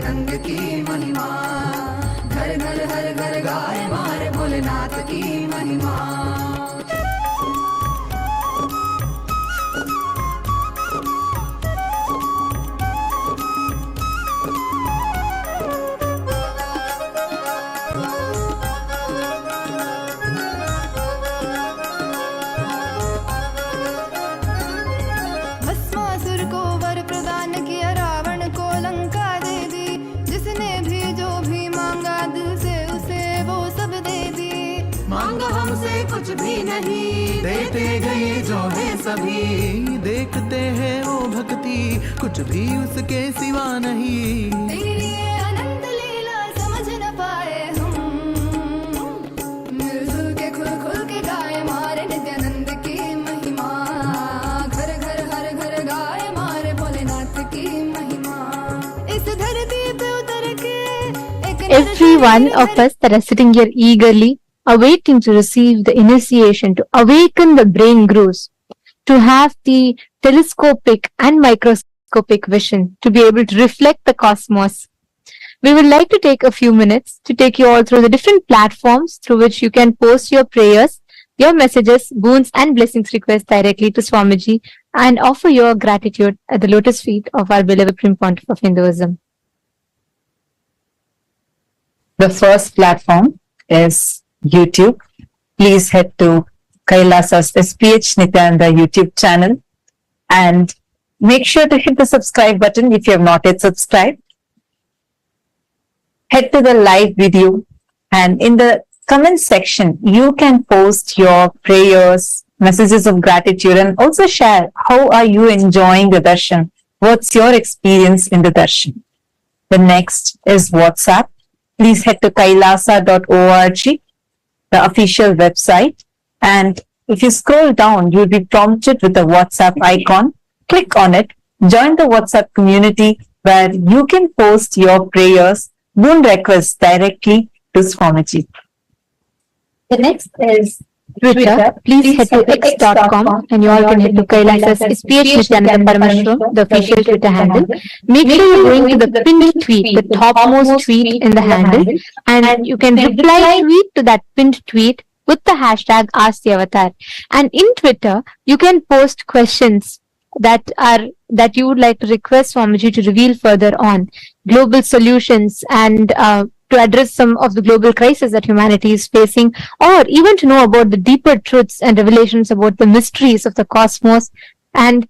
नित्यानंद की महिमा, घर घर हर घर गाए मारे भोलेनाथ की महिमा। भस्मासुर को वर प्रदान किया, रावण को लंका दे दी, जिसने भी जो भी मांगा दिल से उसे वो सब दे दी। मांगा हमसे कुछ भी नहीं, देते गए जो है सभी, देखते हैं वो भक्ति कुछ भी उसके सिवा नहीं। तेरी ये अनंत लीला समझ न पाए हम, मिलजुल के खुल खुल के गाए मारे नित्यानंद की महिमा, घर घर हर घर गाए मारे भोलेनाथ की महिमा। इस धरती पे उतर के Every one of us that are sitting here eagerly awaiting to receive the initiation, to awaken the brain grooves, to have the telescopic and microscopic vision, to be able to reflect the cosmos. We would like to take a few minutes to take you all through the different platforms through which you can post your prayers, your messages, boons and blessings requests directly to Swamiji and offer your gratitude at the lotus feet of our beloved Prim Pontiff of Hinduism. The first platform is YouTube. Please head to Kailasa's SPH Nityananda YouTube channel and make sure to hit the subscribe button if you have not yet subscribed. Head to the live video and in the comment section, you can post your prayers, messages of gratitude and also share how are you enjoying the darshan? What's your experience in the darshan? The next is WhatsApp. Please head to kailasa.org, the official website. And if you scroll down, you'll be prompted with the WhatsApp icon. Click on it. Join the WhatsApp community where you can post your prayers, boon requests directly to Swamiji. The next is Twitter. Please head to x.com and you all can head to Kailasa's SPH Nityananda Parameshwaram, the official Twitter handle. Make sure you're going to the pinned tweet, the topmost tweet in the handle, and you can reply tweet to that pinned tweet with the hashtag #AskTheAvatar. And in Twitter, you can post questions that you would like to request Swamiji to reveal further on, global solutions and to address some of the global crises that humanity is facing, or even to know about the deeper truths and revelations about the mysteries of the cosmos, and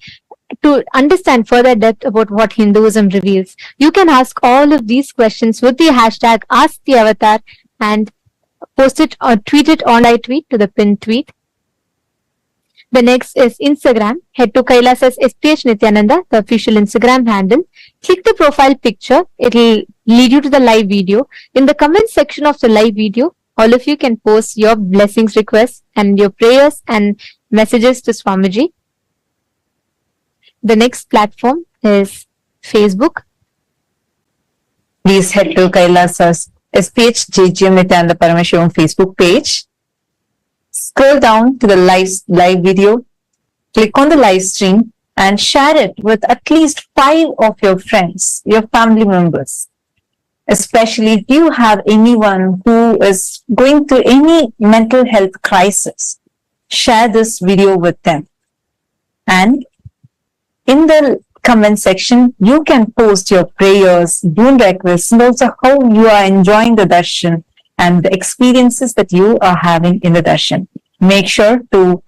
to understand further depth about what Hinduism reveals. You can ask all of these questions with the hashtag #AskTheAvatar and post it or tweet it on I tweet to the pinned tweet. The next is Instagram. Head to Kailasa's SPH Nityananda, the official Instagram handle. Click the profile picture. It will lead you to the live video. In the comment section of the live video, all of you can post your blessings requests and your prayers and messages to Swamiji. The next platform is Facebook. Please head to Kailasa's SPH JGM Nityananda Parameshwaram Facebook page. Scroll down to the live video, click on the live stream and share it with at least 5 of your friends, your family members. Especially if you have anyone who is going through any mental health crisis, share this video with them. And in the comment section, you can post your prayers, boon requests, and also how you are enjoying the darshan and the experiences that you are having in the darshan. Make sure to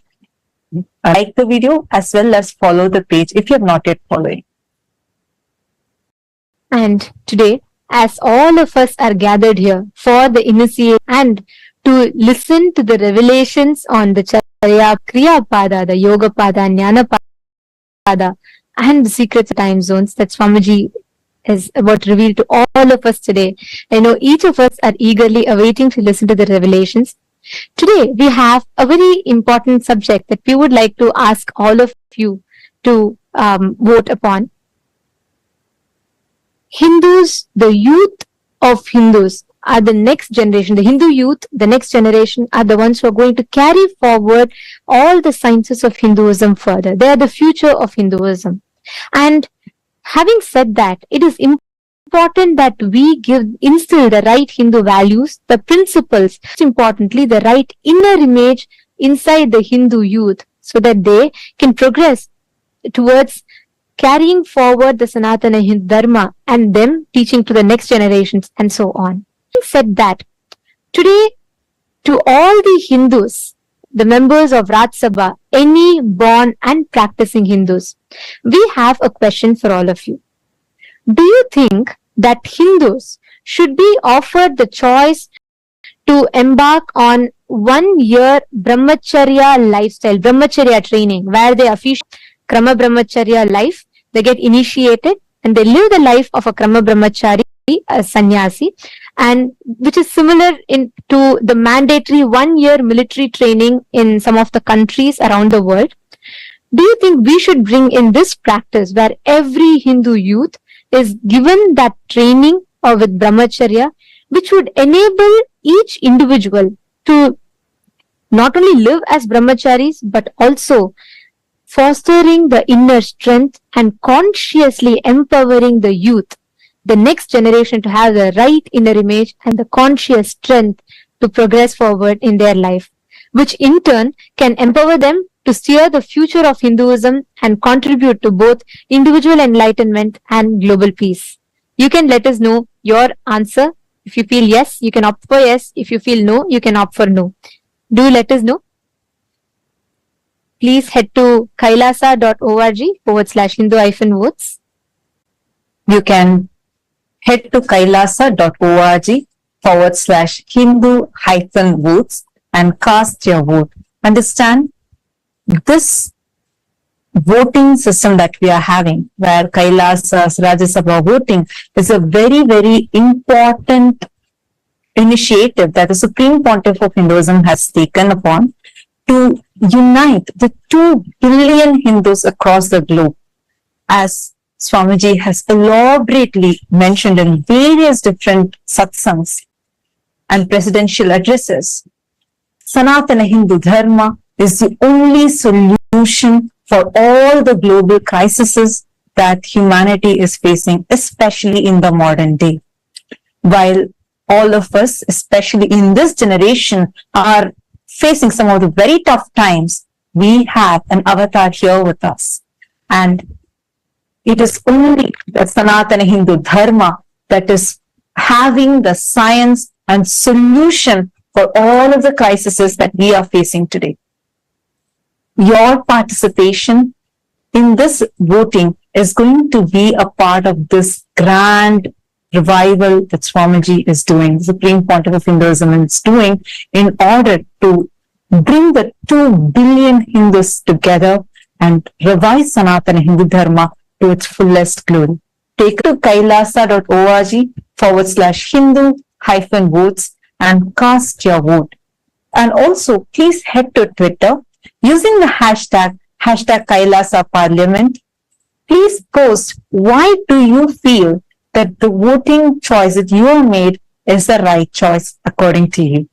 like the video as well as follow the page if you have not yet followed. And today, as all of us are gathered here for the initiation and to listen to the revelations on the Charya Kriya Pada, the Yoga Pada, Jnana Pada, and the secrets of time zones that Swamiji is about to reveal to all of us today. I know each of us are eagerly awaiting to listen to the revelations. Today, we have a very important subject that we would like to ask all of you to vote upon. Hindus, the youth of Hindus are the next generation. The Hindu youth, the next generation, are the ones who are going to carry forward all the sciences of Hinduism further. They are the future of Hinduism. And having said that, it is important important that we instill the right Hindu values, the principles, most importantly, the right inner image inside the Hindu youth so that they can progress towards carrying forward the Sanatana Hindu Dharma and them teaching to the next generations and so on. Having said that, today, to all the Hindus, the members of Raj Sabha, any born and practicing Hindus, we have a question for all of you. Do you think that Hindus should be offered the choice to embark on 1 year brahmacharya lifestyle, brahmacharya training, where they officially Krama brahmacharya life, they get initiated and they live the life of a Krama brahmachari, a sannyasi, and which is similar to the mandatory 1 year military training in some of the countries around the world? Do you think we should bring in this practice where every Hindu youth is given that training with brahmacharya, which would enable each individual to not only live as brahmacharis, but also fostering the inner strength and consciously empowering the youth, the next generation, to have the right inner image and the conscious strength to progress forward in their life, which in turn can empower them to steer the future of Hinduism and contribute to both individual enlightenment and global peace. You can let us know your answer. If you feel yes, you can opt for yes. If you feel no, you can opt for no. Do let us know. Please head to kailasa.org/Hindu-votes. You can head to kailasa.org/Hindu-votes and cast your vote. Understand, this voting system that we are having, where Kailasas, Rajya Sabha voting, is a very, very important initiative that the Supreme Pontiff of Hinduism has taken upon to unite the 2 billion Hindus across the globe. As Swamiji has elaborately mentioned in various different satsangs and presidential addresses, Sanatana Hindu Dharma is the only solution for all the global crises that humanity is facing, especially in the modern day. While all of us, especially in this generation, are facing some of the very tough times, we have an avatar here with us. And it is only the Sanatana Hindu Dharma that is having the science and solution for all of the crises that we are facing today. Your participation in this voting is going to be a part of this grand revival that Swamiji is doing, the Supreme Pontiff of Hinduism is doing, in order to bring the 2 billion Hindus together and revive Sanatana Hindu Dharma to its fullest glory. Take to kailasa.org/Hindu-votes and cast your vote. And also, please head to Twitter using the hashtag Kailasa Parliament. Please post, why do you feel that the voting choice that you have made is the right choice according to you?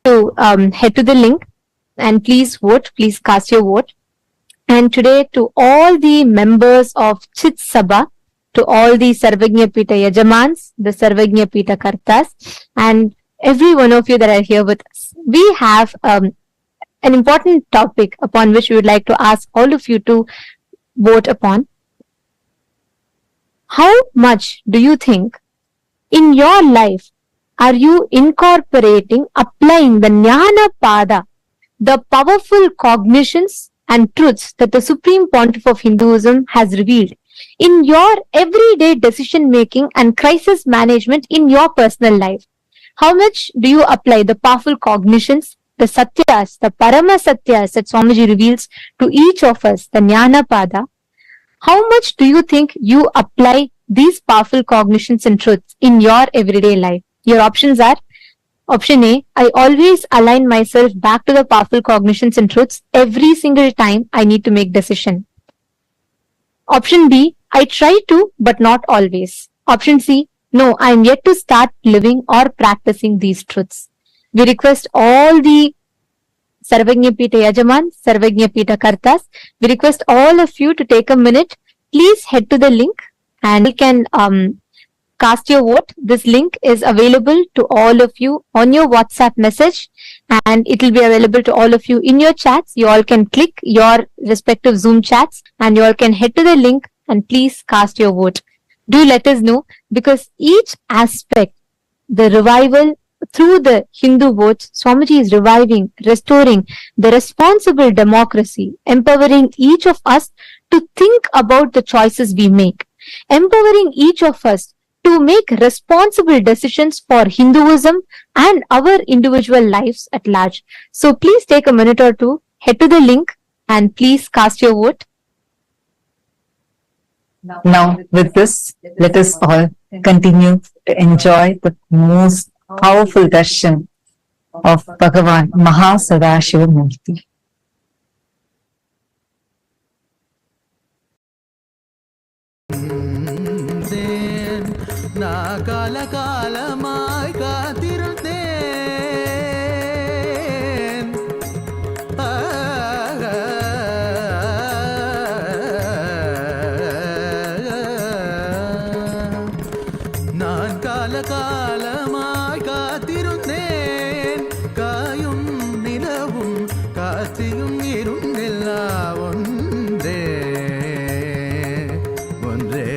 So head to the link and please vote, please cast your vote. And today, to all the members of Chit Sabha, to all the Sarvagnya Pita Yajamans, the Sarvagnya Pita Kartas, and every one of you that are here with us, we have an important topic upon which we would like to ask all of you to vote upon. How much do you think in your life are you incorporating, applying the Jnana Pada, the powerful cognitions and truths that the Supreme Pontiff of Hinduism has revealed in your everyday decision making and crisis management in your personal life? How much do you apply the powerful cognitions, the Satyas, the Parama Satyas that Swamiji reveals to each of us, the Jnana Pada? How much do you think you apply these powerful cognitions and truths in your everyday life? Your options are: option A, I always align myself back to the powerful cognitions and truths every single time I need to make decision. Option B, I try to, but not always. Option C, no, I am yet to start living or practicing these truths. We request all the Sarvagnya Pita Yajaman, Sarvagnya Pita Kartas, we request all of you to take a minute. Please head to the link and you can cast your vote. This link is available to all of you on your WhatsApp message, and it will be available to all of you in your chats. You all can click your respective Zoom chats and you all can head to the link and please cast your vote. Do let us know, because each aspect, the revival through the Hindu votes, Swamiji is reviving, restoring the responsible democracy, empowering each of us to think about the choices we make, empowering each of us to make responsible decisions for Hinduism and our individual lives at large. So please take a minute or two, head to the link and please cast your vote. Now, with this, let us all continue to enjoy the most powerful darshan of Bhagavan MahaSadashiva Murthy. நான் காலமாய் காத்திருந்தேன். நான் காலமாய் காத்திருந்தேன். காயும் நிலவும் காத்தியும் இருந்தெல்லாம் ஒன்றே ஒன்றே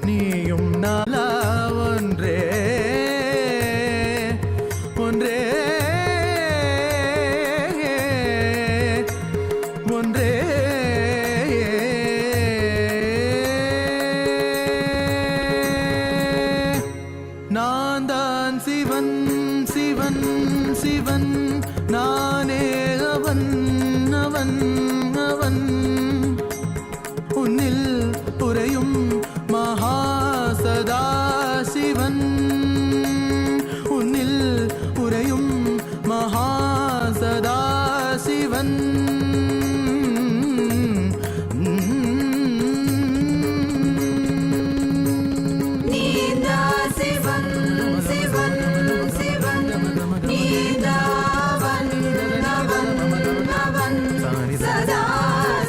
நீயும் நாளா ஒன்றே ஒன்றே ஒன்றே நான் தான் சிவன் சிவன் சிவன் நானே அவன் அவன் அவன் உன்னில் உறையும் மகாசதாசிவன் உன்னில் உறையும் மகாசதாசிவன் நீதா சிவன் சிவன் சிவன் நீதாவன் அவன் அவன் சதா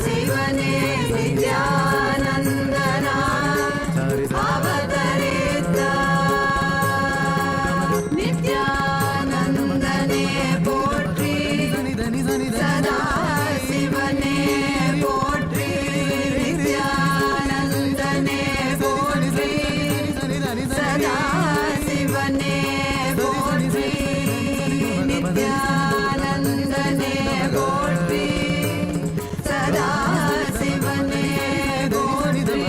சிவனே நித்யானந்தனா அவதரித்த நித்யானந்தனே போற்றி சதா சிவனே போற்றி நித்யானந்தனே போற்றி சதா சிவனே போற்றி நித்யானந்தனே போற்றி சதா சிவனே போற்றி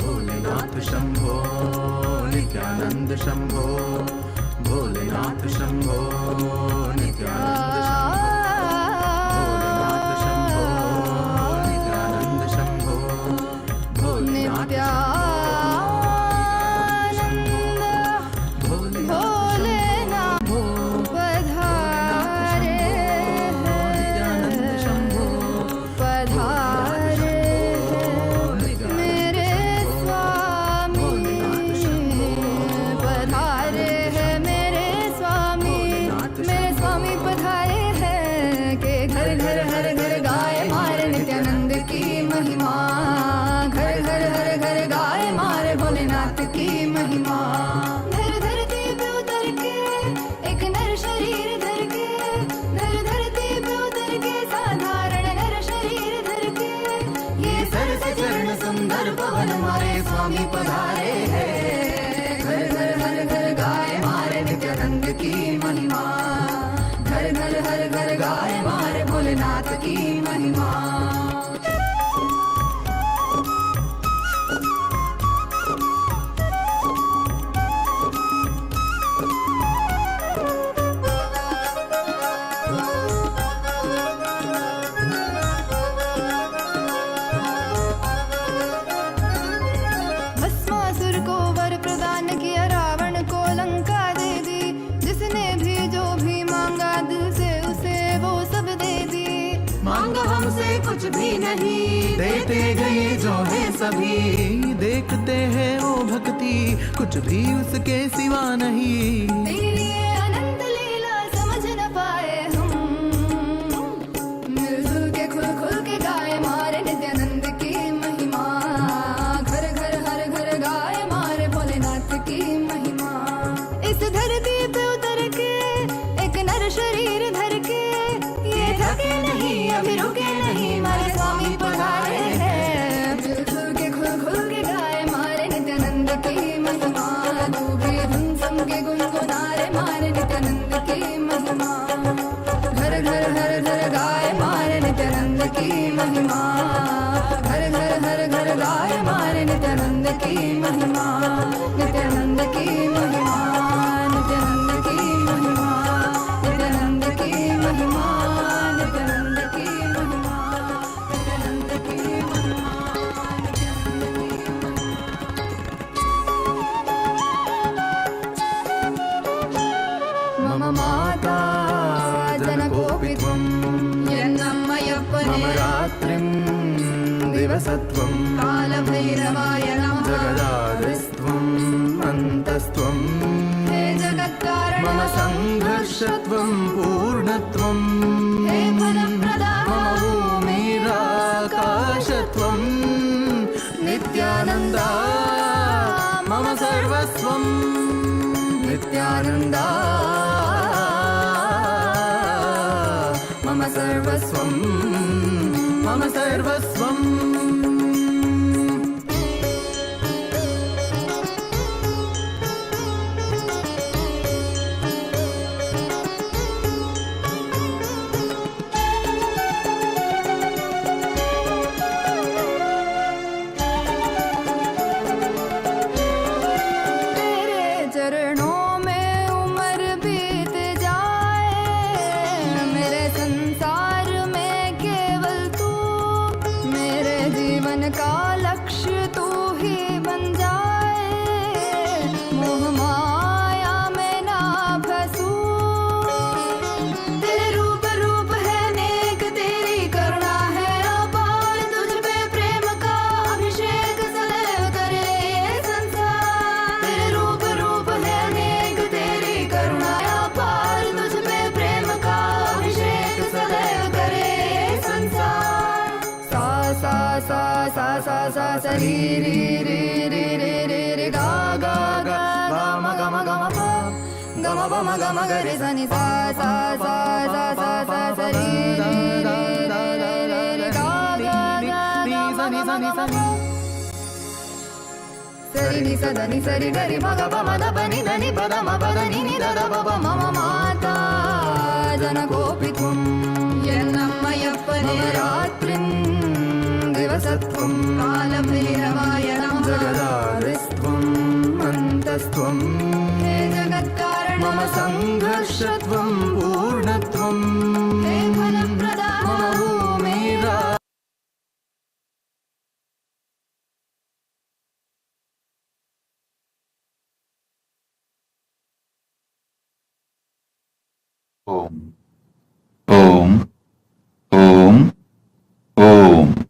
भोलेनाथ शंभो नित्यानंद शंभो भोलेनाथ शंभो नित्यानंद शंभो नित्यानंद शंभो भोलेनाथ स्वामी पधारे हैं घर घर हर घर गाए मारे नित्यानंद की महिमा घर घर हर घर गाए मारे भोलेनाथ की महिमा नहीं, देते गए जो है सभी, देखते हैं वो भक्ति, कुछ भी उसके सिवा नहीं। तेरी ये अनंत लीला समझ न पाए हम, मिलजुल के खुल खुल के गाए मारे नित्यानंद की महिमा। घर घर हर घर गाए मारे भोलेनाथ की महिमा। इस धरती पे उतर के एक नर शरीर धर के, ये थके नहीं अभी रुके नहीं, मारे स्वामी पधारे हैं। मिलजुल के खुल खुल के गाए मारे नित्यानंद की महिमा। तू भी हम सब के गुनगुनारे मारे नित्यानंद की महिमा। घर घर हर घर गाए मारे नित्यानंद की महिमा। घर घर हर घर गाए मारे नित्यानंद की महिमा। नित्यानंद की महिमा, नित्यानंद की महिमा, नित्यानंद की महिमा, नित्यानंद की महिमा, नित्यानंद की महिमा, मम माता जनकोऽपि त्वं, यन्नम्मयप्पने मम रात्रिं दिवसत्वं, कालभैरवाय नमः। जगदादिस्त्वं अन्तस्त्वं, हे जगत्कारण मम संघर्षत्वं पूर्णत्वं, हे फलप्रदा मम भूमिराकाशत्वं, नित्यानन्दा मम सर्वस्वं, नित्यानन्दा मम सर्वस्वं, मम सर्वस्वम्। तेरे चरणों में उम्र बीत जाए, मेरे संसार में केवल तू, मेरे जीवन का लक्ष्य तू ही बन जाए। मोह माया में ना फंसूं, तेरे रूप रूप है नेक, तेरी करुणा है अपार, तुझ पे प्रेम का अभिषेक सदैव करे ये संसार। तेरे रूप रूप है नेक, तेरी करुणा अपार, तुझ पे प्रेम का अभिषेक सदैव करे ये संसार। सा सा सा सा सा सा सा री री री री री री री गा गा गा गा म ग म ग म प ग म प म ग म ग रे सा नि सा सा सा सा सा सा सा री री री री री री री गा गा गा गा म ग म ग म प सरि नि स द नि सरि ग रि म ग प म द प नि द नि प द म प द नि नि द द प प म म माता जनकोऽपि त्वं, यन्नम्मयप्पने रात्रिं दिवसत्वं, कालभैरवाय नमः। जगदादिस्त्वं अन्तस्त्वं, हे जगत्कारण मम संघर्षत्वं पूर्णत्वं, हे फलप्रदा मम भूमिरा Om. Om. Om. Om.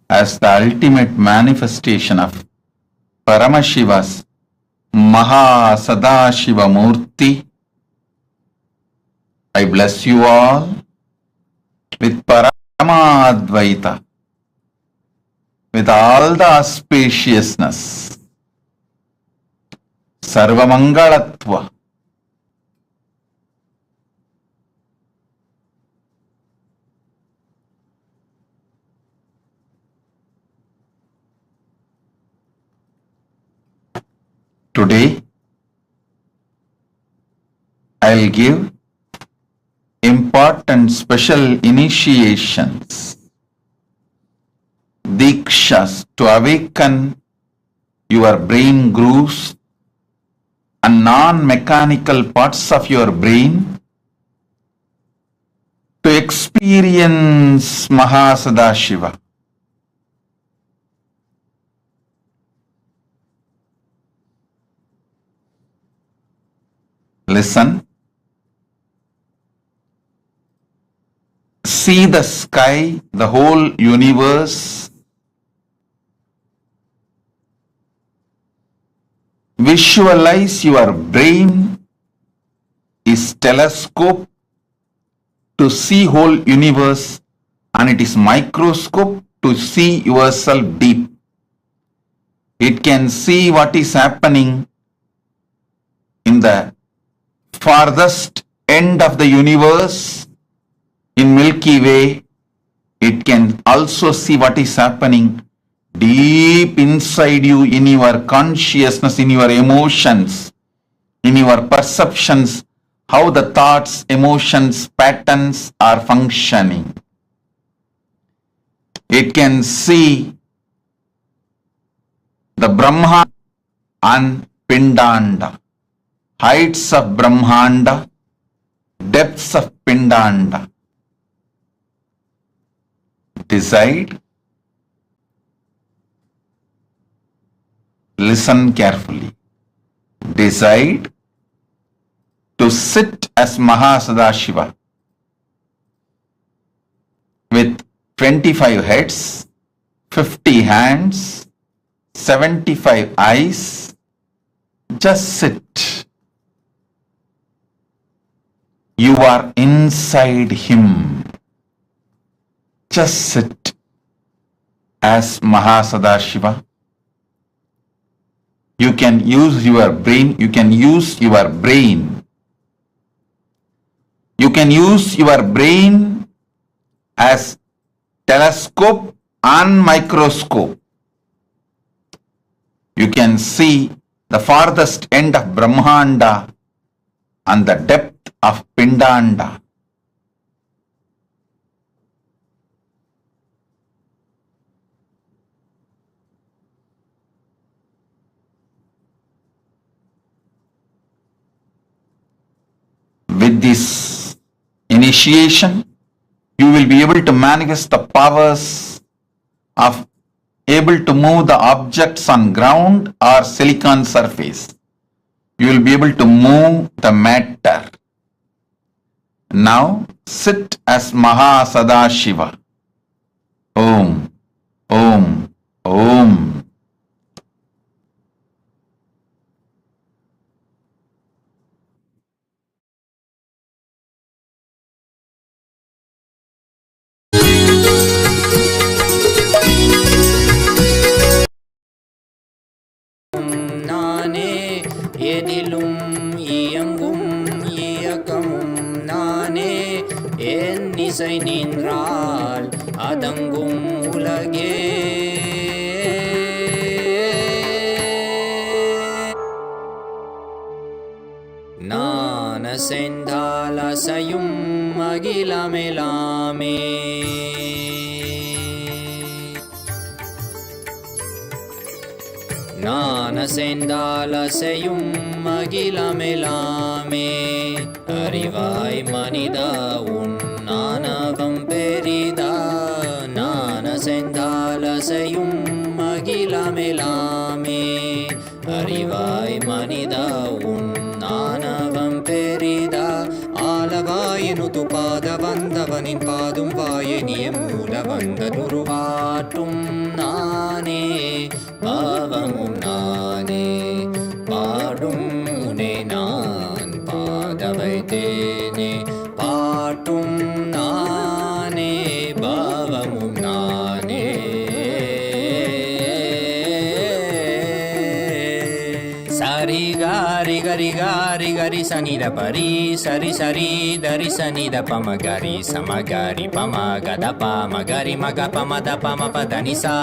As the ultimate manifestation of Paramashiva's MahaSadashiva Murthy, I bless you all with Paramadvaita, with all the auspiciousness, Sarvamangalatva, today I'll give important special initiations, dikshas to awaken your brain grooves and non-mechanical parts of your brain to experience MahaSadashiva. Listen. see the sky, the whole universe. Visualize your brain is telescope to see whole universe, and it is microscope to see yourself deep. It can see what is happening in the farthest end of the universe in Milky Way. It can also see what is happening deep inside you, in your consciousness, in your emotions, in your perceptions, how the thoughts, emotions, patterns are functioning. It can see the Brahma and Pindanda, heights of Brahmanda, depths of Pindanda. Decide. Listen carefully. Decide to sit as MahaSadashiva with 25 heads, 50 hands, 75 eyes. Just sit. You are inside him. Just sit as MahaSadashiva. You can use your brain. You can use your brain. You can use your brain as telescope and microscope. You can see the farthest end of Brahmanda and the depth of Pindanda. With this initiation, you will be able to manifest the powers of able to move the objects on ground or silicon surface. You will be able to move the matter. Now sit as MahaSadashiva. Om, Om, Om. எதிலும் இயங்கும் இயக்கமும் நானே என் இசை நின்றால் அதங்கும் உலகே நான் அசைந்தால் அசையும் அகிலமெலாமே நான் அசைந்தால் அசையும் அகிலமெலாமே அறிவாய் மனிதா உன் ஆணவம் பெரிதா நான் அசைந்தால் அசையும் அகிலமெலாமே அறிவாய் மனிதா உன் ஆணவம் பெரிதா ஆலவாயினுது பாத வந்தவனின் பாதும் வாயனிய மூல வந்த துருவாட்டும் நானே பாவமும் நானே பாடும் உனை நான் பாத வைத்தேனே பாட்டும் நானே பாவமும் நானே சரி காரி கரி காரி கரி சனித பரி சரி சரி தரி சனித பம கரி சமகரி பம கத பம கரி மக பம த பம பதனிசா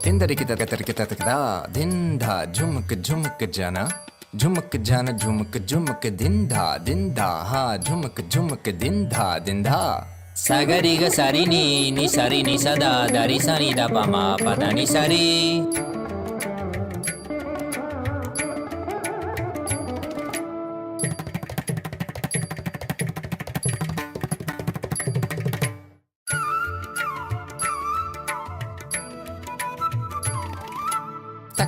Tindarikita zinda jumk jumk jana झुमक जान झुमक झुमक दिन धा हा झुमक झुमक दिन धा सगरी ग सारी नी सारी नी सदा दारी सा नी दा पा मा पदा नी सारी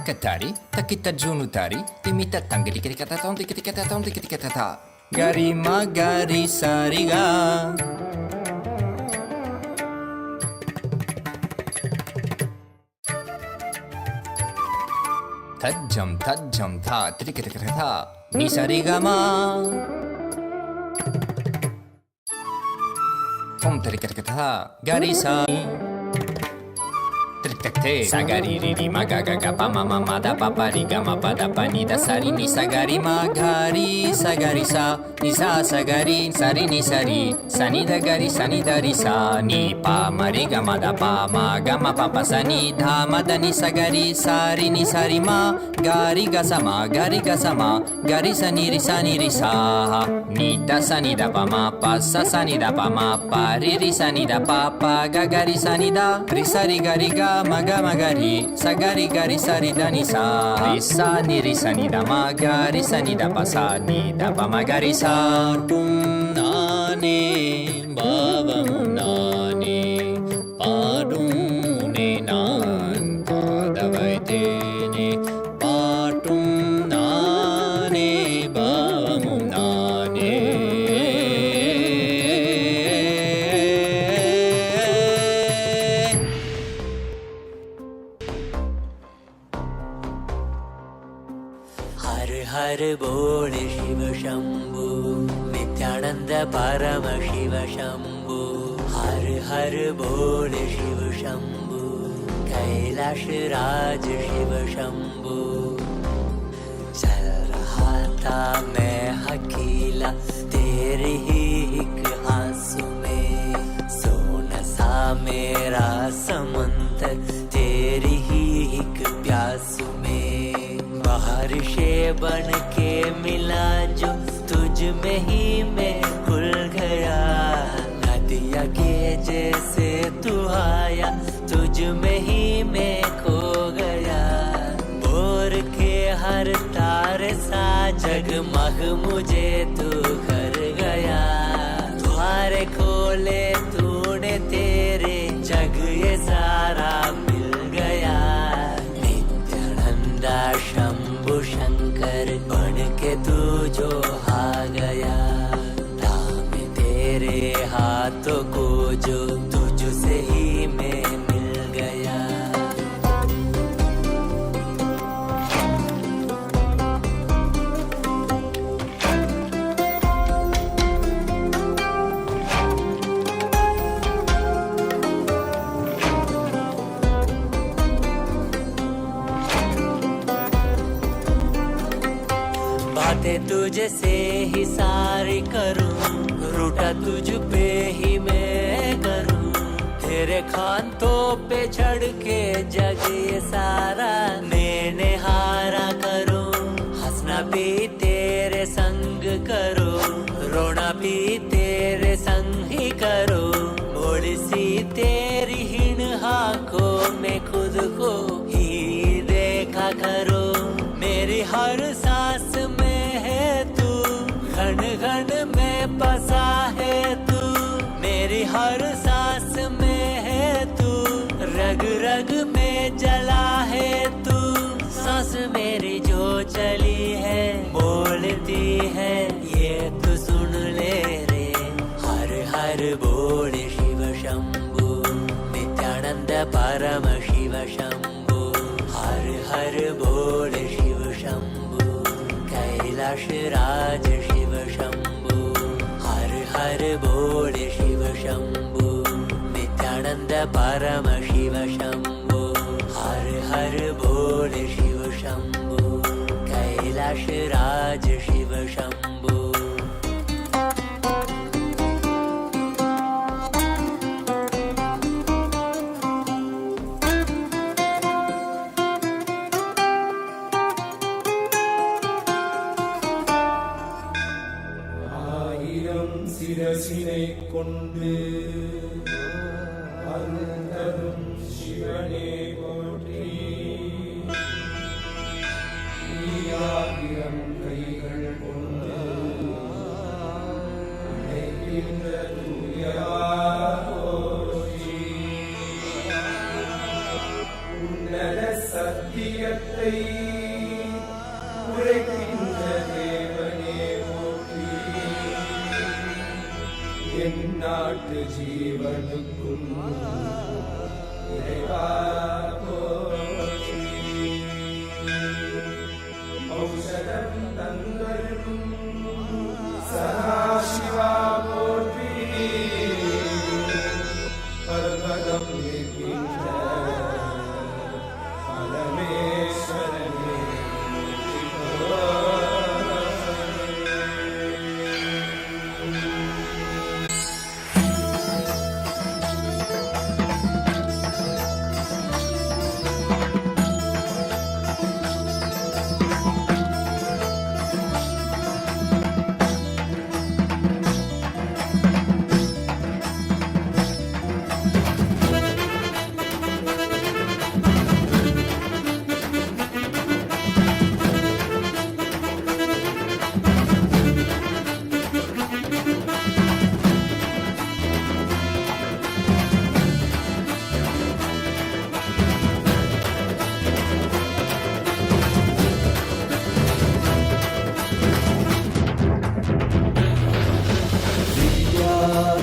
takatari takita junutari timita tangri kata tom kata tom kata gari ma gari sariga tajam tha trikata kata ni sariga ma tom trikata kata gari sa sagari ri ma ga ga pa ma ma da pa pa ri ga ma pa da pa ni da sari ni sagari ma gari sagari sa ni sa sagari sari ni sari sani da gari sani da ri sa ni pa ma ri ga ma da pa pa sa ni dha ma da ni sagari sari ni sari ma gari ga sa ma gari sa ni ri sa ni da sa ni da pa sa ni da pa ma pa ri sa ni da pa ga gari sa ni da ri sa ri ga magari sagari gari sari da ni sa ri sa ni da magari sa ni da pa sa ni da pa magari sa tum nane baba nane padum ne nan pa da vai te ne patum nane baba nane हर बोल शिव शंभु नित्यानंद परम शिव शंभु हर हर बोल शिव शंभु कैलाश राज शिव शंभु चल रहा था मैं अकेला तेरे ही एक आंसू में सोना सा मेरा समंदर तेरी ही एक प्यासू में बारिशे बन के मिला जो तुझ में ही मैं खुल गया नदिया के जैसे तू आया तुझ में ही मैं खो गया बोर के हर तारे सा जगमग मुझे तू कर गया द्वारे खोले तूने तेरे जग ये सारा मिल गया नित्यानंदा शंभु शंकर बन के तू जो आ गया थामे तेरे हाथों को जो तुझसे ही मैं मिल गया बातें तुझे से ही सारी करूं रूठा तुझ पे ही मैं करूं तेरे खानों पे चढ़ के जग ये सारा मैंने हारा करूं हंसना भी तेरे संग करूं रोना भी तेरे संग ही करूं भोली सी तेरी हीन आंखों में खुद को ही देखा करूं मेरी हर सांस में है तू घन घन में बसा है तू मेरी हर सांस में है तू रग रग में जला है तू सांस मेरी जो चली है बोलती है ये तू सुन ले रे हर हर बोल शिव शंभु नित्यानंद परम शिव शंभु हर हर बोल शिव शंभु कैलाश राज शिव शंभु हर हर बोल शिव शंभु नित्यानंद परम शिव शंभु हर हर बोल शिव शंभु कैलाश राज शिव शंभु கொண்டு அருந்தரும் சிவனே போற்றி. நீயாகிரம் கைகள் கொண்டு அணைக்கின்ற தூயவா போற்றி. உன்னத சத்தியத்தை உரைக்கின்ற தேவனே போற்றி. என் நாட்டு ஜீவனுக்கும் இறைவா போற்றி. ஔஷதம் தந்தருளும் சதாசிவா போற்றி. பர்வதம் இருக்கின்ற பரமேஸ்வரனே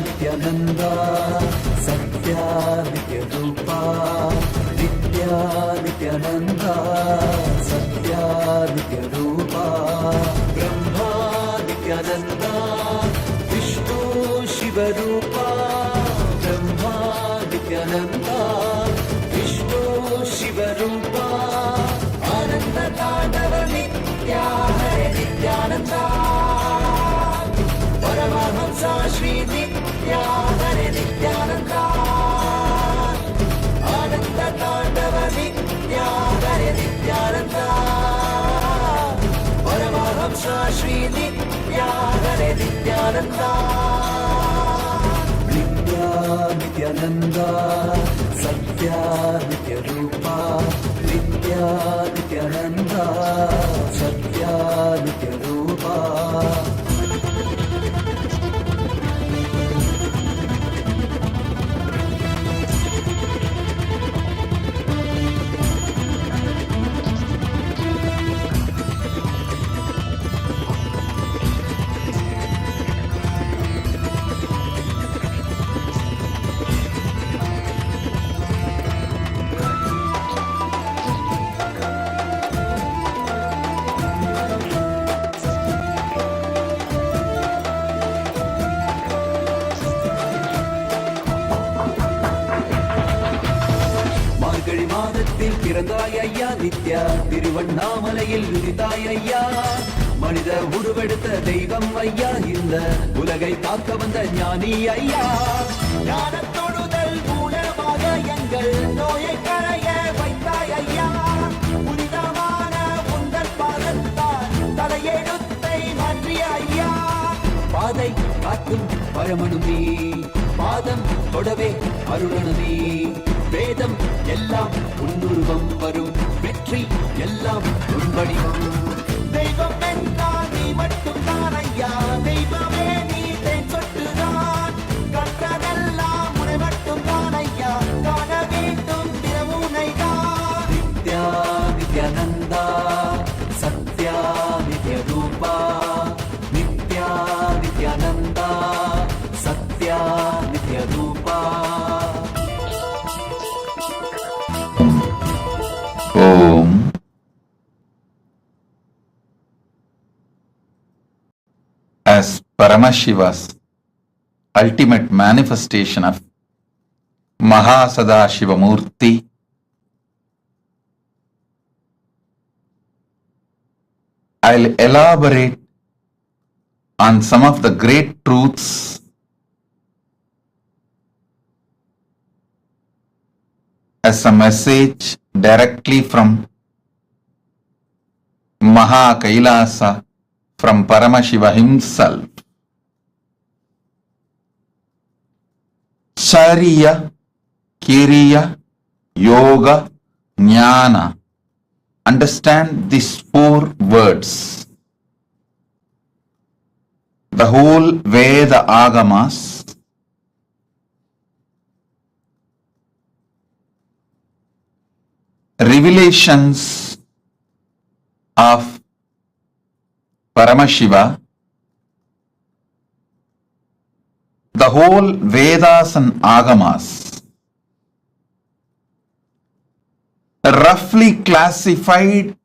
नित्यानंदा सत्या नित्य रूपा. नित्या नित्यानंदा सत्या नित्य रूपा. ब्रह्मा नित्यानंदा विष्णु शिव रूपा. ब्रह्मा नित्यानंदा विष्णु शिव रूपा. आनंद तांडव नित्या हरे नित्यानंदा. परमहंसा श्री नित्या हरे नित्यानंदा. आनंद तांडव नित्या हरे नित्यानंदा. परमहंसा श्री नित्या हरे नित्यानंदा. नित्या नित्यानंदा सत्या नित्य रूपा. नित्या नित्यानंदा सत्या नित्य रूपा. பிறந்தாய் ஐயா நித்யா. திருவண்ணாமலையில் உதித்தாய் ஐயா. மனித உருவெடுத்த தெய்வம் ஐயா. இந்த உலகை காக்க வந்த ஞானி ஐயா. ஞானத்தொழுதல் மூலமாக எங்கள் நோயை கரைய வைத்தாய் ஐயா. புனிதமான உந்தன் பாதத்தால் தலையெழுத்தை மாற்றிய ஐயா. பாதை காக்கும் பரமனும் நீ. பாதம் தொடவே அருளனும் நீ. வேதம் எல்லாம் உன்னுருவம் வரும். வெற்றி எல்லாம் உன் வடிவம். தெய்வம் என்றால் நீ மட்டும் தான் ஐயா. தெய்வமே நீ தேன் சொட்டுதான். கற்றதெல்லாம் உன்னை மட்டும் தான் ஐயா. காண வேண்டும் தினமுனை தான். நித்யா நித்யானந்தா சத்யா நித்ய ரூபா. நித்யா நித்யானந்தா சத்யா நித்ய ரூபா. Om. As Paramashiva's ultimate manifestation of MahaSadashiva Murthy, I'll elaborate on some of the great truths as a message directly from Maha Kailasa, from Paramashiva himself. Charya, Kiriya, Yoga, Jnana. Understand these 4 words. The whole Veda Agamas revelations of Paramashiva, the whole Vedas and Agamas roughly classified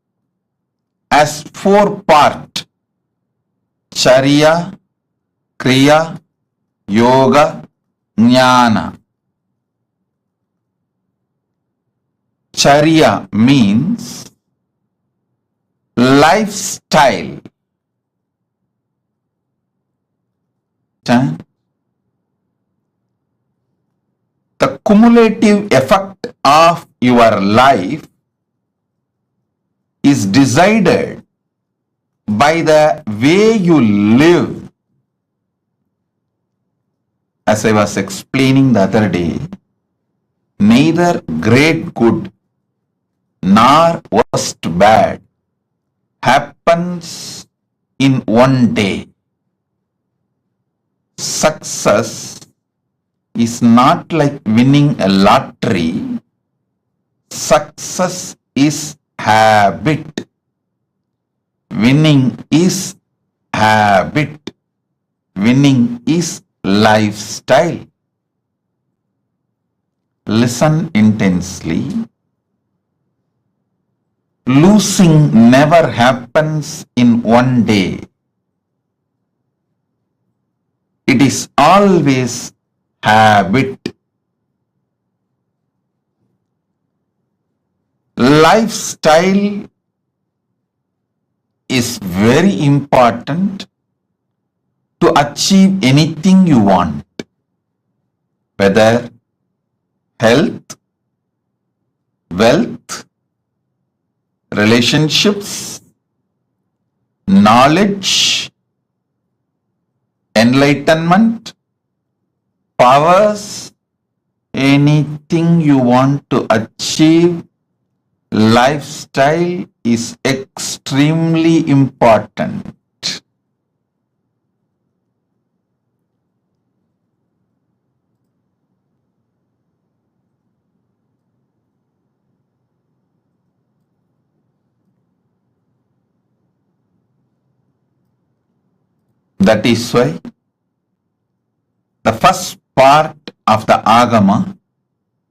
as 4 parts: Charya, Kriya, Yoga, Jnana. Charya means lifestyle. The cumulative effect of your life is decided by the way you live. As I was explaining the other day, neither great good nor worst bad happens in one day. Success is not like winning a lottery. Success is habit. Winning is habit. Winning is lifestyle. Listen intensely. Losing never happens in one day. It is always habit. Lifestyle is very important to achieve anything you want, whether health, wealth, relationships, knowledge, enlightenment, powers, anything you want to achieve. Lifestyle is extremely important. That is why the first part of the Agama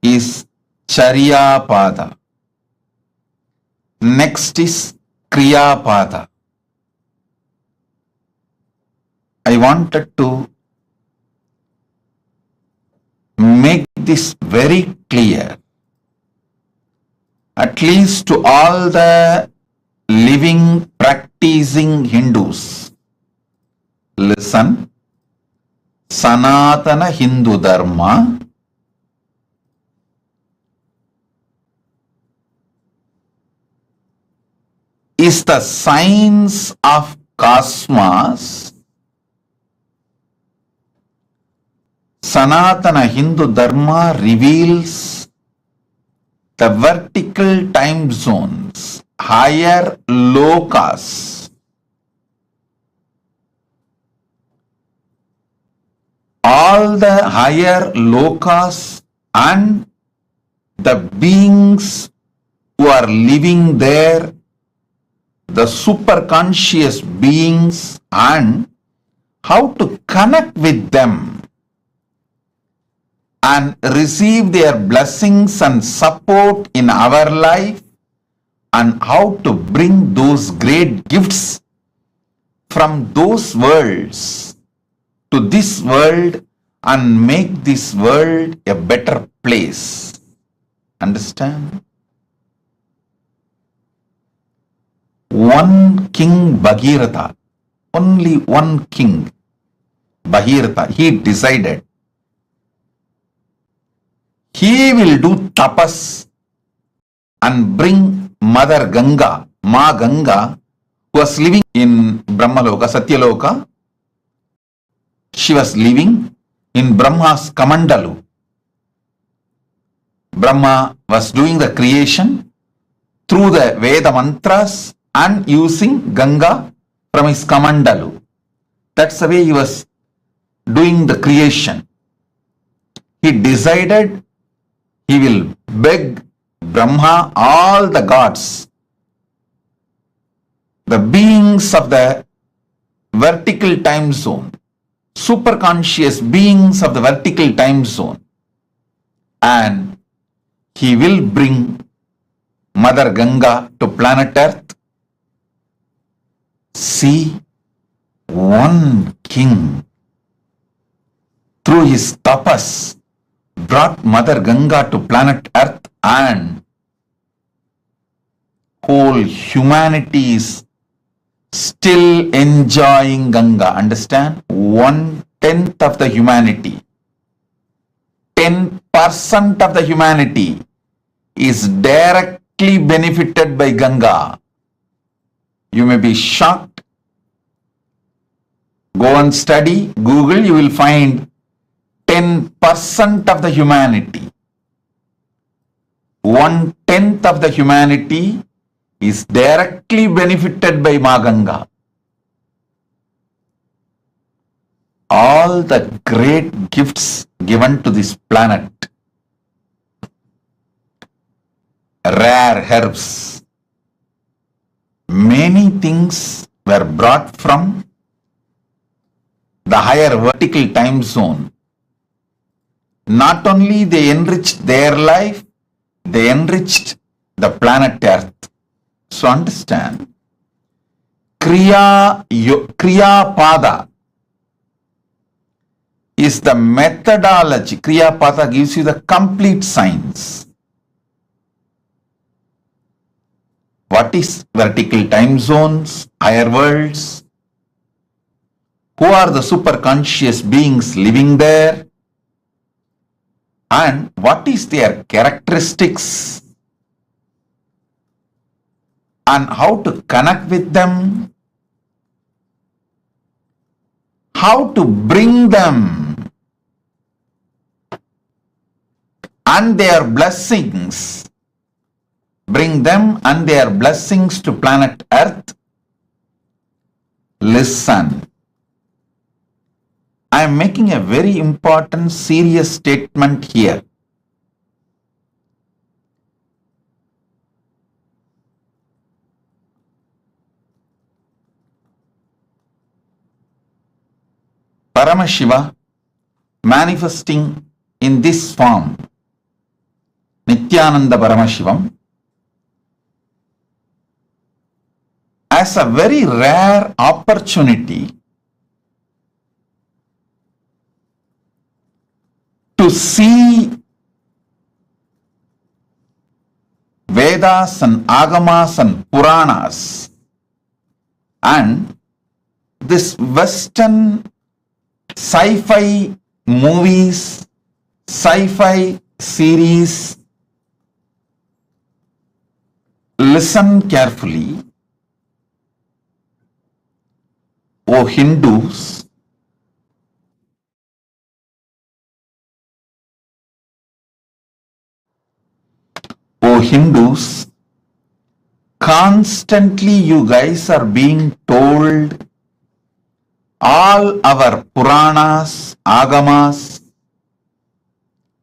is Charya Pada. Next is Kriya Pada. I wanted to make this very clear, at least to all the living, practicing Hindus. Listen, Sanatana Hindu Dharma is the science of cosmos. Sanatana Hindu Dharma reveals the vertical time zones, higher lokas. All the higher lokas and the beings who are living there, the superconscious beings, and how to connect with them and receive their blessings and support in our life, and how to bring those great gifts from those worlds to this world and make this world a better place. Understand? One king Bhagirath, only one king Bhagirath, he decided he will do tapas and bring Mother Ganga, Ma Ganga, who was living in Brahmaloka, Satyaloka. She was living in Brahma's Kamandalu, Brahma was doing the creation through the Veda mantras and using Ganga from his Kamandalu. That's the way he was doing the creation. He decided he will beg Brahma, all the gods, the beings of the vertical time zone, superconscious beings of the vertical time zone, and he will bring Mother Ganga to planet Earth. See, one king through his tapas brought Mother Ganga to planet Earth, and whole humanity is still enjoying Ganga. Understand? 1/10 of the humanity, 10% of the humanity is directly benefited by Ganga. You may be shocked. Go and study, Google, you will find 10% of the humanity. 1/10 of the humanity is directly benefited by Ma Ganga. All the great gifts given to this planet, rare herbs, many things were brought from the higher vertical time zone. Not only they enriched their life, they enriched the planet Earth. So understand, Kriya Pada is the methodology. Kriya Pada gives you the complete science. What is vertical time zones, higher worlds? Who are the superconscious beings living there? And what is their characteristics? And how to connect with them? How to bring them and their blessings, bring them and their blessings to planet Earth? Listen. I am making a very important, serious statement here. Paramashiva manifesting in this form, Nityananda Paramashivam, as a very rare opportunity to see Vedas and Agamas and Puranas and this Western sci-fi movies, sci-fi series. Listen carefully, O Hindus. O Hindus, constantly you guys are being told all our Puranas, Agamas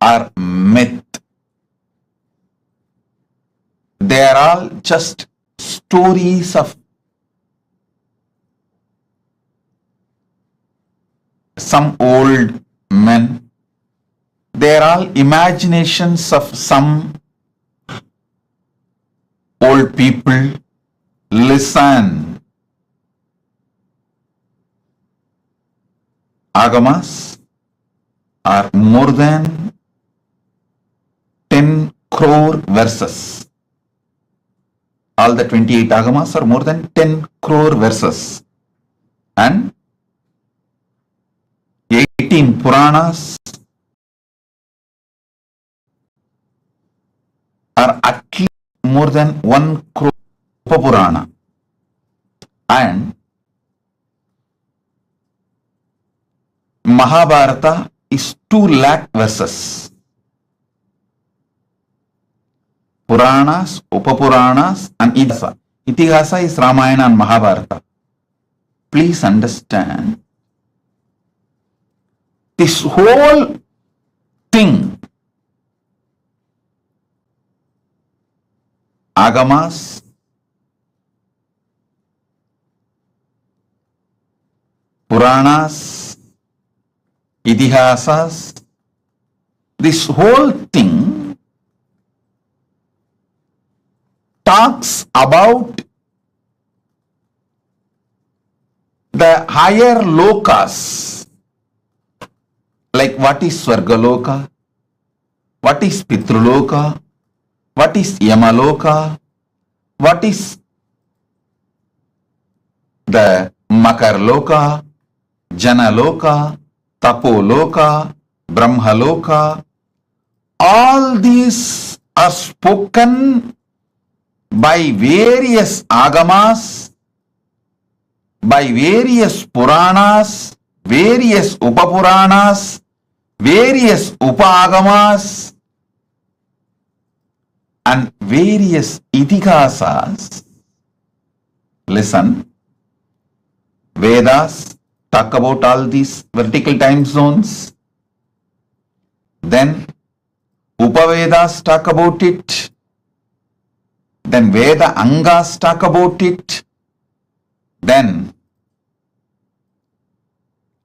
are myth. They are all just stories of some old men. They are all imaginations of some old people. Listen. Agamas are more than 10 crore verses. All the 28 Agamas are more than 10 crore verses. And 18 Puranas are at least more than 1 crore Purana. And Mahabharata is 2 lakh verses. Puranas, Upapuranas and Itihasa. Itihasa is Ramayana and Mahabharata. Please understand, this whole thing, Agamas, Puranas, Itihasas, this whole thing talks about the higher lokas, like what is Swargaloka, what is Pitruloka, what is Yamaloka, what is the Makarloka, Janaloka, Tapoloka, Brahmaloka. All these are spoken by various agamas, by various Puranas, various Upapuranas, various Upagamas, and various Itihasas. Listen, Vedas talk about all these vertical time zones. Then Upavedas talk about it. Then Veda Angas talk about it. Then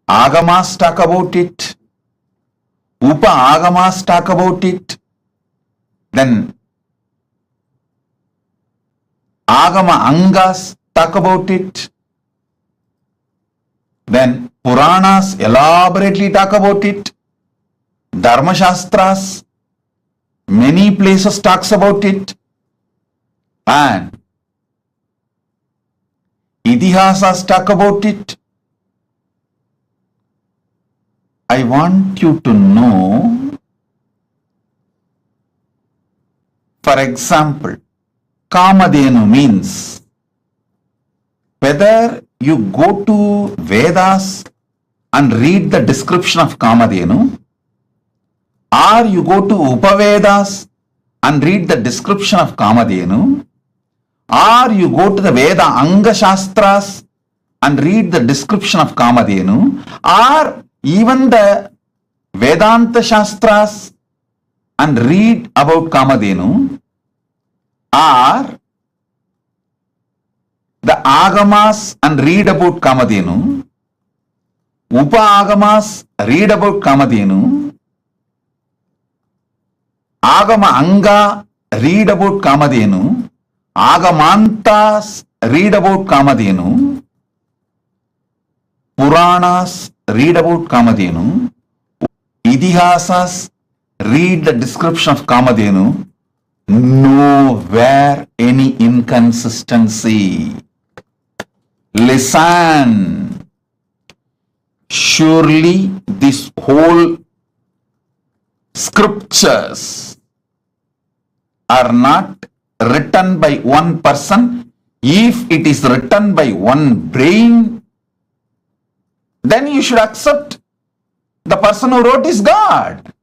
Agamas talk about it. Upa Agamas talk about it. Then Agama Angas talk about it. Then Puranas elaborately talk about it. Dharma Shastras, many places talks about it. And Itihasas talk about it. I want you to know, for example, Kamadhenu means, whether you go to Vedas and read the description of Kamadhenu, or you go to Upavedas and read the description of Kamadhenu, or you go to the Veda Anga Shastras and read the description of Kamadhenu, or even the Vedanta Shastras and read about Kamadhenu, or the Agamas and read about Kamadhenu, Upa Agamas read about Kamadhenu, Agama Anga read about Kamadhenu, Agamantas read about Kamadhenu, Puranas read about Kamadhenu, Itihasas read the description of Kamadhenu. Nowhere any inconsistency. Listen. Surely this whole scriptures are not written by one person. If it is written by one brain, then you should accept the person who wrote is God.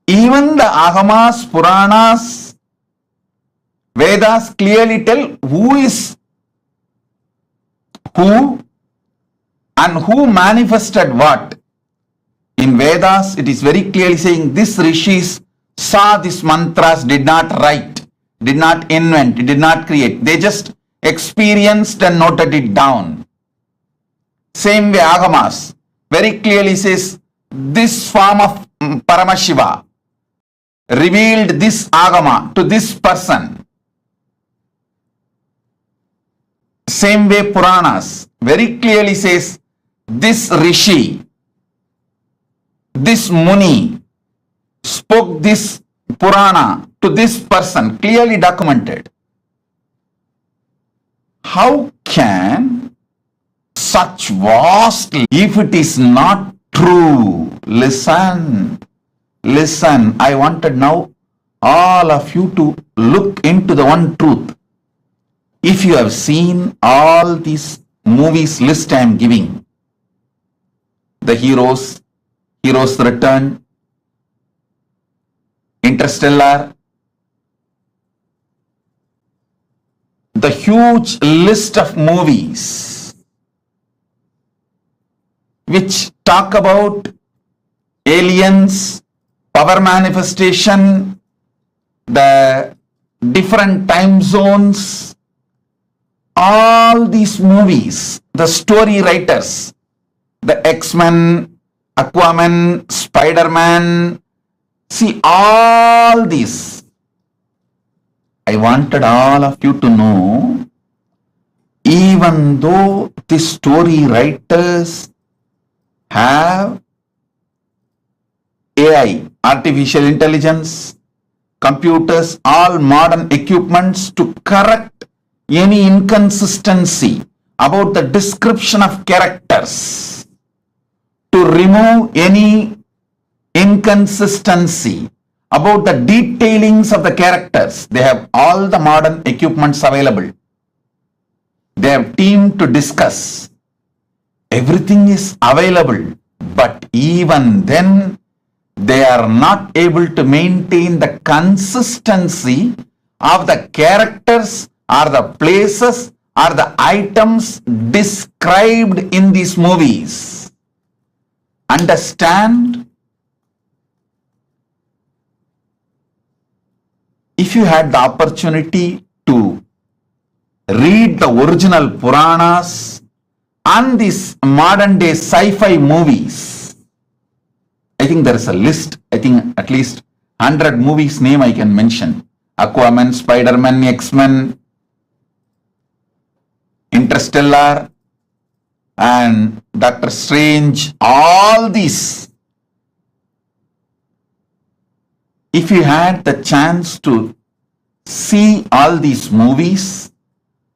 Even the Agamas, Puranas, Vedas clearly tell who is who and who manifested what. In Vedas, it is very clearly saying this rishis saw these mantras, did not write, did not invent, did not create. They just experienced and noted it down. Same way Agamas very clearly says this form of Paramashiva revealed this Agama to this person. Same way Puranas very clearly says this Rishi, this Muni spoke this Purana to this person, clearly documented. How can such vast, if it is not true? Listen, I wanted now all of you to look into the one truth. If you have seen all these movies list I am giving, the heroes return, Interstellar, the huge list of movies which talk about aliens, power manifestation, the different time zones, all these movies, the story writers, the X-Men, Aquaman, Spider-Man, see all these. I wanted all of you to know, even though the story writers have AI, artificial intelligence, computers, all modern equipments to correct any inconsistency about the description of characters, to remove any inconsistency about the detailings of the characters. They have all the modern equipments available. They have team to discuss. Everything is available, but even then they are not able to maintain the consistency of the characters or the places or the items described in these movies. Understand? If you had the opportunity to read the original Puranas and these modern day sci-fi movies, I think there is a list, I think at least 100 movies name I can mention. Aquaman, Spider-Man, X-Men, Interstellar, and Doctor Strange, all these. If you had the chance to see all these movies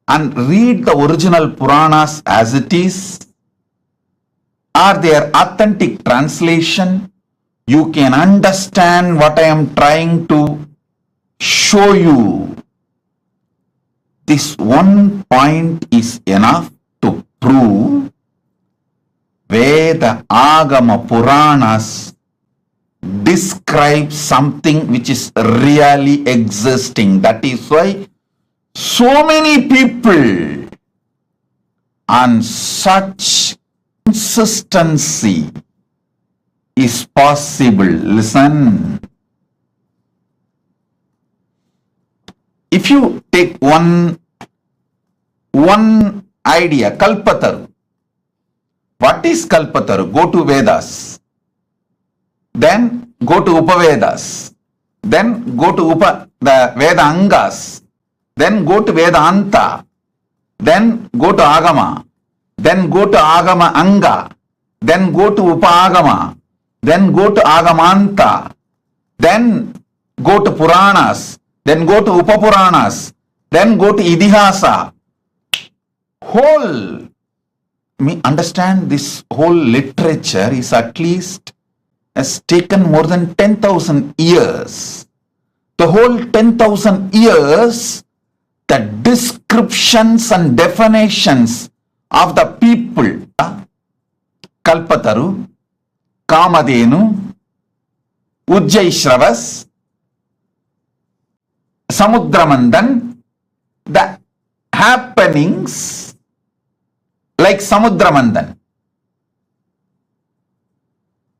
and read the original Puranas as it is, or their authentic translation, you can understand what I am trying to show you. This one point is enough to prove Veda, Agama, Puranas describe something which is really existing. That is why so many people on such consistency is possible. Listen. If you take one idea, Kalpataru. What is Kalpataru? Go to Vedas. Then go to Upavedas. Then go to the Veda Angas. Then go to Vedanta. Then go to Agama. Then go to Agama Anga. Then go to Upagama. Then go to Agamanta. Then go to Puranas. Then go to Upapuranas. Then go to Idihasa. Understand, this whole literature is at least has taken more than 10,000 years. The whole 10,000 years, the descriptions and definitions of the people, Kalpataru, Kamadhenu, Ujjaishravas, Samudramandan, the happenings like Samudramandan,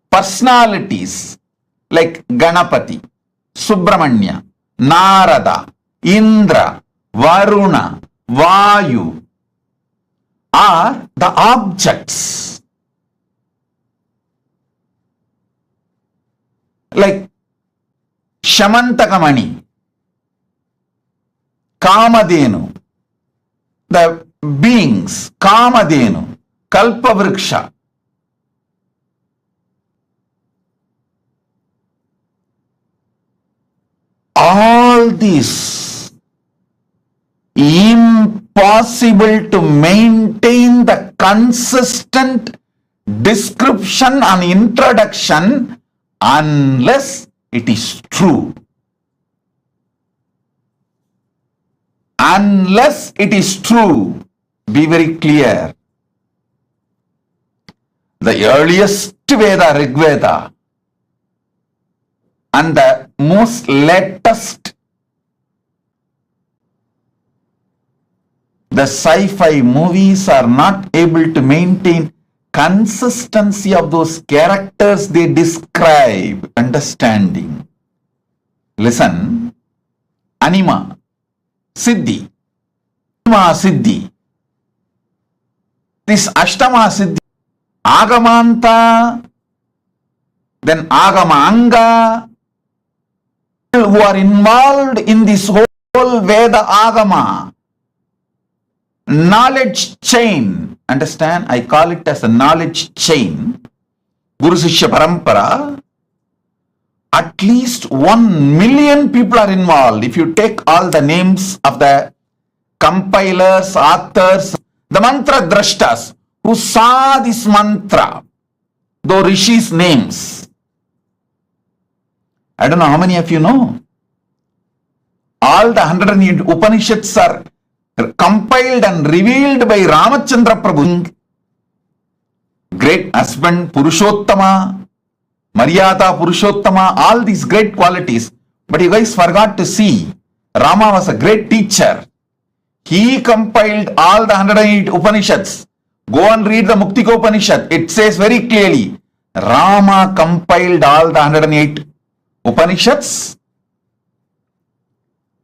personalities like Ganapati, Subramanya, Narada, Indra, Varuna, Vayu are the objects. Like Shamantakamani, Kamadhenu, the beings, Kamadhenu, Kalpavriksha. All this impossible to maintain the consistent description and introduction unless it is true. Unless it is true, be very clear. The earliest Veda, Rig Veda, and the most latest, the sci-fi movies are not able to maintain consistency of those characters they describe. Understanding. Listen. Anima, Siddhi, Anima Siddhi. This Ashtama Siddhi, Agamanta, then Agamanga, who are involved in this whole Veda Agama, knowledge chain. Understand? I call it as a knowledge chain. Guru Sishya Parampara. At least 1 million people are involved. If you take all the names of the compilers, authors, the mantra drashtas who saw this mantra, the rishis' names. I don't know how many of you know. All the 108 Upanishads are compiled and revealed by Ramachandra Prabhu. Great husband, Purushottama, Maryada Purushottama, all these great qualities. But you guys forgot to see, Rama was a great teacher. He compiled all the 108 Upanishads. Go and read the Muktika Upanishad. It says very clearly, Rama compiled all the 108 Upanishads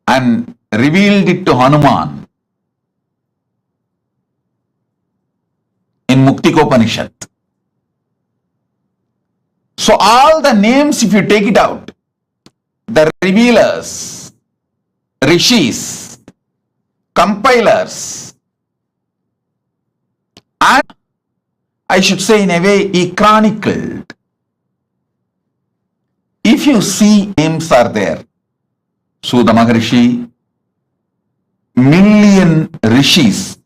and revealed it to Hanuman in Muktika Upanishad. So all the names, if you take it out, the revealers, rishis, compilers, and I should say in a way he chronicled. If you see names are there, Sudha Maharishi, million rishis,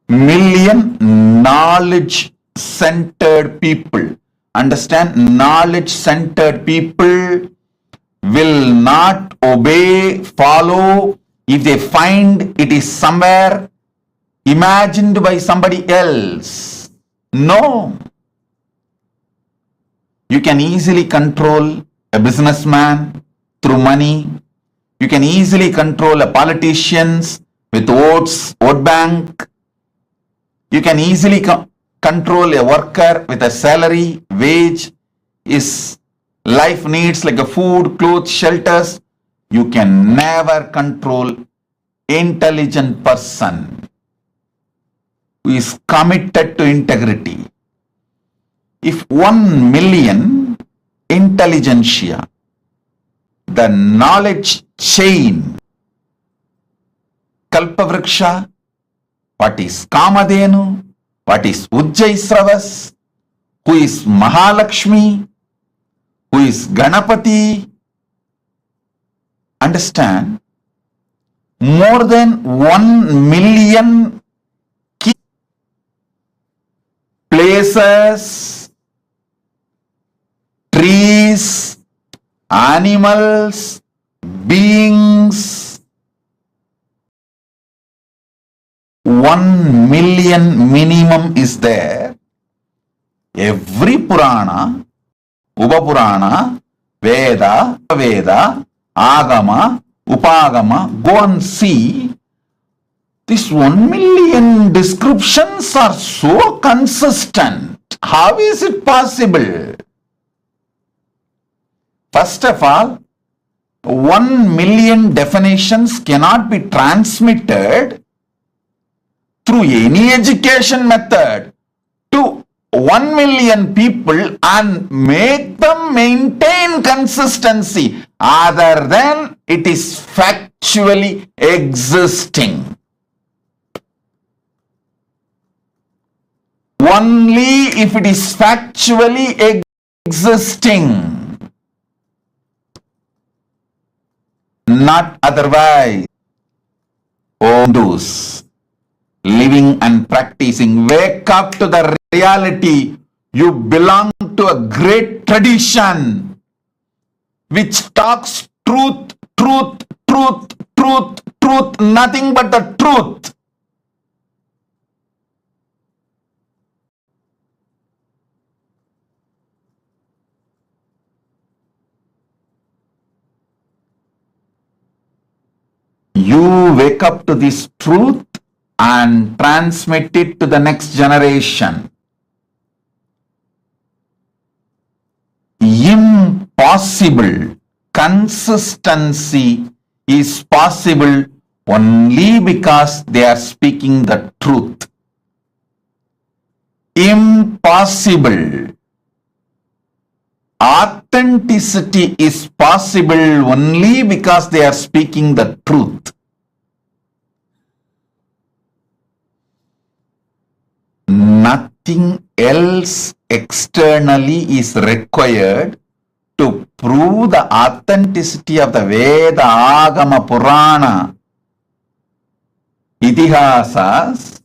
million knowledge-centered people. Understand, knowledge-centered people will not obey, follow if they find it is somewhere imagined by somebody else. No. You can easily control a businessman through money. You can easily control a politician with votes, vote bank. You can easily control a worker with a salary, wage, his life needs like a food, clothes, shelters. You can never control intelligent person who is committed to integrity. If 1 million intelligentsia, the knowledge chain, Kalpavriksha, what is Kamadhenu, what is Ujjaisravas, who is Mahalakshmi, who is Ganapati. Understand, more than 1 million key places, trees, animals, beings, 1 million minimum is there. Every Purana, Upapurana, Veda, Veda, Agama, Upagama, go and see. These 1 million descriptions are so consistent. How is it possible? First of all, 1 million definitions cannot be transmitted through any education method to 1 million people and make them maintain consistency other than it is factually existing. Only if it is factually existing, not otherwise. Oh, those living and practicing, wake up to the reality. You belong to a great tradition which talks truth, truth, truth, truth, truth, nothing but the truth. you wake up to this truth and transmit it to the next generation. Impossible consistency is possible only because they are speaking the truth. Impossible authenticity is possible only because they are speaking the truth. Nothing else externally is required to prove the authenticity of the Veda, Agama, Purana, Itihasas.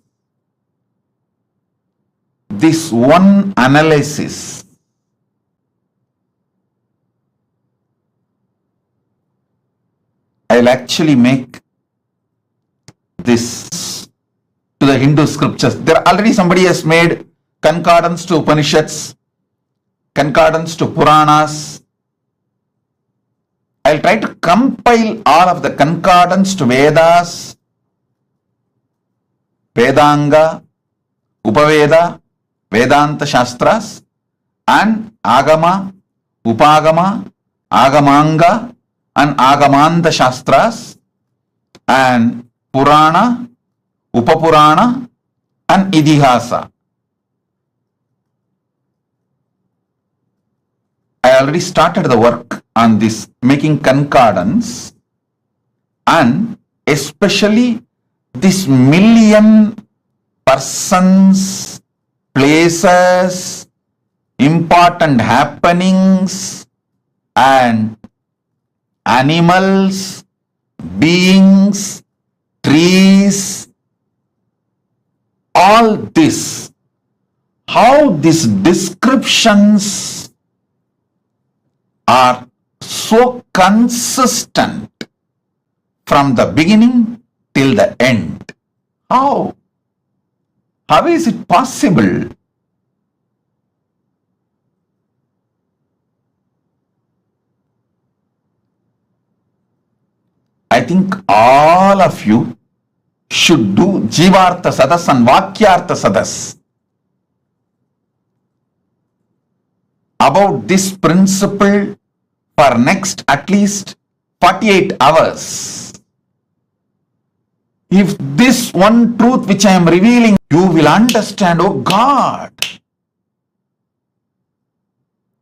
This one analysis I'll actually make this to the Hindu scriptures. There already somebody has made concordance to Upanishads, concordance to Puranas. I'll try to compile all of the concordance to Vedas, Vedanga, Upaveda, Vedanta Shastras, and Agama, Upagama, Agamanga, and Agamanta Shastras, and Purana, Upapurana, and Idihasa. I already started the work on this, making concordance, and especially this million persons, places, important happenings, and animals, beings, trees, all this, how these descriptions are so consistent from the beginning till the end. How? How is it possible? I think all of you should do Jivartha Sadas and Vakyartha Sadas about this principle for next at least 48 hours. If this one truth which I am revealing, you will understand, oh God,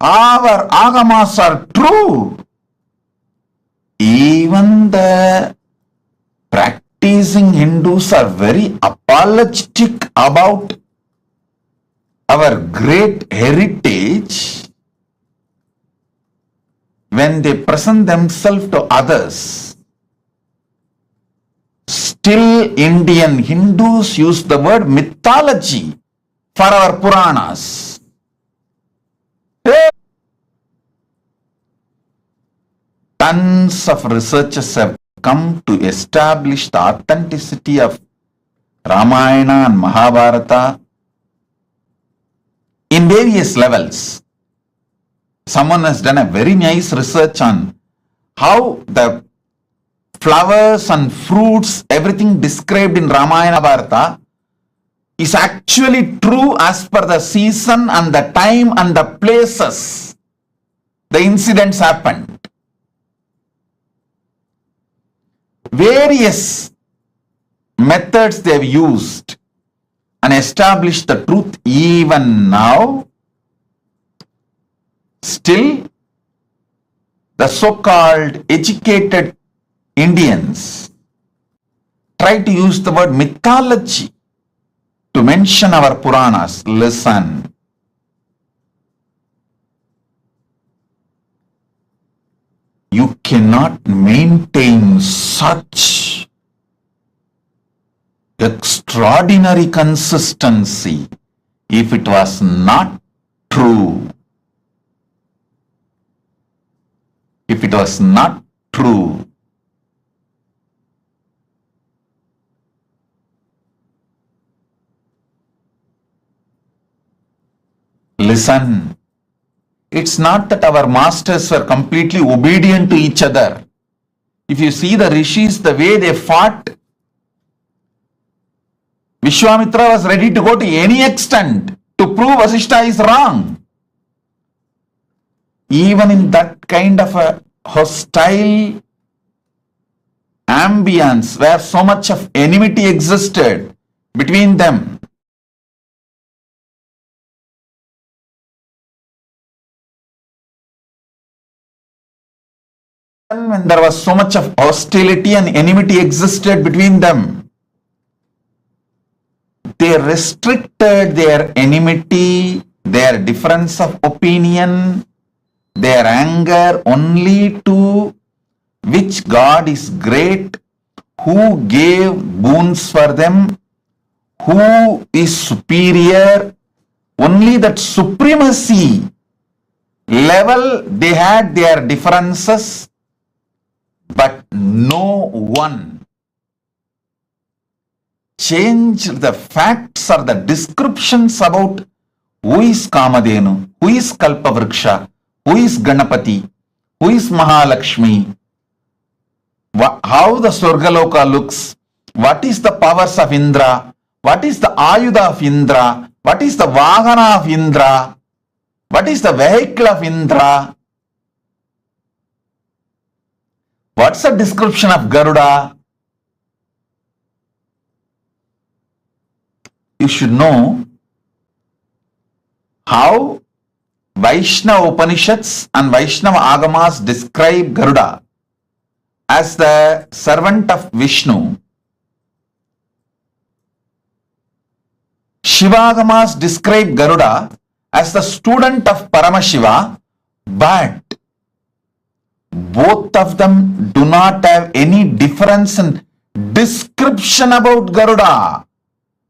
our agamas are true. Even the practicing Hindus are very apologetic about our great heritage when they present themselves to others. Still, Indian Hindus use the word mythology for our Puranas. Tons of researchers have come to establish the authenticity of Ramayana and Mahabharata in various levels. Someone has done a very nice research on how the flowers and fruits, everything described in Ramayana Bharata is actually true as per the season and the time and the places the incidents happened. Various methods they have used and established the truth. Even now, still the so-called educated Indians try to use the word mythology to mention our Puranas. Listen. You cannot maintain such extraordinary consistency if it was not true. If it was not true. Listen. It's not that our masters were completely obedient to each other. If you see the rishis, the way they fought, Vishwamitra was ready to go to any extent to prove Vasishtha is wrong. Even in that kind of a hostile ambience where so much of enmity existed between them, when there was so much of hostility and enmity existed between them, they restricted their enmity, their difference of opinion, their anger only to which God is great, who gave boons for them, who is superior. Only that supremacy level they had their differences, but no one changed the facts or the descriptions about who is Kamadhenu, who is Kalpavriksha, who is Ganapati, who is Mahalakshmi, how the Swargaloka looks, what is the powers of Indra, what is the Ayudha of Indra, what is the Vahana of Indra, what is the vehicle of Indra, what's the description of Garuda. You should know how Vaishnava Upanishads and Vaishnava Agamas describe Garuda as the servant of Vishnu. Shivagamas describe Garuda as the student of Paramashiva, but both of them do not have any difference in description about Garuda.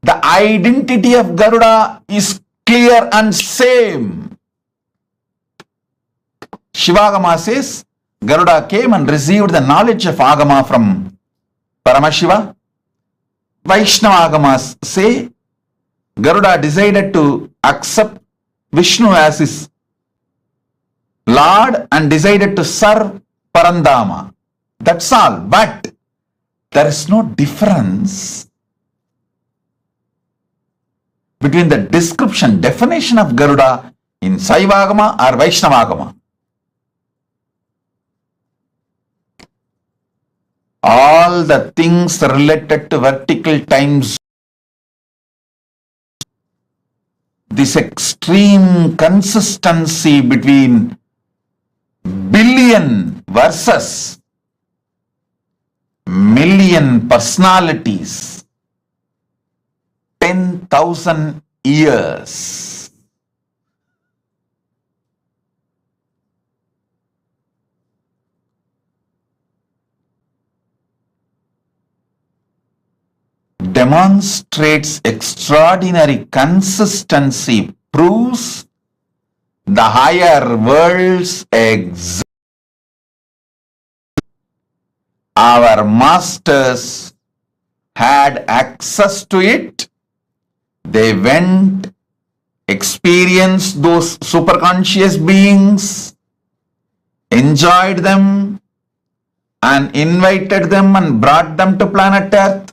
The identity of Garuda is clear and same. Shivagama says Garuda came and received the knowledge of Agama from Paramashiva. Vaishnava Agamas say Garuda decided to accept Vishnu as his Lord and decided to serve Parandama. That's all. But there is no difference between the description, definition of Garuda in Saivagama or Vaishnavagama. All the things related to vertical times, this extreme consistency between billion versus million personalities, 10,000 years. Demonstrates extraordinary consistency, proves the higher worlds exist. Our masters had access to it. They went, experienced those superconscious beings, enjoyed them, and invited them and brought them to planet Earth,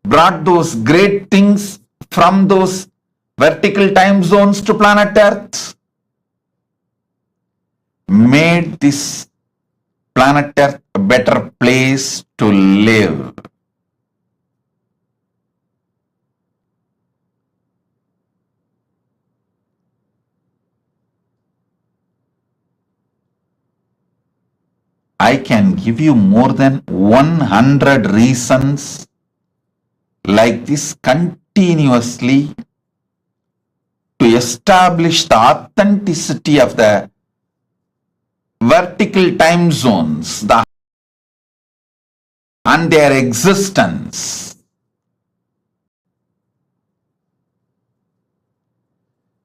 brought those great things from those vertical time zones to planet Earth, made this planet Earth a better place to live. I can give you more than 100 reasons like this continuously to establish the authenticity of the vertical time zones and their existence.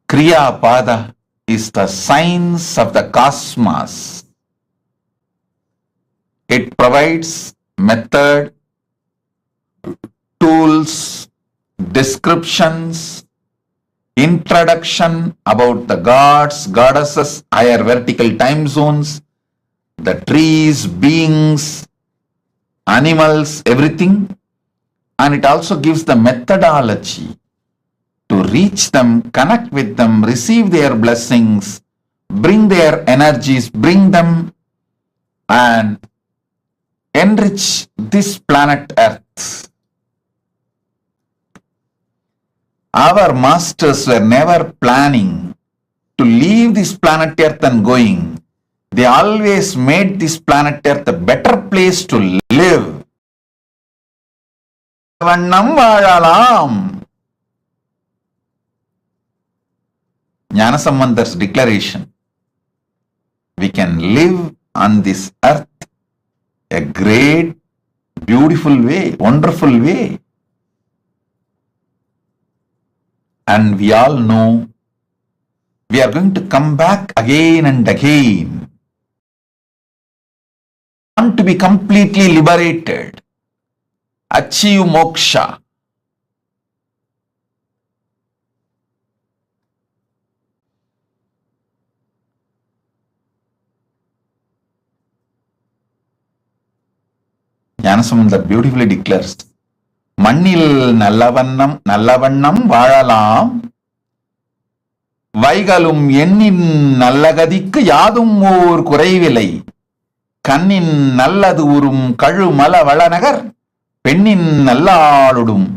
Kriya Pada is the science of the cosmos. It provides method, tools, descriptions, introduction about the gods, goddesses, higher vertical time zones, the trees, beings, animals, everything. And it also gives the methodology to reach them, connect with them, receive their blessings, bring their energies, bring them and enrich this planet Earth. Our masters were never planning to leave this planet Earth and going. They always made this planet Earth a better place to live. வண்ணம் வாழலாம். Gnanasambandar's declaration. We can live on this earth a great, beautiful way, wonderful way. And we all know we are going to come back again and again. Want to be completely liberated, achieve moksha. Gnanasamandar beautifully declares, மண்ணில் நல்லவண்ணம் வாழலாம், வைகளும் எண்ணின் நல்லகதிக்கு யாதும் ஓர் குறைவில்லை, கண்ணின் நல்லது உறும் கழுமல வளநகர், பெண்ணின் நல்லாளுடும்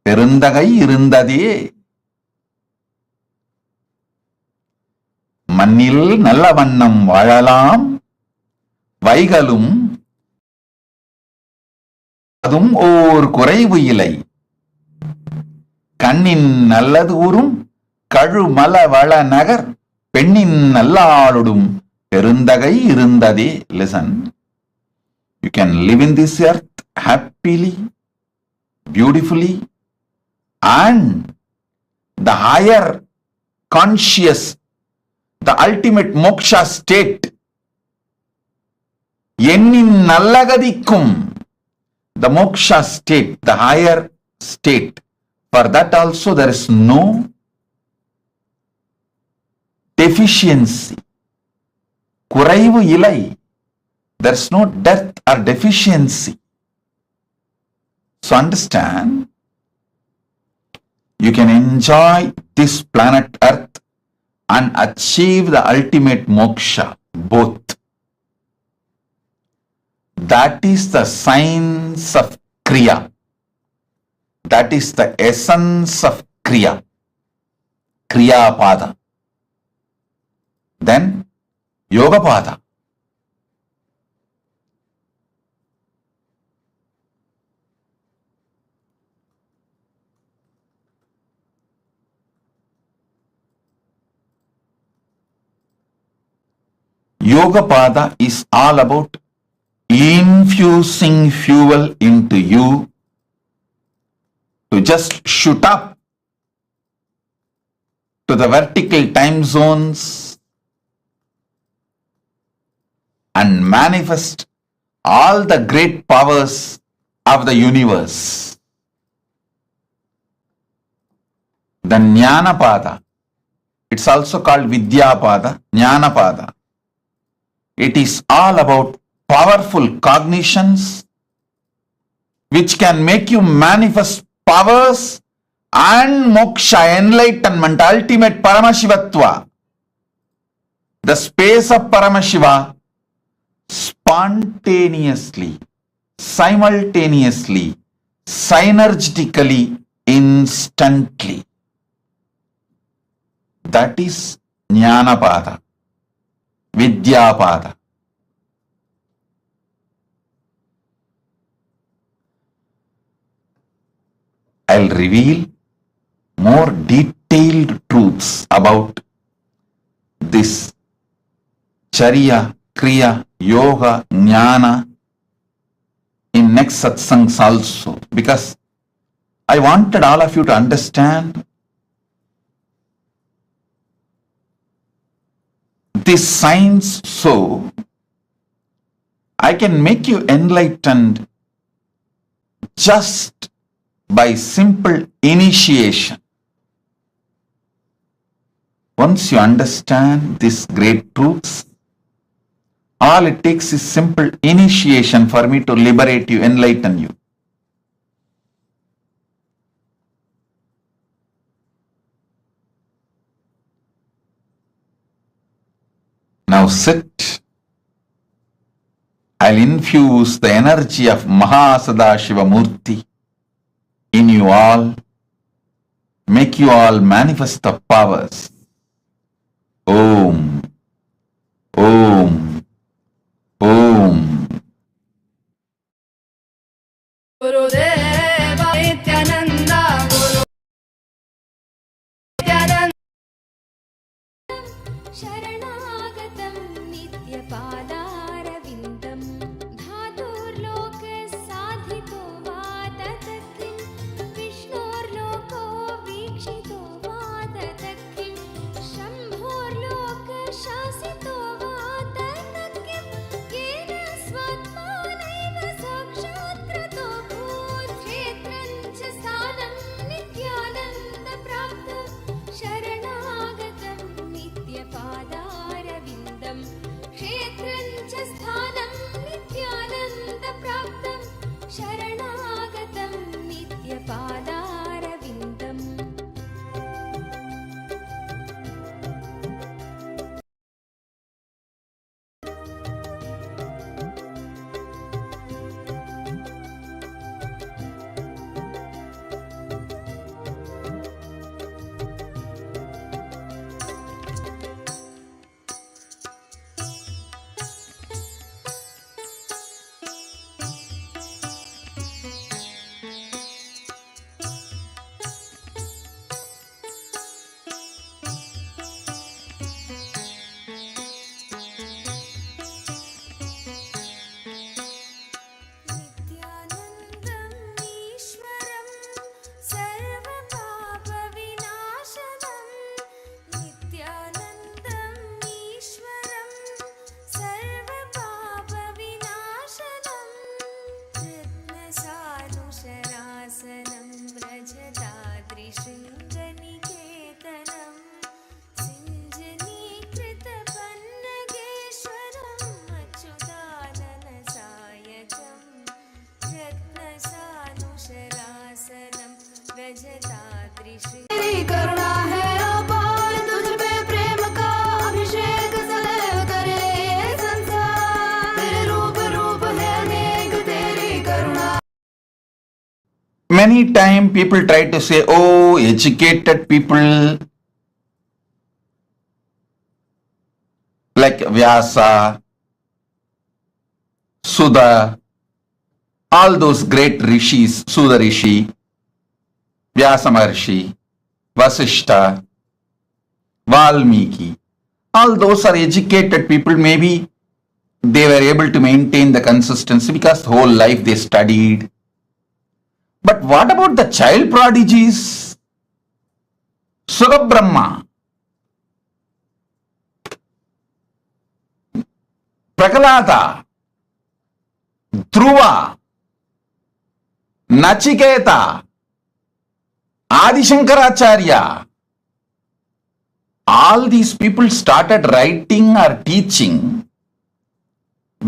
பெருந்தகை இருந்ததே. மண்ணில் நல்ல வண்ணம் வாழலாம், வைகளும் அதும் ஓர் குறைவு இல்லை, கண்ணின் நல்லது உறும் கழுமல வளநகர், பெண்ணின் நல்லாளுடும் பெருந்தகை இருந்ததே. Listen, you can live in this earth happily, beautifully, and the higher conscious, the ultimate moksha state, எண்ணின் நல்லகதிக்கும், the moksha state, the higher state, for that also there is no deficiency, குறைவு இல்லை, there is no death or deficiency. So understand, you can enjoy this planet Earth and achieve the ultimate moksha, both. That is the science of Kriya. That is the essence of Kriya. Kriya Pada. Then Yoga Pada. Yoga Pada is all about infusing fuel into you to just shoot up to the vertical time zones and manifest all the great powers of the universe. The Jnana Pada, it's also called Vidya Pada, Jnana Pada. It is all about powerful cognitions which can make you manifest powers and moksha, enlightenment, ultimate Paramashivatva. The space of Paramashiva spontaneously, simultaneously, synergetically, instantly. That is Jnana Pada, Vidya Pada. I'll reveal more detailed truths about this Charya, Kriya, Yoga, Jnana in next satsangs also, because I wanted all of you to understand this science so I can make you enlightened just by simple initiation. Once you understand these great truths, All it takes is simple initiation for me to liberate you, enlighten you. Now sit. I'll infuse the energy of MahaSadashiva Murthy in you all, make you all manifest the powers. Om, Om, Om. Gurudeva Nityananda Guru Nityananda शरणागतं नित्यपादारविन्दं धातुर्लोकसाधितो वा ततः किं विष्णोर्लोको वीक्षितो वा ततः किं शम्भोर्लोकशासितो वा ततः किं येन स्वात्मानैव साक्षात् कृतो भूत् क्षेत्रं च स्थानं नित्यानन्दप्राप्तं शरणागतं नित्यपादारविन्दं क्षेत्रं च स्थानं नित्यानन्दप्राप्तं शरणागतं नित्यपादारविन्दम् नित्यानन्दं ईश्वरं सर्वपापविनाशनं नित्यानन्दं ईश्वरं सर्वपापविनाशनं रत्नसानुशरासनं व्रजदाद्रिशृङ्गनिकेतनं सिञ्जनीकृतपन्नगेश्वरम् अच्युताननसायकम् रत्नसानुशरासनं व्रजदाद्रिशृङ्ग तेरी करुणा है अपार, तुझ पे प्रेम का अभिषेक सदैव करे ये संसार। तेरे रूप रूप है अनेक, तेरी करुणा। Many times people try to say, oh, educated people like Vyasa, Sudha, all those great rishis, Sudha Rishi, Vyasa Maharshi, Vasishta, Valmiki, all those are educated people. Maybe they were able to maintain the consistency because the whole life they studied. But what about the child prodigies? Sugabrahma, Prakalata, Dhruva, Nachiketa, Adi Shankaracharya, all these people started writing or teaching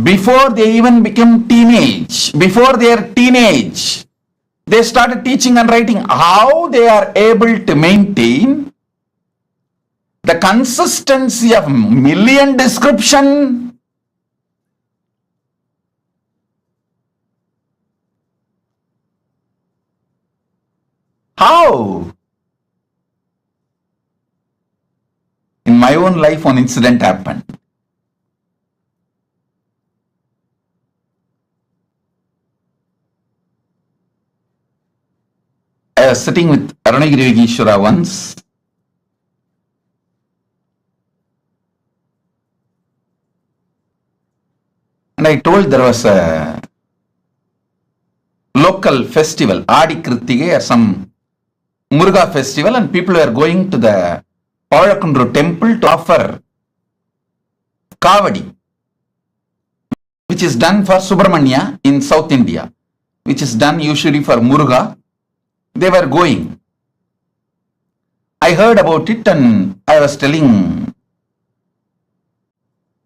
before they even became teenage. Before their teenage, they started teaching and writing. How they are able to maintain the consistency of million description? How? In my own life, one incident happened. I was sitting with Arunagiri Yogeshwara once. And I told there was a local festival, Adi Kritige, or some Muruga festival, and people were going to the Pavalakundu temple to offer Kavadi, which is done for Subramanya in South India, which is done usually for Muruga. They were going. I heard about it and I was telling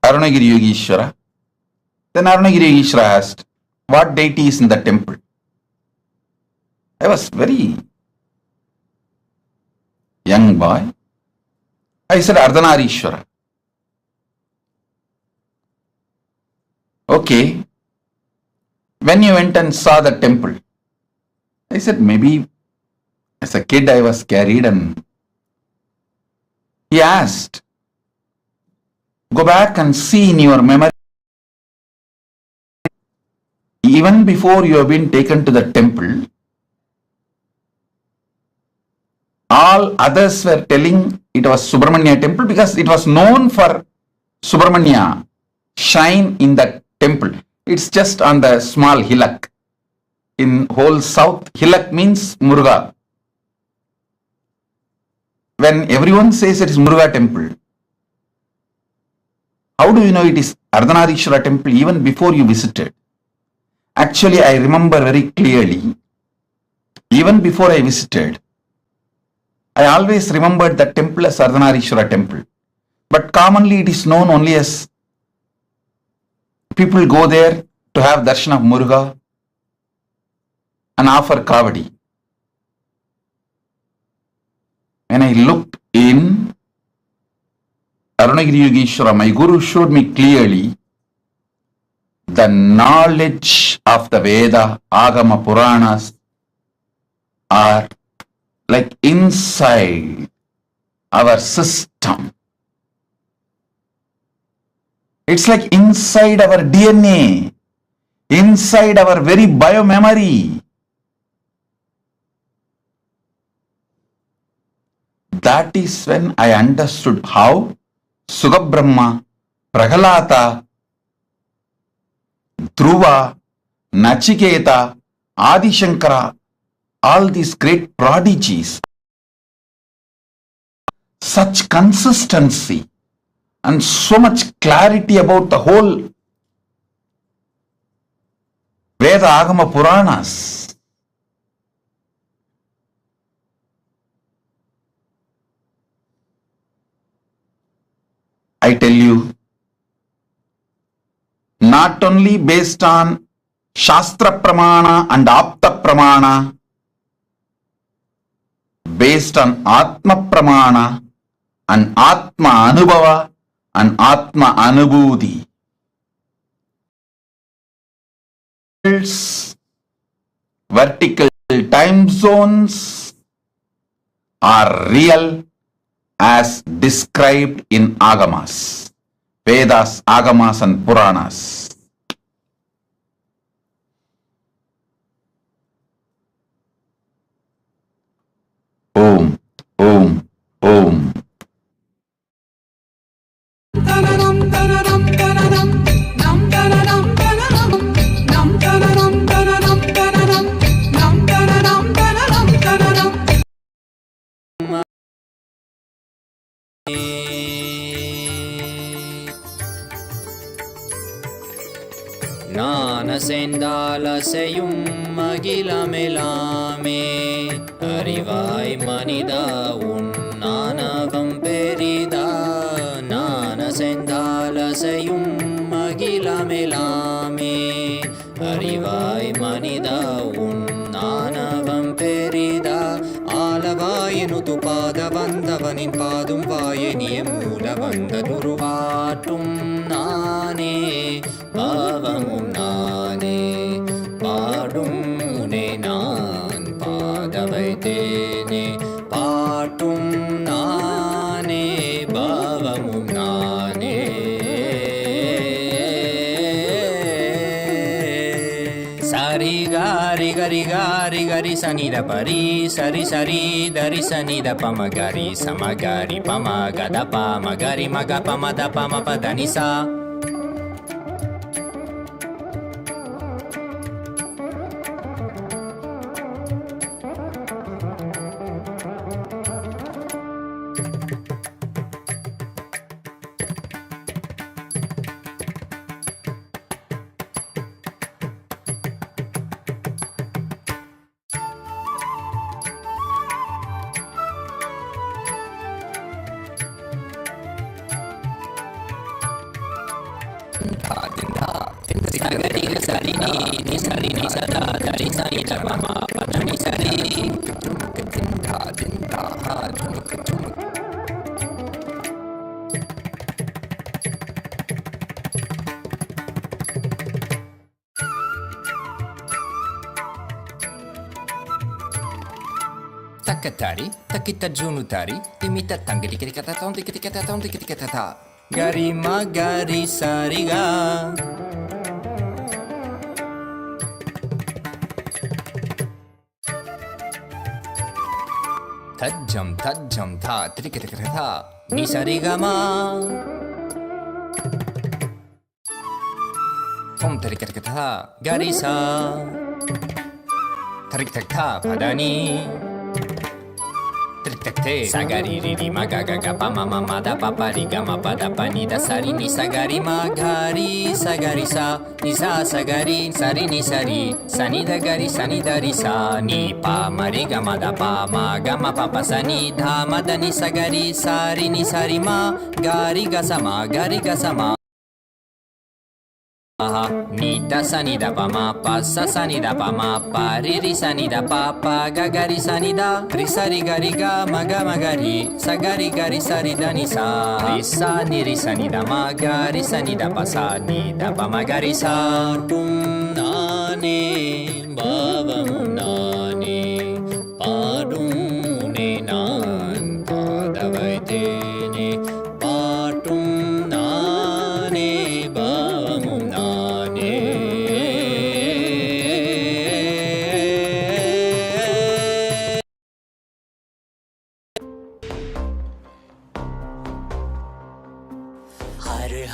Arunagiri Yogeshwara, Then Arunagiri Ishra asked, what deity is in the temple? I was very young boy. I said, Ardhanarishwara. Okay. When you went and saw the temple? I said, maybe as a kid I was carried, and he asked, go back and see in your memory, even before you have been taken to the temple, all others were telling it was Subramanya temple because it was known for Subramanya shrine in the temple. It's just on the small hillock. In whole south, hillock means Muruga. When everyone says it is Muruga temple, how do you know it is Ardhanarishwara temple even before you visited? Actually, I remember very clearly, even before I visited, I always remembered the temple as Ardhanarishwara temple. But commonly it is known only as people go there to have darshan of Muruga and offer kavadi. When I looked in Arunagiri Yogeshwara, my guru showed me clearly the knowledge of the Veda, Agama, Puranas are like inside our system. It's like inside our DNA, inside our very biomemory. That is when I understood how Sugabrahma, Prahalata, Dhruva, Nachiketa, Adi Shankara, all these great prodigies, such consistency and so much clarity about the whole Veda, Agama, Puranas. I tell you, not only based on Shastra Pramana and Apta Pramana, based on Atma Pramana and Atma Anubhava and Atma Anubhuti. Vertical time zones are real as described in Agamas, Vedas, Agamas and Puranas. Om, Om, Om. ஞானசெந்தாலசையும் அகிலமெலாமே அறிவாய் மனிதா உன் ஞானவம் பெரிதா. ஞானசெந்தாலசையும் அகிலமெலாமே அறிவாய் மனிதா உன் ஞானவம் பெரிதா. ஆலவாயினுது பாத வந்தவனின் பாதும் வாயனிய மூல வந்த துருவாற்றும் நானே பாவமும் நானே பாடும் உனை நான் பாத வைத்தேனே. பாட்டும் நானே பாவமும் நானே. சரி காரி கரி காரி கரி சனித பரி சரி சரி தரி சனித பம கரி சமகரி பம கத பம கரி மக பம த பம பதனிசா. गरि ग सरि नि सरि नि सदा धरि सा नि ध प म प ध नि सरि ठुमक दिन धा हा ठुमक ठुमक। Takatari, takita junutari, timita tangiri kata tom tikiti kata tom tikiti kata ta. Gari ma gari sariga. Tajam tha tikiti kata ta. Ni sariga ma. Tom tikiti kata ta. Gari sa. Tarik tak ta padani. Sagari ri ma ga ga ga pa ma ma ma da pa pa ri ga ma pa da pa ni da sa ri ni sagari ma ga ri sagari sa ni sa sagari sa ri ni sa ni da ga ri sa ni da ri sa ni pa ma ri ga ma da pa ma ga ma pa pa sa ni dha ma da ni sagari sa ri ni sa ri ma ga ri ga sa ma ga ri ga sa ma ni da sa ni da pa ma pa sa ni da pa ma pa ri sa ni da pa pa ga ga ri sa ni da ri sa ri ga ma ga ri sa ga ri sa ri da ni sa ri sa ni da ma ga ri sa ni da pa sa ni da pa ma ga ri sa tum na ne ba ba mu na ne pa dum ne nan pa da vai te ne pa tum na ne ba mu na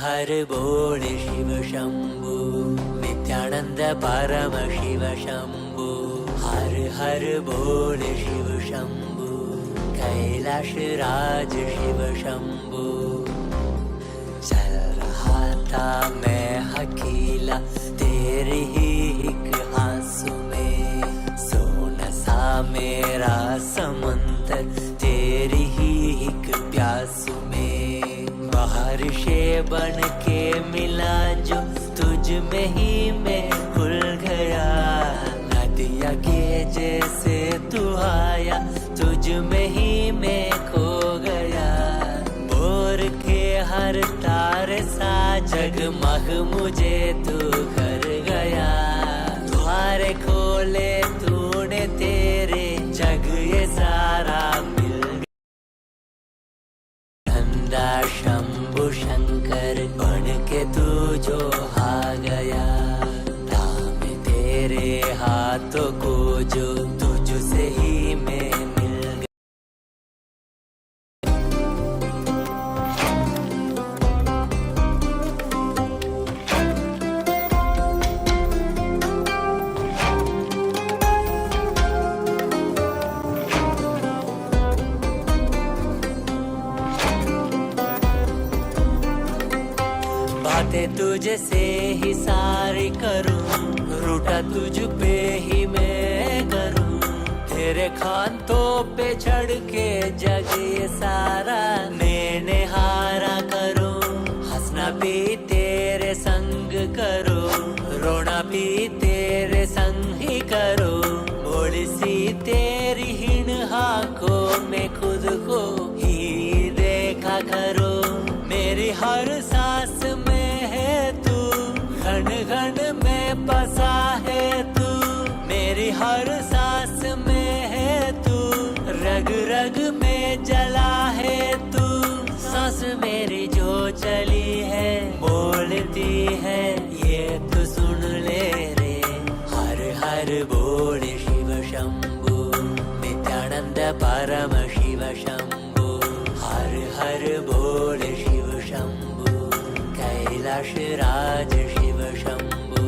हर बोल शिव शंभु नित्यानंद परम शिव शंभु हर बोल शिव शंभु कैलाश राज शिव शंभु चल रहा था मैं अकेला तेरे ही एक आंसू में सोना सा मेरा समंदर तेरी ही एक प्यासू में बारिशे बन के मिला जो तुझ में ही मैं खुल गया नदिया के जैसे तू आया तुझ में ही मैं खो गया बोर के हर तारे सा जगमग मुझे तू कर गया द्वारे खोले तूने तेरे जग ये सारा शंभु शंकर बन के तू जो आ गया थामे तेरे हाथों को जो तुझसे ही मैं मिल गया। बातें तुझसे ही सारी करूं रूठा तुझ पे ही मैं करूं तेरे खानों पे चढ़ के जग ये सारा मैंने हारा करूं हंसना भी तेरे संग करूं रोना भी तेरे संग ही करूं बोली सी तेरी हिण आंखों में खुद को ही देखा करूं मेरी हर सांस में है तू घन घन में बसा है तू मेरी हर सांस में है तू रग रग में जला है तू सांस मेरी जो चली है बोलती है ये तो सुन ले रे हर बोल शिव शंभु नित्यानंद परम शिव शंभु हर बोल शिव शंभु कैलाश राज शिव शंभु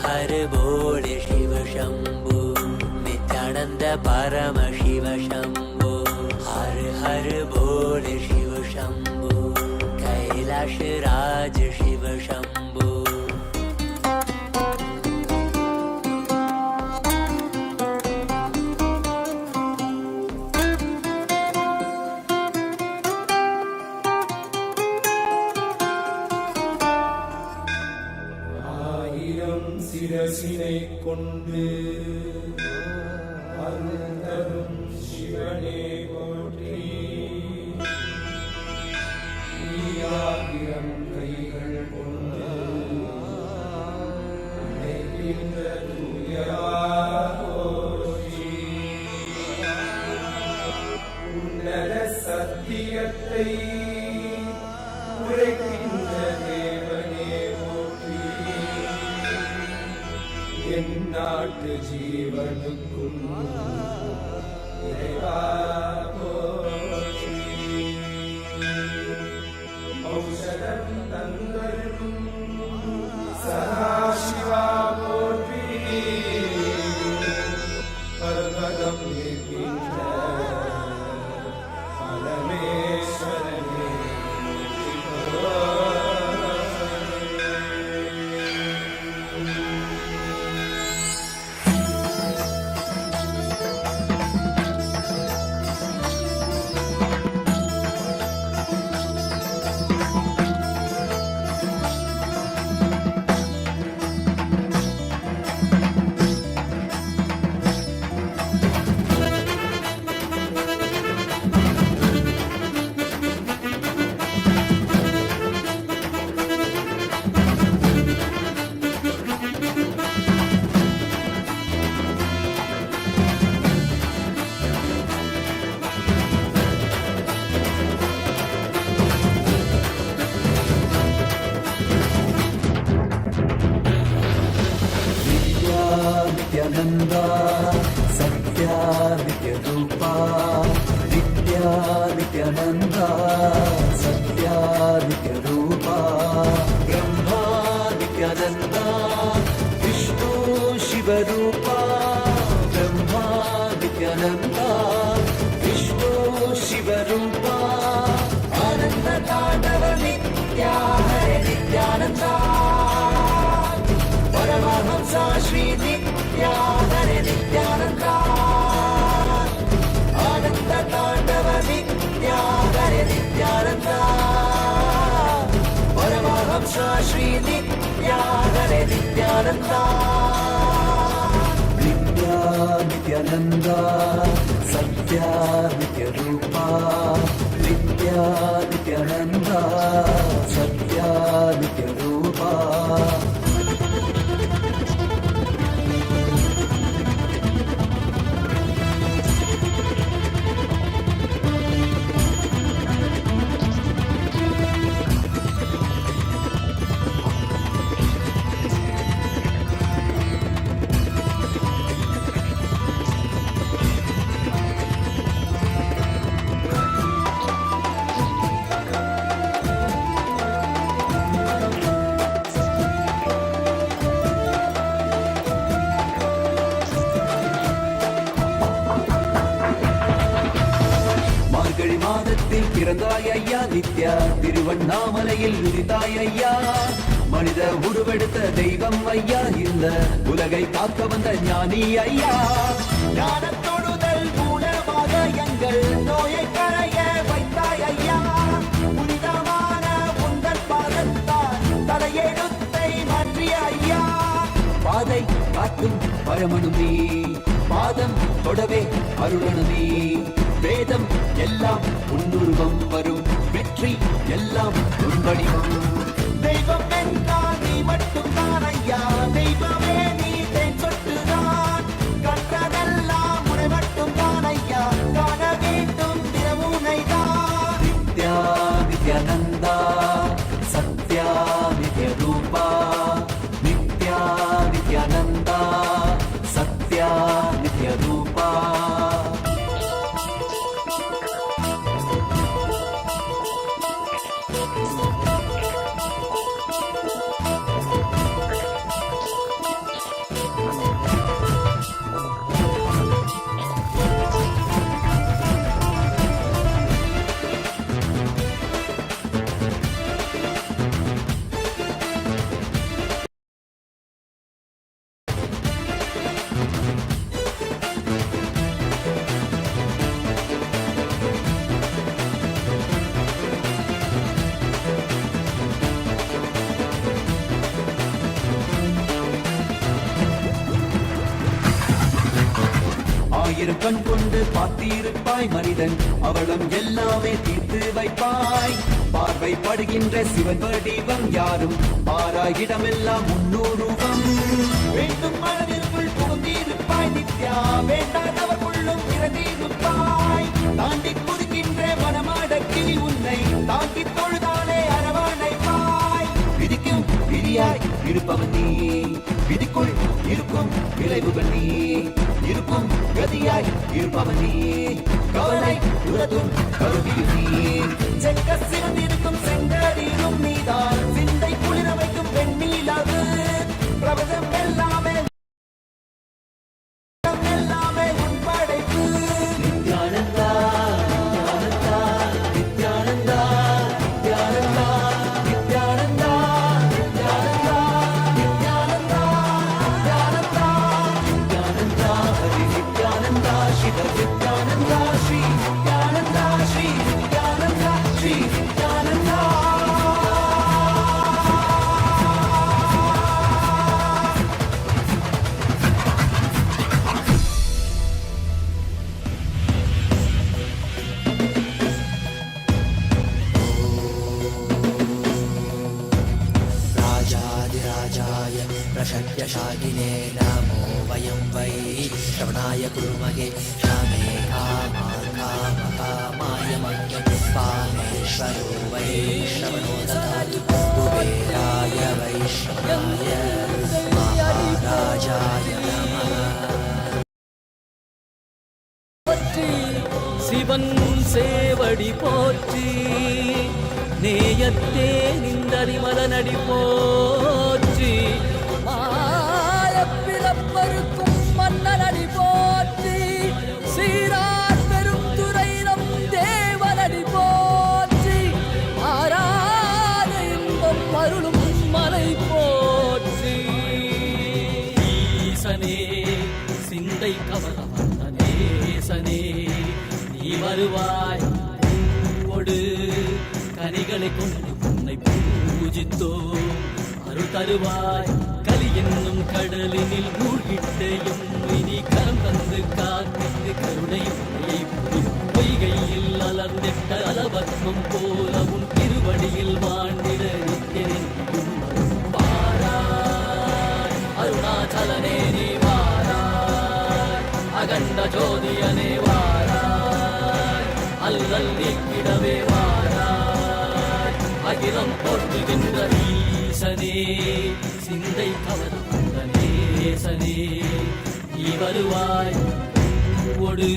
हर बोल शिव शंभु नित्यानंद परम शिव शंभु हर बोल शिव शंभु कैलाश राज शिव शंभु। சிரசினை கொண்டு அருந்தரும் சிவனே போற்றி. ஈயாயிரம் கைகள் கொண்டு அணைக்கின்ற தூயவா போற்றி. உன்னத சத்தியத்தை உரைக்கின்ற தேவனே போற்றி. என் நாட்டு ஜீவனுக்கும் இறைவா போற்றி. ஔஷதம் தந்தருளும் சதாசிவா போற்றி. பர்வதம் இருக்கின்ற பரமேஸ்வரனே नित्यानंदा सत्या नित्य रूपा. नित्या नित्यानंदा सत्या नित्य रूपा. ब्रह्मा नित्यानंदा विष्णु शिव रूपा. ब्रह्मा नित्यानंदा विष्णु शिव रूपा. आनंद तांडव नित्या हरे नित्यानंदा. परमहंसा श्री नित्या हरे नित्यानंदा. आनंद तांडव नित्या हरे नित्यानंदा. परमहंसा श्री नित्या हरे नित्यानंदा. नित्या नित्यानंदा सत्या नित्य रूपा. नित्या नित्यानंदा सत्या नित्य रूपा. பிறந்தாய் ஐயா நித்யா. திருவண்ணாமலையில் உதித்தாய் ஐயா. மனித உருவெடுத்த தெய்வம் ஐயா. இந்த உலகை காக்க வந்த ஞானி ஐயா. ஞானத்தொடுதல் மூலமாக எங்கள் நோயை கரைய வைத்தாய் ஐயா. புனிதமான உங்கள் பாதத்தால் தலையெழுத்தை மாற்றிய ஐயா. பாதை காட்டும் பரமனுமே. பாதம் தொடவே அருளனுமே. வேதம் எல்லாம் உன்னுருவம் வரும். வெற்றி எல்லாம் உன்படிவம். தெய்வம் என்றால் நீ மட்டும்தான் ஐயா. தெய்வமே நீ தேன் சொட்டுதான். கற்றதெல்லாம் உனை மட்டும்தான் ஐயா. காண வேண்டும் தினமுனைதான். நித்யா நித்யானந்தா சத்யா நித்ய ரூபா. நித்யா நித்யானந்தா சத்யா நித்ய ரூபா. ஆயிரம் கண் கொண்டு பார்த்திருப்பாய் மனிதன் அவளம் எல்லாமே தீர்த்து வைப்பாய் பார்வை படுகின்ற சிவன் வடிவம் யாரும் பாராயிடமெல்லாம் முன்னூறுவம் வேண்டும் மனதிற்குள் புகுந்திருப்பாய் நித்யா வேண்டாதவர்களும் இறந்திருப்பாய் தாண்டி குதிக்கின்ற மனமடக்கி உன்னை தாங்கி தொழுதாலே அரவணைப்பாய் விதிக்கும் விதியாய் இருப்பவன் நீ விதிக்குள் இருக்கும் விளைவுகள் நீ இருக்கும் கதியாய் இருப்பவன் நீ கவலை உலதும் கருவியும் நீ செக்க சிறந்திருக்கும் செங்கரிலும் நீதான் சிந்தை குளிர வைக்கும் வெண்ணிலவு பிரபஞ்சம் எல்லாமே எல்லாமே உன் படைப்பு நித்யானந்தா நித்யானந்தா நித்யானந்தா நித்யானந்தா நித்யானந்தா நித்யானந்தா நித்யானந்தா நித்யானந்தா ஹரி நித்யானந்தா சிவ நித்யானந்தா ஸ்ரீ நித்யானந்தா ஸ்ரீ நித்யானந்தா ஸ்ரீ நித்யானந்தா राजाधिराजाय प्रशक्यशागिने नमो वयं वै श्रवणाय कुर्महे श्यामे कामाय मह्यं पामेश्वरो वै श्रवणो ददातु कुबेराय वैश्रवणाय महाराजाय नमः சிவன் சேவடி போற்றி நேயத்தே நிந்தரிமலனடி போற்றி மாயப்பிறப்பருக்கும் மன்னனடி போற்றி சீரார் பெரும் துறையினம் தேவனடி போற்றி ஆராத இன்பம் அருளும் மலை போற்றி ஈசனே சிந்தை கவர வந்த நேசனே நீ வருவாய் பூவோடு கனிகளை கொண்டு உன்னை பூஜித்தோ அருள் தருவாய் கலி என்னும் கடலினில் மூழ்கிட்டேயும் இனி கரம் தந்து காத்திட்டு கருணை உன்னை பொய்கையில் அலர்ந்திட்ட அலபத்மம் போல உன் திருவடியில் வாழ்ந்திட நிற்கிறேன் வாராய் அருணாச்சலனே நீ வாராய் அகண்ட ஜோதியனே வாராய் அல்லல் நீக்கிடவே வாராய் அகிலம் போற்றுகின்ற ஈசனே சிந்தை கவர்ந்த நேசனே நீ வருவாய் ஒடு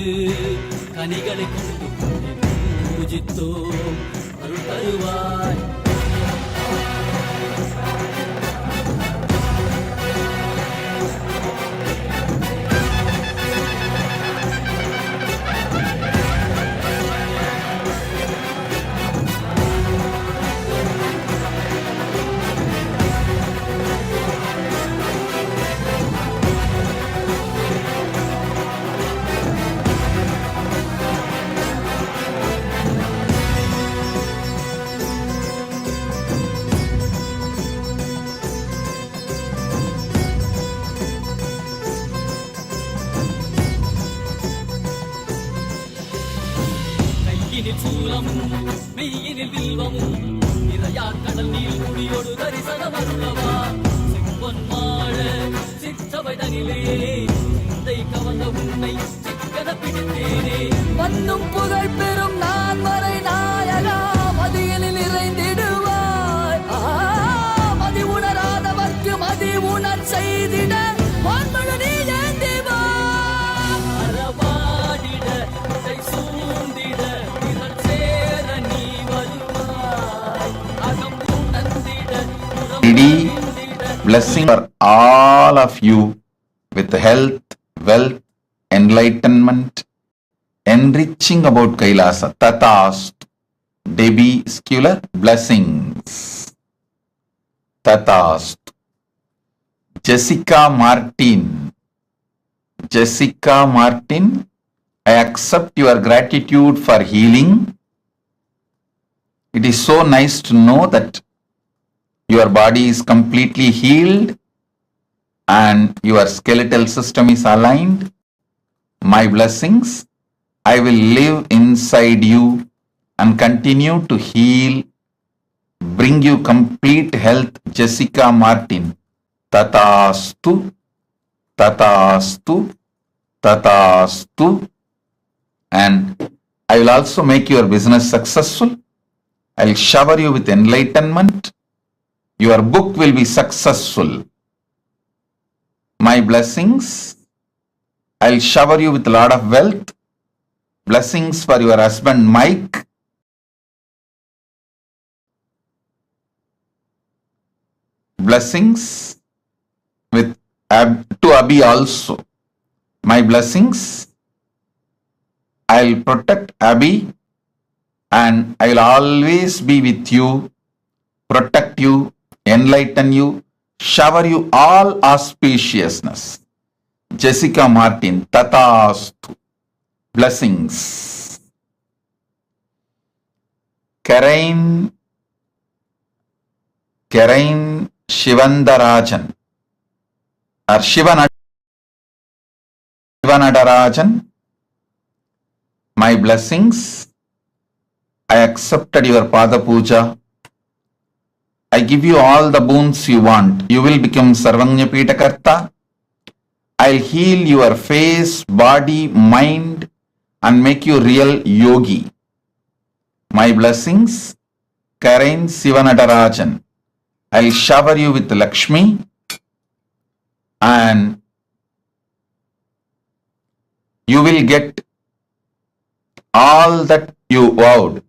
கனிகளை கொண்டு உன்னை பூஜித்தோ அருள் தருவாய் கையினில் சூலமும் மெய்யினில் வில்வமும் நிறையா கடல் நீர் குடியோடு தரிசனம் அருளவா செம்பொன் மாழ சிற்றவை தனிலே சிந்தை கவர்ந்த உன்னை சிக்கன பிடித்தேனே மண்ணும் புகழ் பெறும் நான் வரை நாயகா மதியில் நிறைந்திடுவாய் மதி உணராதவர்க்கு மதி உணர் செய்திட வான்மழு நீ ஏந்திவா அறவாடிட இசை சூழ்ந்திட திரள் சேர நீ வருவாய் அகம் உணர்ந்திட Ready? Blessing for all of you with health, wealth, enlightenment, enriching about Kailasa. Tatast. Debbie Scular, blessings. Tatast. Jessica Martin. Jessica Martin, I accept your gratitude for healing. It is so nice to know that your body is completely healed and your skeletal system is aligned. My blessings, I will live inside you and continue to heal, bring you complete health, Jessica Martin. Tatastu, tatastu, tatastu. And I will also make your business successful. I will shower you with enlightenment. Your book will be successful. My blessings, I will shower you with a lot of wealth. Blessings for your husband Mike. Blessings with to Abhi also. My blessings, I will protect Abhi and I will always be with you, protect you, enlighten you, shower you all auspiciousness. Jessica Martin, Tatastu. Blessings. Karain Shivandarajan or Shivanadarajan. My blessings, I accepted your Pada Puja. I give you all the boons you want. You will become Sarvanya Pitakarta. I'll heal your face, body, mind and make you real yogi. My blessings, Karain Sivanadarajan. I'll shower you with Lakshmi and you will get all that you vowed,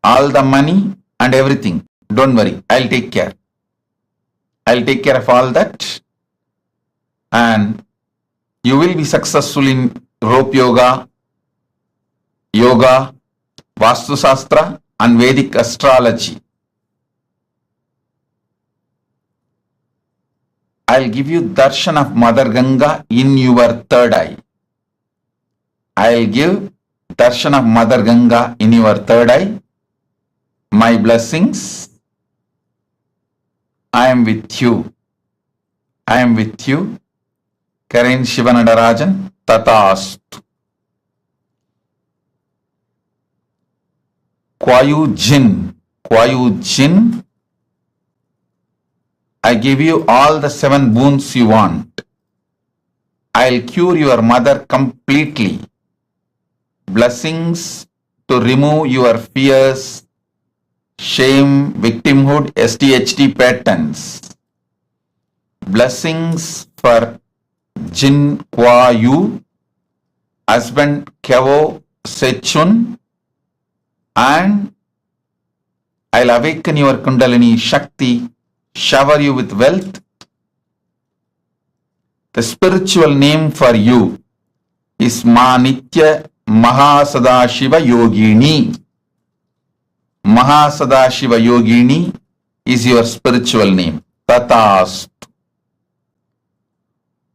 all the money and everything. Don't worry, I'll take care. I'll take care of all that and you will be successful in rope yoga, Vastu Shastra and Vedic astrology. I'll give you darshan of Mother Ganga in your third eye. I'll give darshan of Mother Ganga in your third eye. My blessings, I am with you. I am with you. Karain Shivanadarajan, Tatastu. Kwayu Jin, I give you all the 7 boons you want. I'll cure your mother completely. Blessings to remove your fears, shame, victimhood, SDHD patterns. Blessings for Jin Kwayu, husband Kevo Sechun, and I'll awaken your Kundalini Shakti, shower you with wealth. The spiritual name for you is Manitya MahaSadashiva Yogini. MahaSadashiva Yogini is your spiritual name. Tatastu.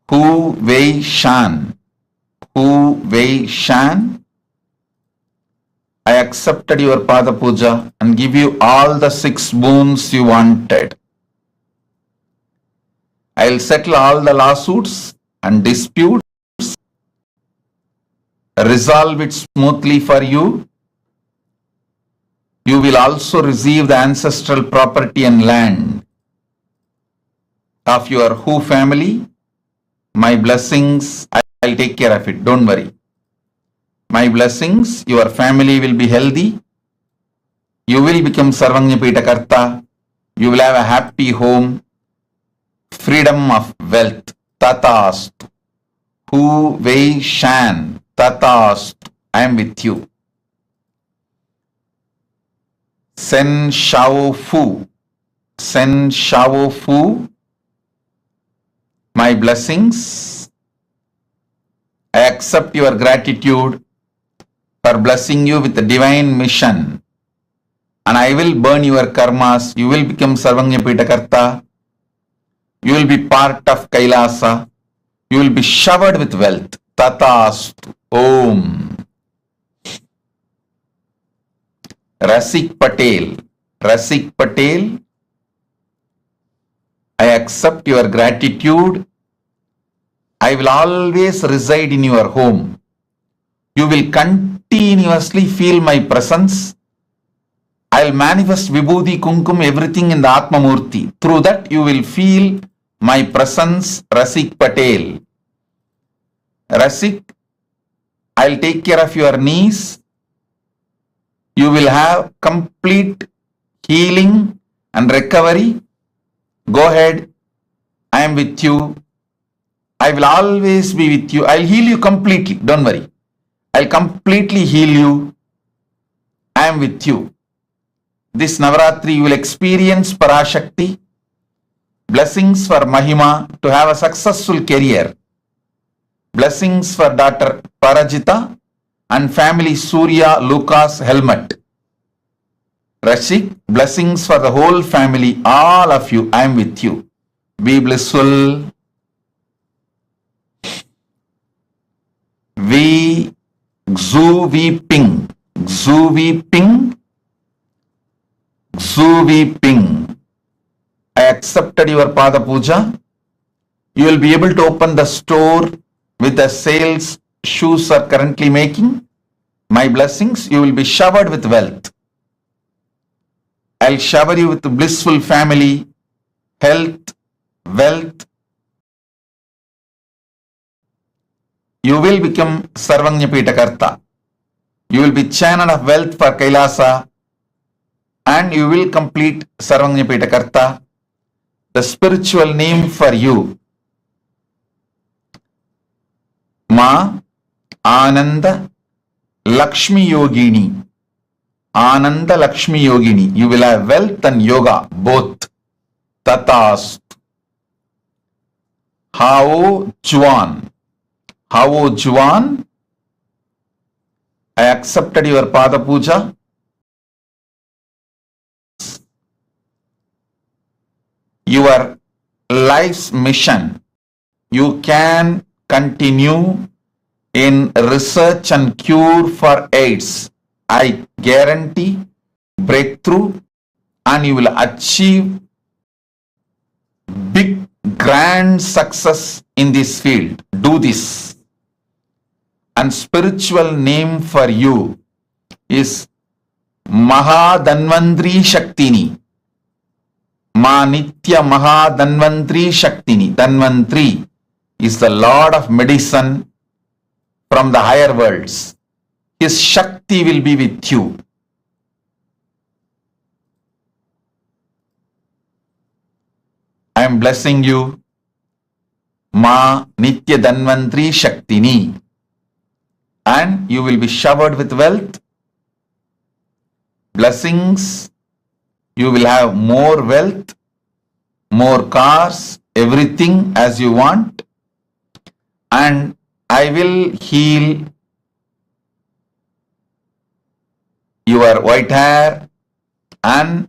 Hu Wei Shan, I accepted your Pada Puja and give you all the 6 boons you wanted. I'll settle all the lawsuits and disputes, resolve it smoothly for you. You will also receive the ancestral property and land of your Hu family. My blessings, I'll take care of it. Don't worry. My blessings, your family will be healthy. You will become Sarvanya Pitakarta. You will have a happy home. Freedom of wealth. Tatastu. Hu Wei Shan. Tatastu. I am with you. Sen Shao Fu. My blessings, I accept your gratitude for blessing you with the divine mission and I will burn your karmas. You will become Sarvanya Pitakarta. You will be part of Kailasa. You will be showered with wealth. Tatastu. Om. Rasik Patel, I accept your gratitude. I I will always reside in your home. You will continuously feel my presence. I'll manifest Vibhuti, Kumkum, everything in the Atma Murthy. Through that you will feel my presence, Rasik Patel. Rasik, I'll take care of your knees. You will have complete healing and recovery. Go ahead. I am with you. I will always be with you. I'll heal you completely. Don't worry. I'll completely heal you. I am with you. This Navaratri you will experience Parashakti. Blessings for Mahima to have a successful career. Blessings for daughter Parajita and family Surya Lucas Helmet. Rashik, blessings for the whole family, all of you. I am with you. Be blissful. Xu Ping. I accepted your Pada Puja. You will be able to open the store with the sales shoes are currently making. My blessings, you will be showered with wealth. I'll shower you with a blissful family, health, wealth. You will become Sarvanya Pitakarta. You will be channel of wealth for Kailasa and you will complete Sarvanya Pitakarta. The spiritual name for you, Ma Ananda Lakshmi Yogini. Ananda Lakshmi Yogini. You will have wealth and yoga both. Tatast. Hao Juan. I accepted your Pada Puja. Your life's mission. You can continue in research and cure for AIDS. I guarantee breakthrough and you will achieve big grand success in this field. Do this. And spiritual name for you is Mahadanvantri Shaktini. Ma Nitya Mahadanvantri Shaktini. Danvantri is the Lord of medicine from the higher worlds. His Shakti will be with you. I am blessing you. Ma Nitya Danvantri Shaktini. And you will be showered with wealth. Blessings. You will have more wealth, more cars, everything as you want. And I will heal your white hair and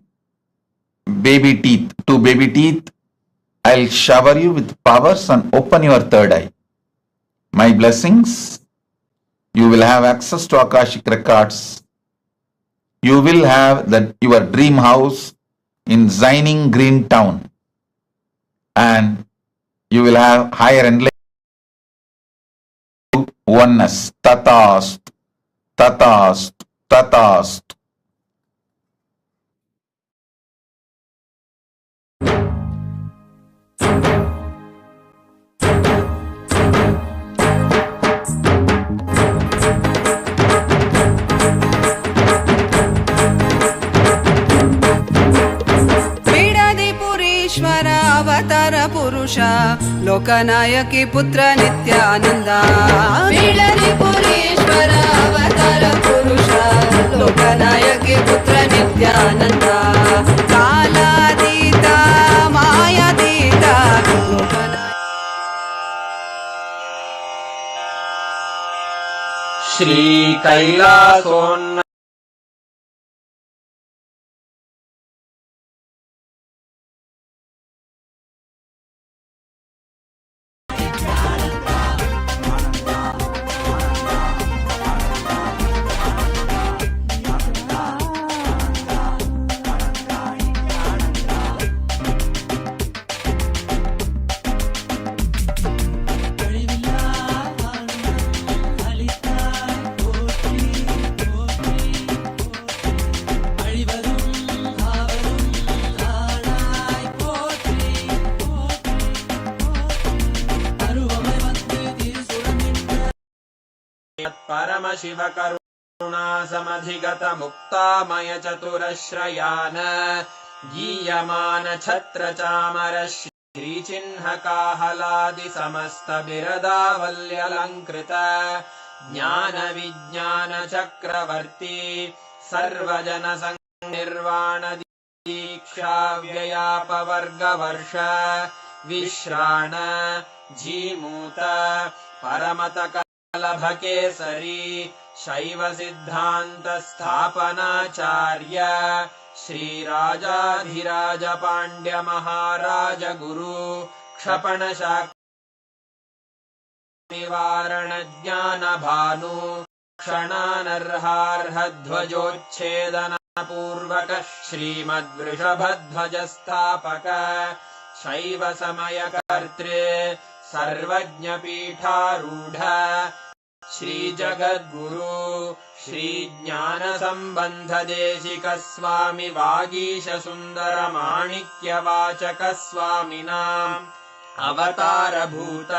baby teeth. 2 baby teeth. I'll shower you with powers and open your third eye. My blessings. You will have access to Akashic records. You will have your dream house in Zining Green Town. And you will have higher enlightenment. Oneness. Tatast. Tatast. Tatast. अवतार पुरुष लोकनायकी पुत्र नित्यानंद पुरेश्वर अवतार पुरुष लोकनायकी पुत्र नित्यानंद कालातीता मायातीता श्री कैलासोन्न परमशिव करुणा समधिगत मुक्तामय चतुरश्रयान् गीयमान छत्र चामर श्रीचिह्न काहलादि समस्त बिरदावल्यलङ्कृत ज्ञान विज्ञान चक्रवर्ती सर्वजन निर्वाण दीक्षा व्ययापवर्गवर्ष विश्राण जीमूत परमत कलभ केसरी शैव सिद्धान्त स्थापनाचार्य श्रीराजाधिराज पाण्ड्य महाराज गुरु क्षपण निवारण ज्ञान भानु क्षणानर्हार्हध्वजोच्छेदन पूर्वक श्रीमद्वृषभध्वज स्थापक शैव समय कर्तृ सर्वज्ञ पीठारूढ़ श्री जगद्गुरु श्री ज्ञान संबंध देशिक स्वामी वागीश सुंदर माणिक्य वाचक स्वामिनाम् अवतार भूत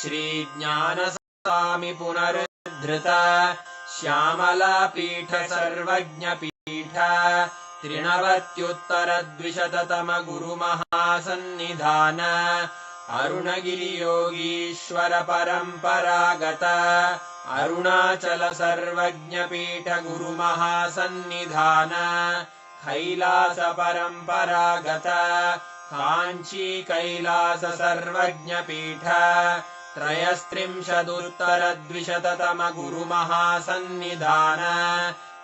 श्री ज्ञान स्वामी पुनरुद्धृत श्यामला पीठ सर्वज्ञ पीठ त्रिनवत्युत्तरद्विशततम गुरु महासन्निधान अरुणगिरि योगीश्वर परंपरागत अरुणाचल सर्वज्ञ पीठ गुरु महासन्निधान कैलास परंपरागत कांची कैलास सर्वज्ञ पीठ त्रयस्त्रिंशदुत्तरद्विशततम गुरु महासन्निधान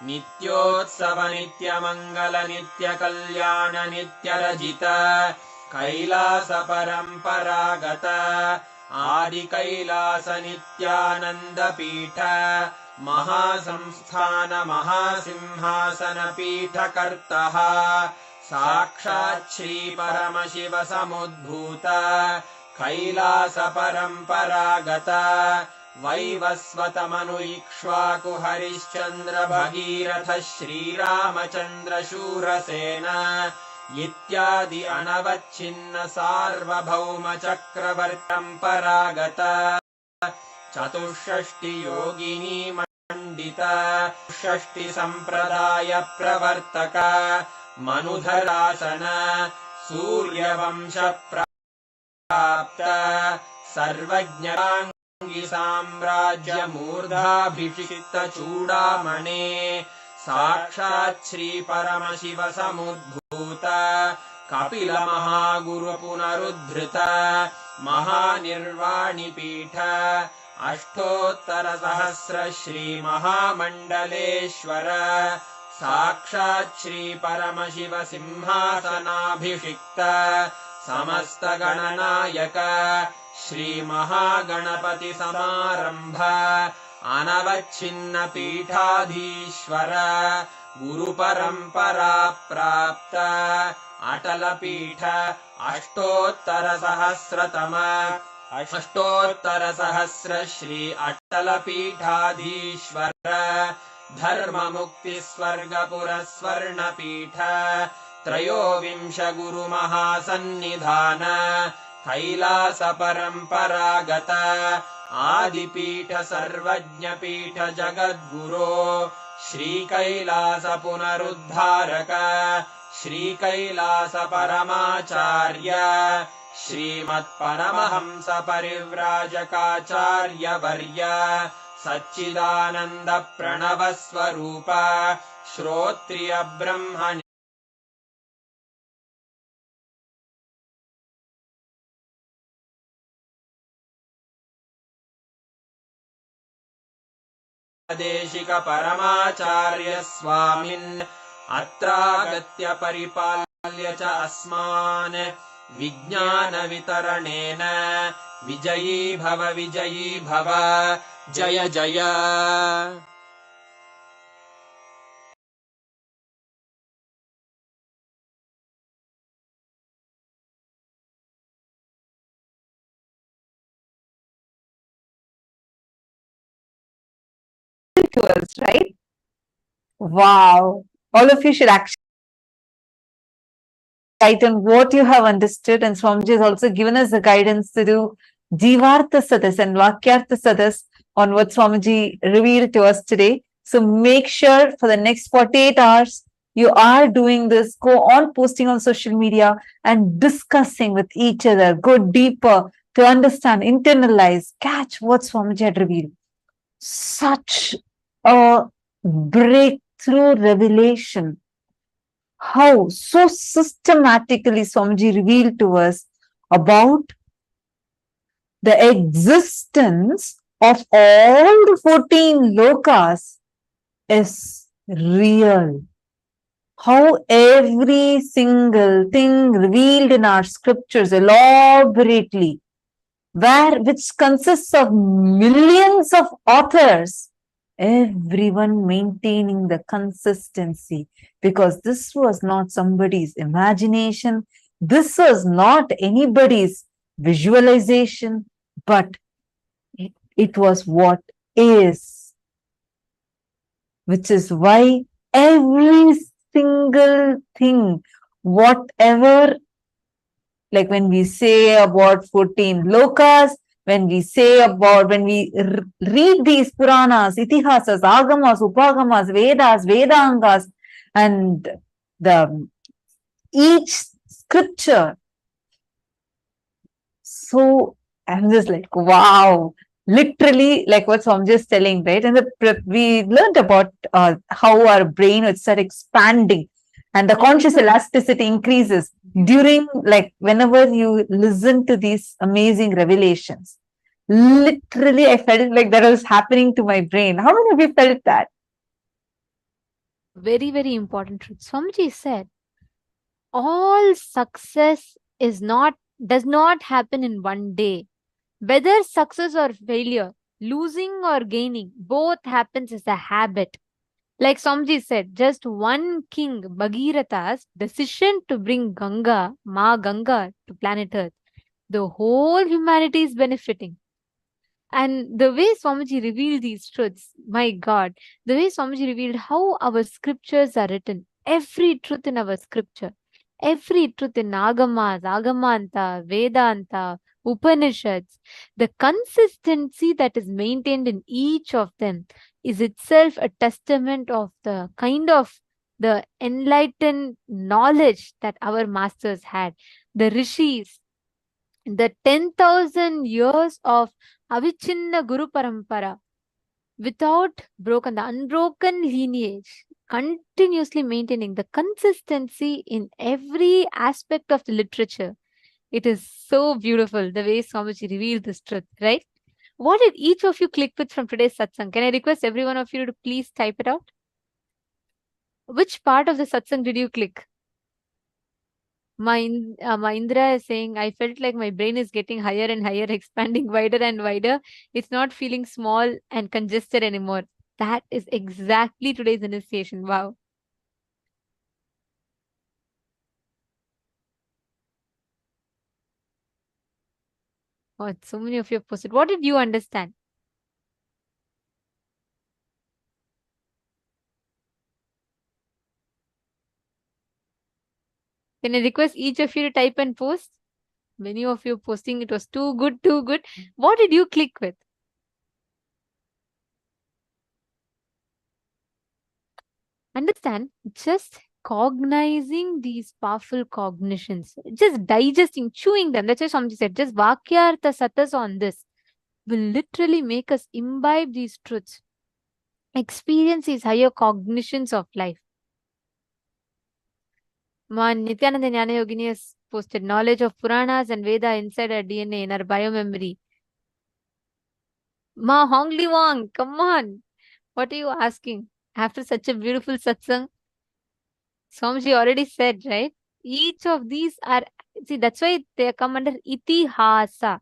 नित्योत्सव नित्य मंगल नित्य कल्याण नित्य रजित कैलास परंपरागत आदि कैलास नित्यानंद पीठ महासंस्थान महासिंहासन पीठ कर्तः साक्षात् श्री परमशिव समुद्भूत कैलास परंपरागत वैवस्वत मनु इक्ष्वाकु हरिश्चंद्र भगीरथ श्रीरामचंद्र शूरसेन इत्यादि अनवच्छिन्न सार्वभौम चक्रवर्तंपरागत चतुष्षष्टि योगिनी मंडित षष्टि संप्रदाय प्रवर्तक मनुधरासन सूर्यवंश प्राप्त सर्वज्ञांगी साम्राज्य मूर्धाभिषिक्त चूड़ामणे साक्षात् श्री परमशिव समुद्भूत कपिल महागुरु पुनरुद्धृत महानिर्वाणि पीठ अष्टोत्तर सहस्र श्री महामंडलेश्वर साक्षात् श्री परमशिव सिंहासनाभिषिक्त समस्त गणनायक श्री महागणपति समारंभ अनवच्छिन्न पीठाधीश्वर गुरु परंपरा प्राप्त अटल पीठ अष्टोत्तर सहस्र श्री अटल पीठाधीश्वर धर्म मुक्ति स्वर्गपुर स्वर्ण पीठ त्रयोविंश गुरु महासन्निधान कैलास परंपरागत आदिपीठ सर्वज्ञ पीठ जगद्गुरो श्री कैलास पुनरुद्धारक श्री कैलास परमाचार्य श्रीमत्परमहंस परिव्राजकाचार्य वर्य सच्चिदानंद प्रणव स्वरूप श्रोत्रिय ब्रह्म देशिक परमाचार्य स्वामिन् अत्रागत्य परिपाल्य च अस्मान् विज्ञान वितरणेन विजयी भव जय जय to us, right? Wow. All of you should actually write on what you have understood, and Swamiji has also given us the guidance to do Jivartha Sadas and Vakyartha Sadas on what Swamiji revealed to us today. So make sure for the next 48 hours, you are doing this. Go on posting on social media and discussing with each other. Go deeper to understand, internalize, catch what Swamiji had revealed. Such a breakthrough revelation. How so systematically Swamiji revealed to us about the existence of all the 14 lokas is real. How every single thing revealed in our scriptures elaborately, which consists of millions of authors, everyone maintaining the consistency, because this was not somebody's imagination, this was not anybody's visualization, but it was what is, which is why every single thing, whatever, like when we say about 14 lokas, when we say about, when we read these Puranas, Itihasas, Agamas, Upagamas, Vedas, Vedangas, and each scripture. So I'm just like, wow, literally like what Swamiji is telling, right? And we learned about how our brain would start expanding and the conscious elasticity increases during, like, whenever you listen to these amazing revelations. Literally, I felt like that was happening to my brain. How many of you felt that? Very, very important truth. Swamiji said, all success does not happen in one day. Whether success or failure, losing or gaining, both happens as a habit. Like Swamiji said, just one king, Bhagiratha's decision to bring Ganga, Ma Ganga, to planet Earth, the whole humanity is benefiting. And the way Swamiji revealed these truths, my God, the way Swamiji revealed how our scriptures are written, every truth in our scripture, every truth in Agamas, Agamanta, Vedanta, Upanishads, the consistency that is maintained in each of them is itself a testament of the kind of the enlightened knowledge that our masters had. The rishis, the 10,000 years of Avichinna Guru Parampara, without broken, the unbroken lineage, continuously maintaining the consistency in every aspect of the literature. It is so beautiful the way Swamiji revealed this truth, right? What did each of you click with from today's satsang? Can I request every one of you to please type it out? Which part of the satsang did you click? Indra is saying, I felt like my brain is getting higher and higher, expanding wider and wider. It's not feeling small and congested anymore. That is exactly today's initiation. Wow. Oh, so many of you have posted. What did you understand? Can I request each of you to type and post? Many of you posting, it was too good, too good. What did you click with? Understand, just cognizing these powerful cognitions, just digesting, chewing them. That's why Swamiji said, just Vakyartha Satas on this will literally make us imbibe these truths, experience these higher cognitions of life. Nityananda Jnana Yogini has posted knowledge of Puranas and Veda inside our DNA, in our biomemory. Ma Hongli Wang, come on. What are you asking? After such a beautiful satsang, Swamiji already said, right? Each of these are, see, that's why they come under itihasa.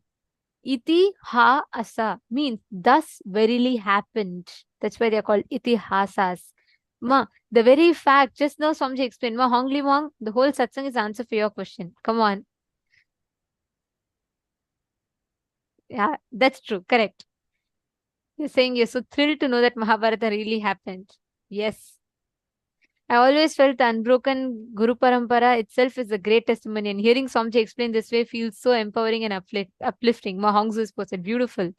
Itihasa means thus verily happened. That's why they are called itihasas. Ma, the very fact, just now Swamiji explained, Ma Hongli Wang, the whole satsang is answer for your question. Come on. Yeah, that's true. Correct. You're saying you're so thrilled to know that Mahabharata really happened. Yes. I always felt the unbroken Guru Parampara itself is a great testimony, and hearing Swamiji explain this way feels so empowering and uplifting. Mahongzu is posted. Beautiful.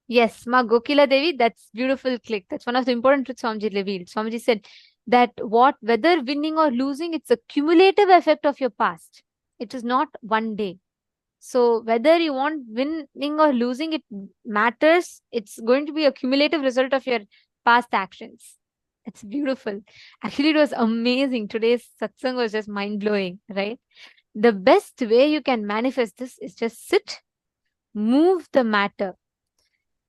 Yes, Ma Gokila Devi, that's beautiful click. That's one of the important truths Swamiji revealed. Swamiji said that whether winning or losing, it's a cumulative effect of your past. It is not one day. So whether you want winning or losing, it matters. It's going to be a cumulative result of your past actions. It's beautiful. Actually, it was amazing. Today's satsang was just mind blowing, right? The best way you can manifest this is just sit, move the matter.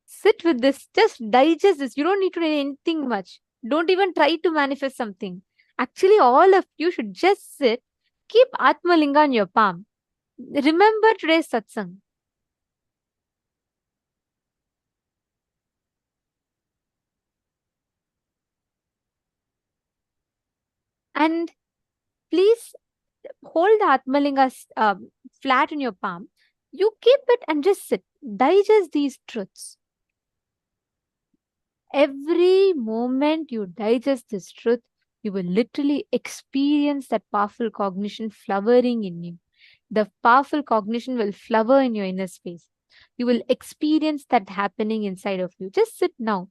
Sit with this, just digest this. You don't need to do anything much. Don't even try to manifest something. Actually, all of you should just sit, keep Atmalinga in your palm. Remember today's satsang. And please hold the Atmalinga flat in your palm. You keep it and just sit. Digest these truths. Every moment you digest this truth, you will literally experience that powerful cognition flowering in you. The powerful cognition will flower in your inner space. You will experience that happening inside of you. Just sit now.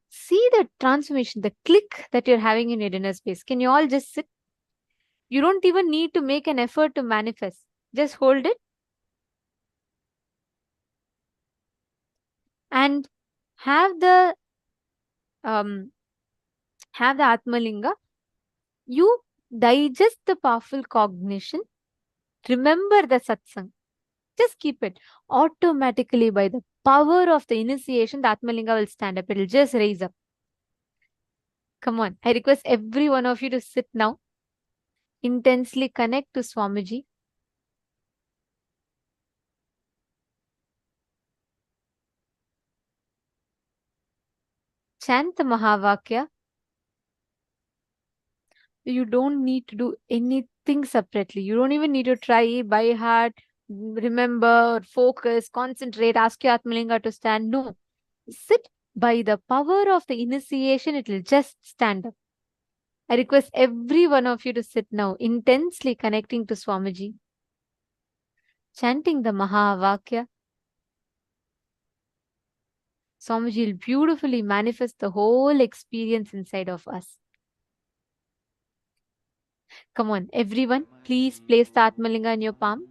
See the transformation, the click that you're having in your inner space. Can you all just sit? You don't even need to make an effort to manifest. Just hold it and have the um, Atmalinga. You digest the powerful cognition. Remember the satsang. Just keep it. Automatically, by the power of the initiation, the Atmalinga will stand up. It will just raise up. Come on. I request every one of you to sit now. Intensely connect to Swamiji. Chant the Mahavakya. You don't need to do anything separately. You don't even need to try by heart, remember, focus, concentrate, ask your Atmalinga to stand. No. Sit. By the power of the initiation, it will just stand up. I request every one of you to sit now, intensely connecting to Swamiji, chanting the Mahavakya. Swamiji will beautifully manifest the whole experience inside of us. Come on, everyone, please place the Atmalinga in your palm.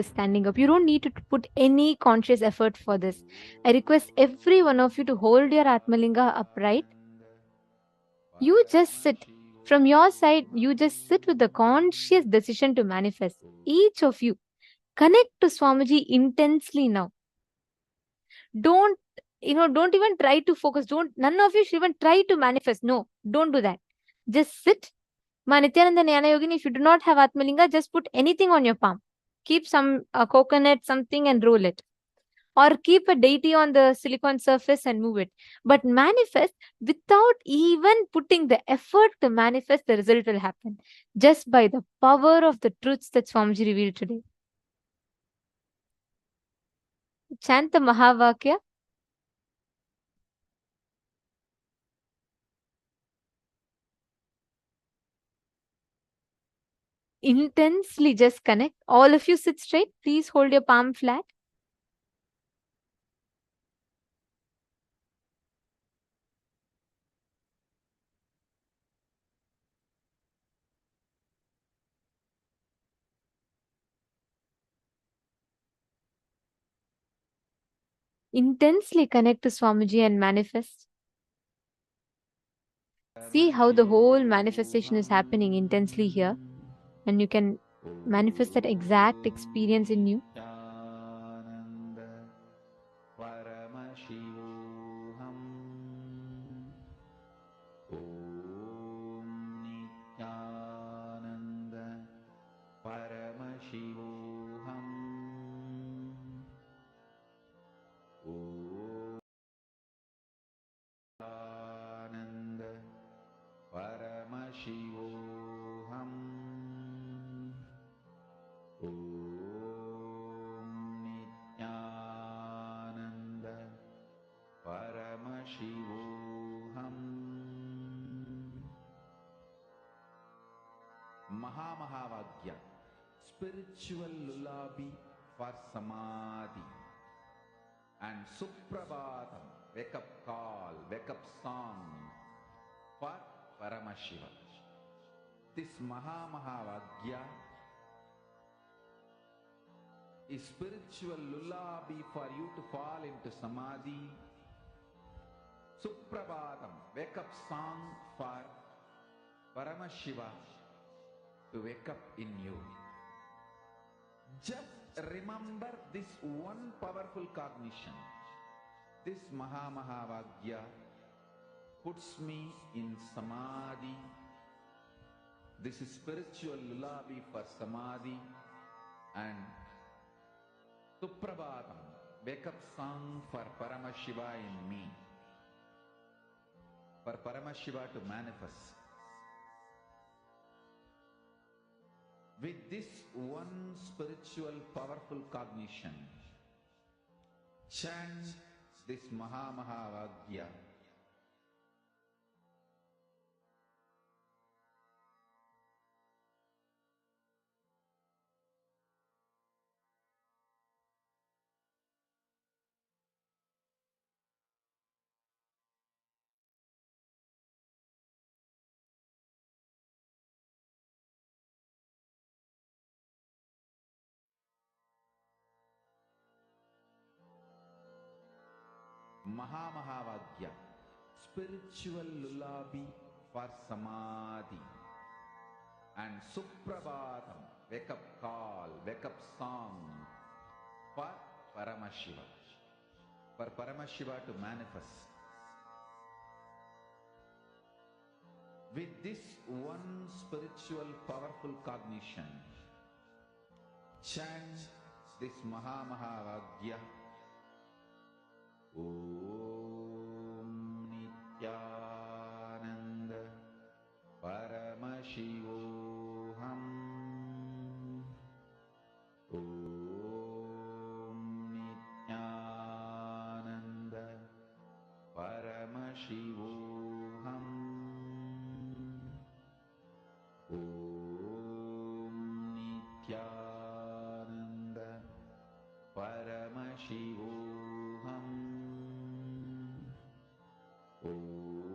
standing up. You don't need to put any conscious effort for this. I request every one of you to hold your Atmalinga upright. You just sit. From your side, you just sit with the conscious decision to manifest. Each of you, connect to Swamiji intensely now. Don't, don't even try to focus. None of you should even try to manifest. No, don't do that. Just sit. Ma Nityananda Jnana Yogini, if you do not have Atmalinga, just put anything on your palm. Keep some coconut, something, and roll it. Or keep a deity on the silicon surface and move it. But manifest without even putting the effort to manifest, the result will happen. Just by the power of the truths that Swamiji revealed today. Chant the Mahavakya. Intensely just connect. All of you sit straight. Please hold your palm flat. Intensely connect to Swamiji and manifest. See how the whole manifestation is happening intensely here. And you can manifest that exact experience in you. Mahavagya, spiritual lullaby for samadhi, and Suprabhatam, wake up call, wake up song for Paramashiva. This Mahavagya is spiritual lullaby for you to fall into samadhi. Suprabhatam, wake up song for Paramashiva to wake up in you. Just remember this one powerful cognition. This Mahavagya puts me in samadhi. This is spiritual lullaby for samadhi and Suprabhatam, wake up song for Paramashiva in me. For Paramashiva to manifest. With this one spiritual powerful cognition, chant this Mahavagya. Mahavagya, spiritual lullaby for samadhi, and Suprabhatam, wake up call, wake up song for Paramashiva. For Paramashiva to manifest. With this one spiritual powerful cognition, chant this Mahavagya. Om Nityananda Paramashivoham. Om Nityananda Paramashivoham. Om Nityananda Paramashivoham. Oh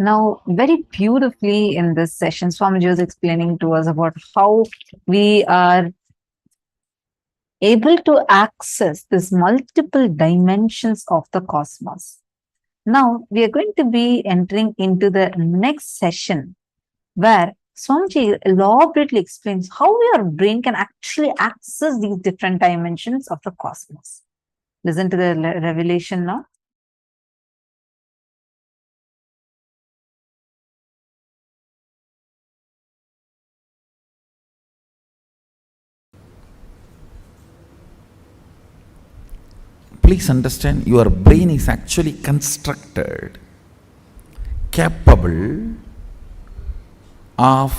Now, very beautifully in this session, Swamiji was explaining to us about how we are able to access these multiple dimensions of the cosmos. Now, we are going to be entering into the next session where Swamiji elaborately explains how your brain can actually access these different dimensions of the cosmos. Listen to the revelation now. Please understand, your brain is actually constructed, capable of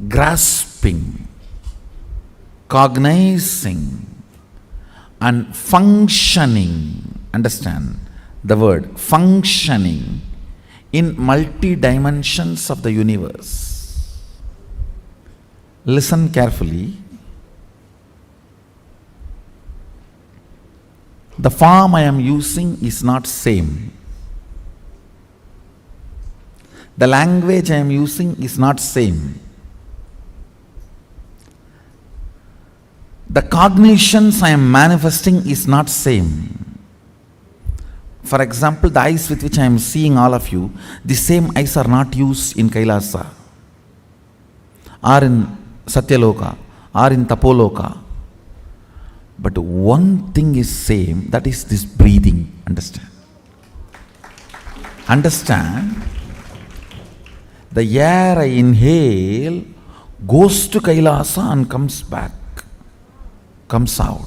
grasping, cognizing, and functioning. Understand the word functioning in multi dimensions of the universe. Listen carefully. The form I am using is not same. The language I am using is not same. The cognitions I am manifesting is not same. For example, the eyes with which I am seeing all of you, the same eyes are not used in Kailasa, or in Satyaloka, or in Tapoloka. But one thing is same, that is this breathing. Understand? Understand? The air I inhale goes to Kailasa and comes back, comes out.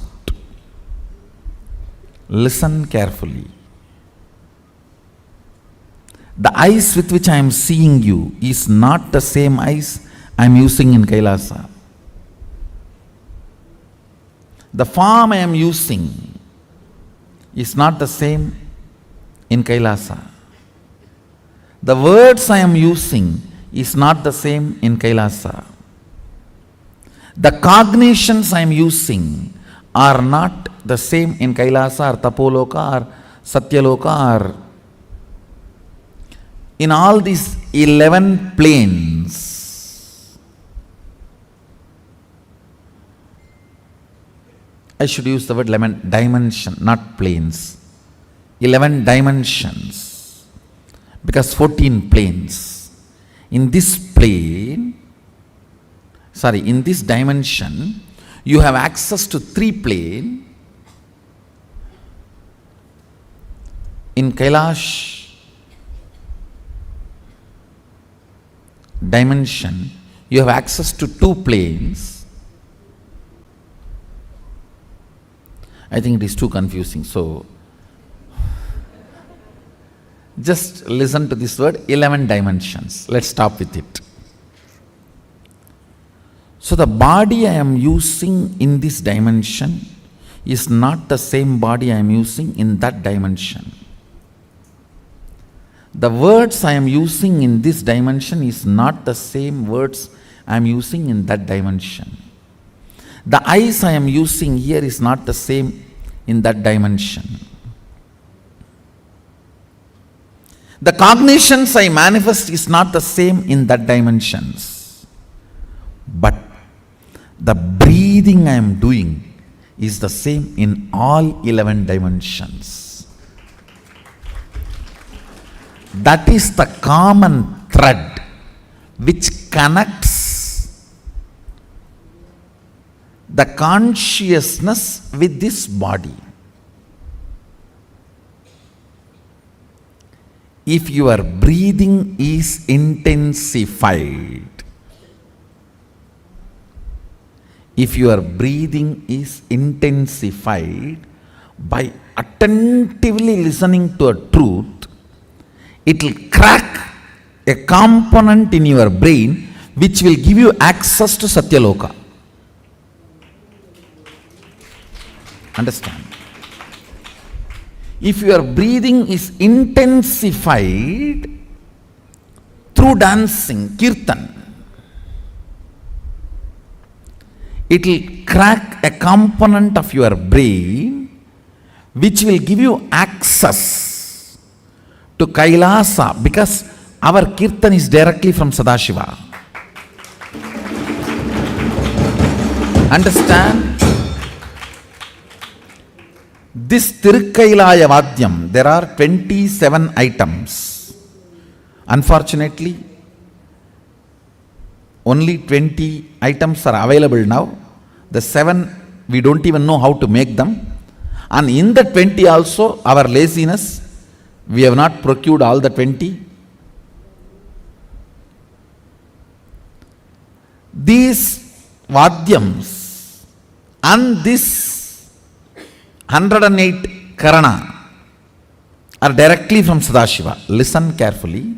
Listen carefully. The eyes with which I am seeing you is not the same eyes I am using in Kailasa. The form I am using is not the same in Kailasa. The words I am using is not the same in Kailasa. The cognitions I am using are not the same in Kailasa or Tapoloka or Satyaloka or in all these 11 planes. I should use the word 11 dimension, not planes. 11 dimensions. Because 14 planes. In this plane, in this dimension, you have access to 3 planes. In Kailash dimension, you have access to 2 planes. I think it is too confusing. So, just listen to this word, 11 dimensions. Let's stop with it. So, the body I am using in this dimension is not the same body I am using in that dimension. The words I am using in this dimension is not the same words I am using in that dimension. The eyes I am using here is not the same in that dimension. The cognitions I manifest is not the same in that dimensions. But the breathing I am doing is the same in all 11 dimensions. That is the common thread which connects the consciousness with this body. If your breathing is intensified, by attentively listening to a truth, it will crack a component in your brain which will give you access to Satyaloka. Understand? If your breathing is intensified through dancing, kirtan, it will crack a component of your brain which will give you access to Kailasa because our kirtan is directly from Sadashiva. Understand? This Tirukkailaya Vadyam, there are 27 items. Unfortunately, only 20 items are available now. The 7, we don't even know how to make them. And in the 20 also, our laziness, we have not procured all the 20. These Vadyams and this 108 Karana are directly from Sadashiva. Listen carefully.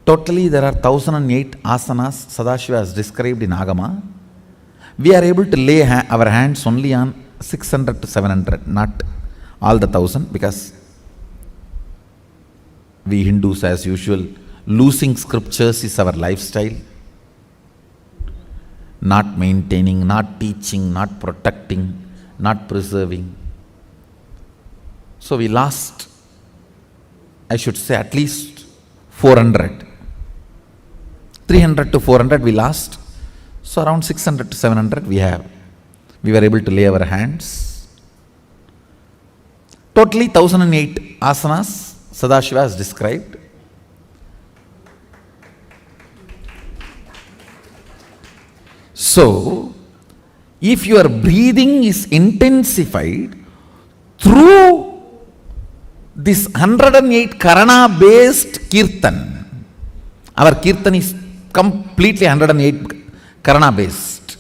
Totally there are 1008 asanas Sadashiva has described in Agama. We are able to lay our hands only on 600 to 700, not all the 1000, because we Hindus as usual, losing scriptures is our lifestyle. Not maintaining, not teaching, not protecting, not preserving. So we lost, I should say, at least 400. 300 to 400 we lost. So around 600 to 700 we were able to lay our hands. Totally 1008 asanas Sadashiva has described. So, if your breathing is intensified through this 108 Karana based Kirtan, our Kirtan is completely 108 Karana based.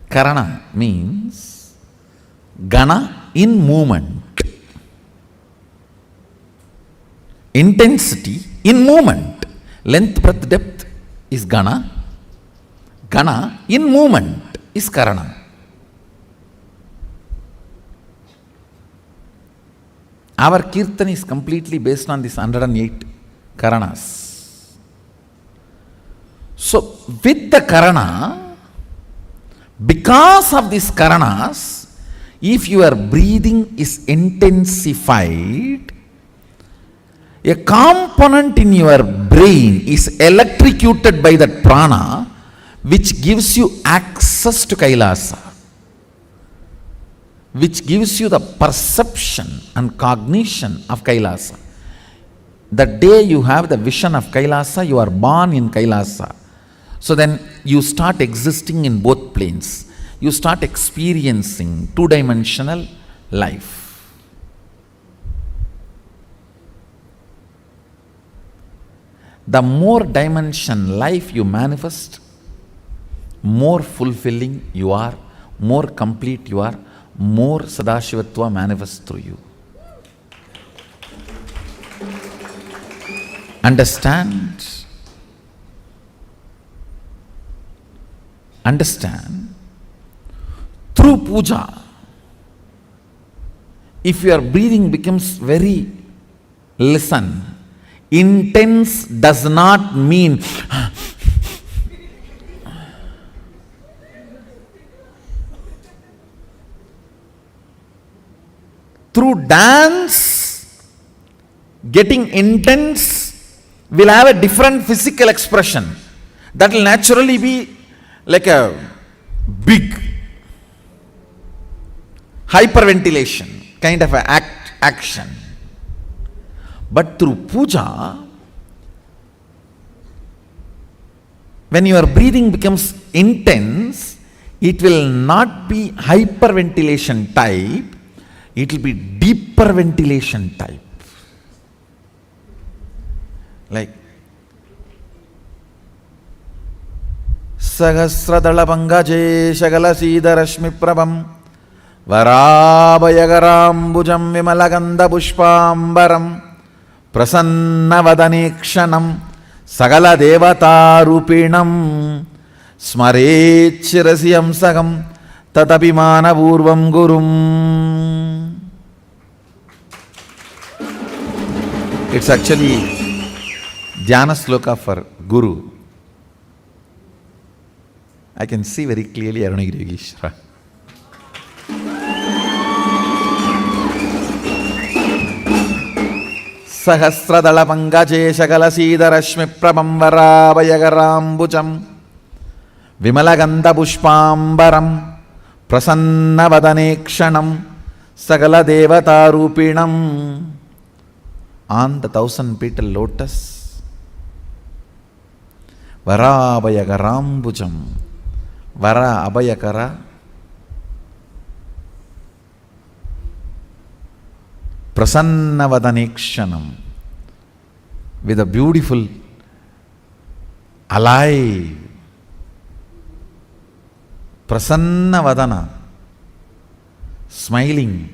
Karana means Gana in movement. Intensity in movement. Length, breadth, depth is Gana. Gana in movement is Karana. Our Kirtan is completely based on this 108 Karanas. So, with the Karana, because of these Karanas, if your breathing is intensified, a component in your brain is electrocuted by that prana, which gives you access to Kailasa, which gives you the perception and cognition of Kailasa. The day you have the vision of Kailasa, you are born in Kailasa. So then you start existing in both planes. You start experiencing two-dimensional life. The more dimension life you manifest, more fulfilling you are, more complete you are, more Sadashivatva manifests through you. Understand? Understand? Through puja, if your breathing becomes very, listen, intense does not mean through dance, getting intense will have a different physical expression. That will naturally be like a big hyperventilation kind of an action. But through puja, when your breathing becomes intense, it will not be hyperventilation type, it will be deeper ventilation type. Like Sahasradala Pangaje Shagala Sida Rashmi Prabham Varabayagaram Vimalaganda Pushpambaram Prasannavadanekshanam Sagala Devata Rupinam Smarechirasiyam Sagam Tatapimana Purvam Gurum. It's actually Dhyana Sloka for Guru. I can see very clearly Arunagiri Yogeshwara. Sahasradala Pangaje Shagala Sidarashmi Prabhamvarabayagarambucham Vimalaganda Pushpambaram Prasanna Vadanekshanam Sagala Devata Rupinam. On the 1,000-petal lotus, Varabayagarambucham, Vara Abhayakara, Prasanna Vadanekshanam, with a beautiful, alive, Prasanna Vadana, smiling,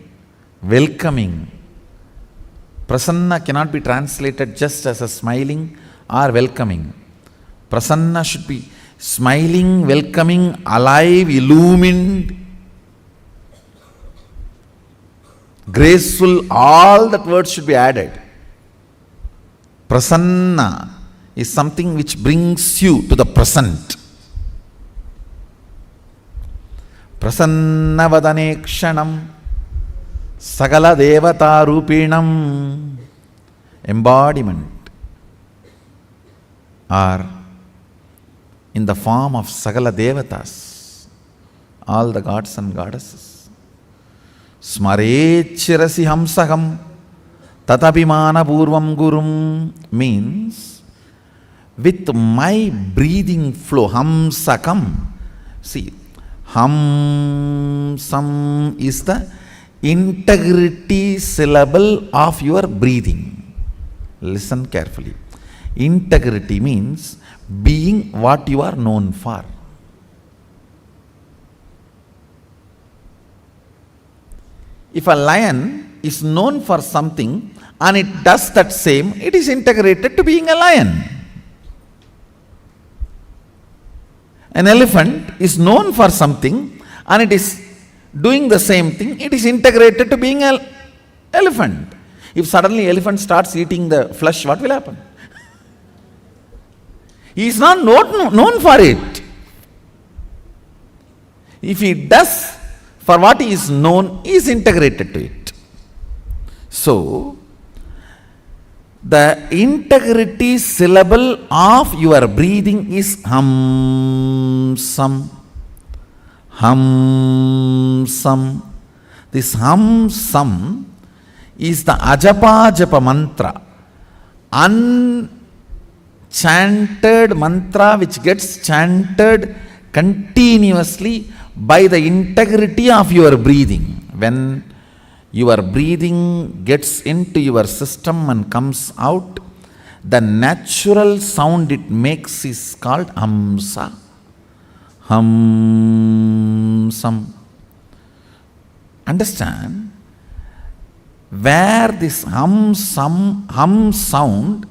welcoming. Prasanna cannot be translated just as a smiling or welcoming. Prasanna should be smiling, welcoming, alive, illumined, graceful. All that words should be added. Prasanna is something which brings you to the present. Prasanna Vadanekshanam Sagala Devata Rupinam, embodiment, or in the form of Sagala Devatas, all the gods and goddesses. Smarechirasi Hamsaham Tatapimana Purvam Gurum means with my breathing flow, Hamsakam. See, Hamsam is the integrity syllable of your breathing. Listen carefully. Integrity means being what you are known for. If a lion is known for something and it does that same, it is integrated to being a lion. An elephant is known for something and it is doing the same thing, it is integrated to being an elephant. If suddenly elephant starts eating the flesh, what will happen? He is not known for it. If he does for what he is known, he is integrated to it. So, the integrity syllable of your breathing is Hamsam. Hamsam. This Hamsam is the Ajapa Japa mantra, unchanted mantra which gets chanted continuously by the integrity of your breathing. When your breathing gets into your system and comes out, the natural sound it makes is called Hamsa. Hamsam. Understand? Where this hum sound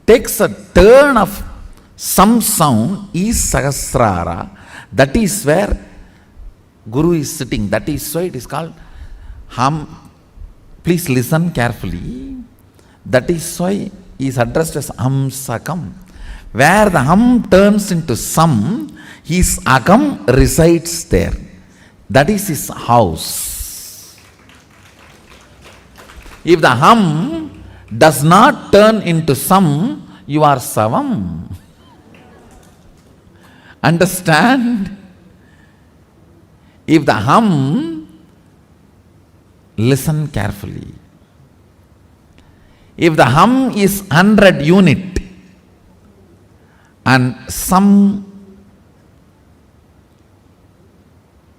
takes a turn of some sound is Sahasrara. That is where Guru is sitting. That is why it is called hum. Please listen carefully. That is why he is addressed as Hamsakam. Where the hum turns into sam, his agam resides there. That is his house. If the hum does not turn into sam, you are savam. Understand? If the hum, listen carefully. If the hum is 100 unit and sam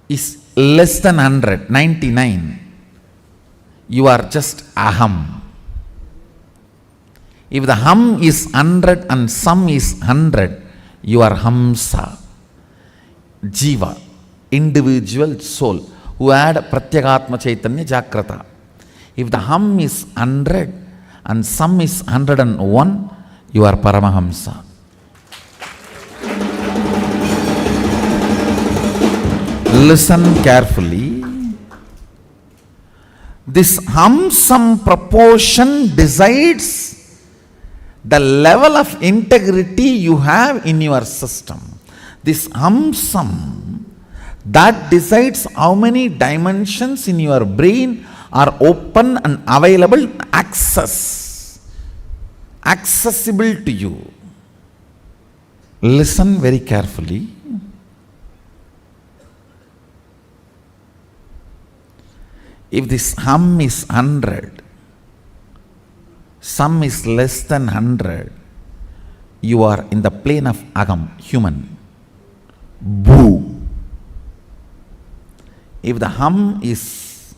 is less than 100, 99, you are just aham. If the hum is 100 and sam is 100, you are hamsa, jiva, individual soul, who had pratyagatma chaitanya jagrata. If the hum is 100 and sam is 101, you are paramahamsa. Listen carefully. This hum-sam proportion decides the level of integrity you have in your system. This hum-sam, that decides how many dimensions in your brain are open and available access accessible to you. Listen very carefully. If this hum is 100, sum is less than 100, you are in the plane of agam, human. Boo. If the hum is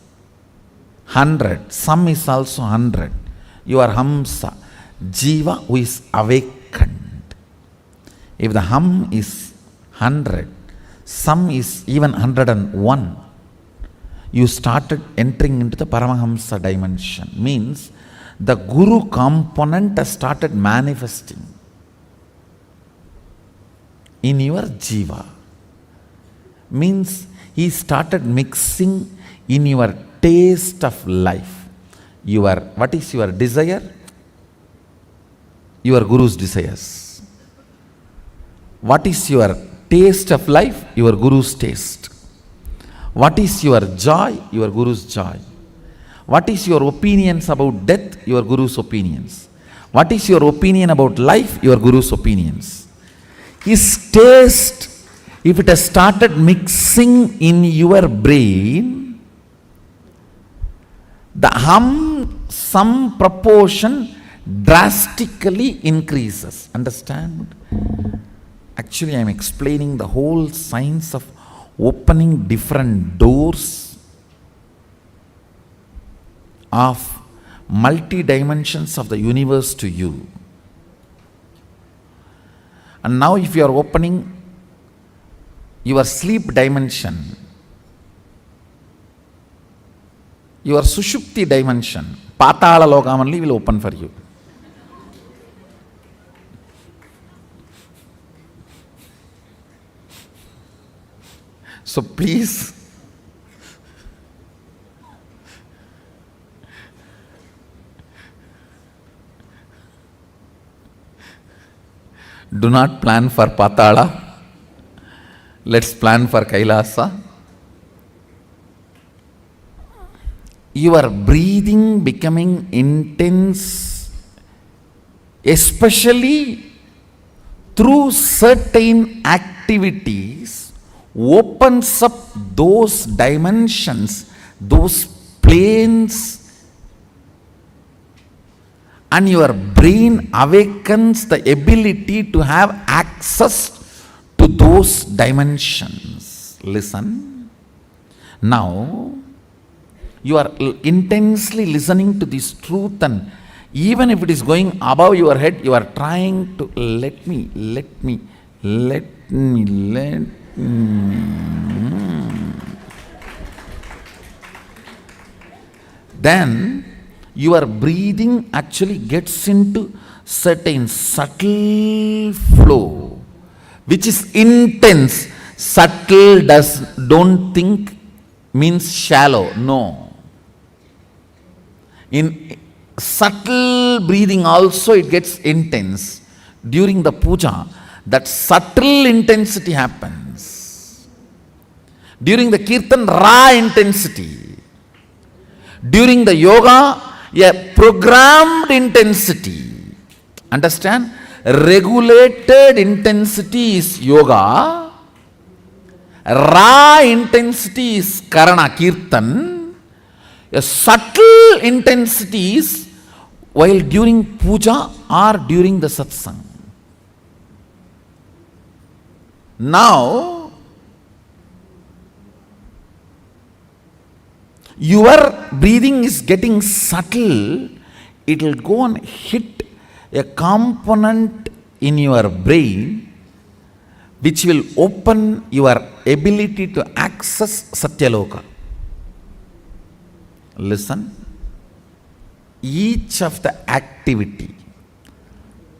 100, sum is also 100, you are hamsa, jiva who is awakened. If the hum is 100, sum is even 101, you started entering into the Paramahamsa dimension. Means the Guru component has started manifesting in your jiva. Means he started mixing in your taste of life. What is your desire? Your Guru's desires. What is your taste of life? Your Guru's taste. What is your joy? Your Guru's joy. What is your opinions about death? Your Guru's opinions. What is your opinion about life? Your Guru's opinions. His taste, if it has started mixing in your brain, the hum, some proportion drastically increases. Understand? Actually, I am explaining the whole science of opening different doors of multi-dimensions of the universe to you. And now if you are opening your sleep dimension, your sushupti dimension, patala lokam only will open for you. So please, do not plan for Patala. Let's plan for Kailasa. Your breathing becoming intense, especially through certain activities, opens up those dimensions, those planes, and your brain awakens the ability to have access to those dimensions. Listen. Now, you are intensely listening to this truth, and even if it is going above your head, you are trying to let me. Then your breathing actually gets into certain subtle flow, which is intense. Subtle don't think means shallow. No. In subtle breathing also it gets intense. During the puja, that subtle intensity happens. During the kirtan, raw intensity. During the yoga, a programmed intensity. Understand? Regulated intensity is yoga. Raw intensity is karana, kirtan. A subtle intensity is while during puja or during the satsang. Now, your breathing is getting subtle. It will go and hit a component in your brain which will open your ability to access Satyaloka. Listen. Each of the activity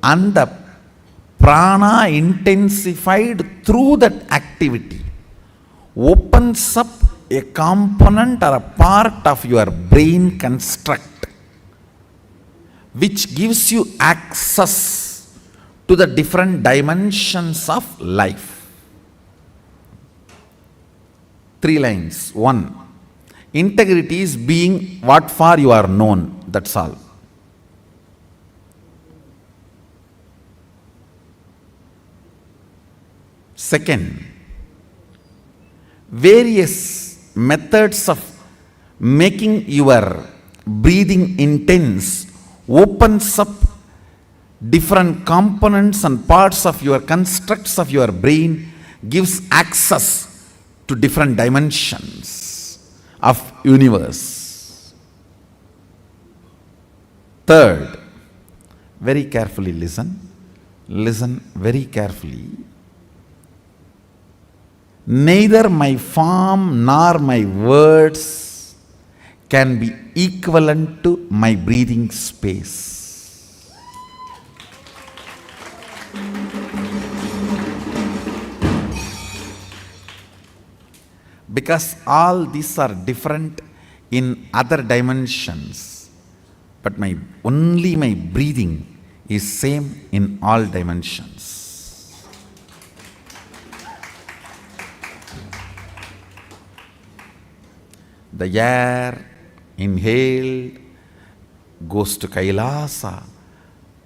and the prana intensified through that activity opens up a component or a part of your brain construct which gives you access to the different dimensions of life. 3 lines. 1. Integrity is being what for you are known. That's all. Second, various methods of making your breathing intense opens up different components and parts of your constructs of your brain, gives access to different dimensions of universe. Third, very carefully listen very carefully. Neither my form nor my words can be equivalent to my breathing space. Because all these are different in other dimensions, but only my breathing is same in all dimensions. The air inhaled goes to Kailasa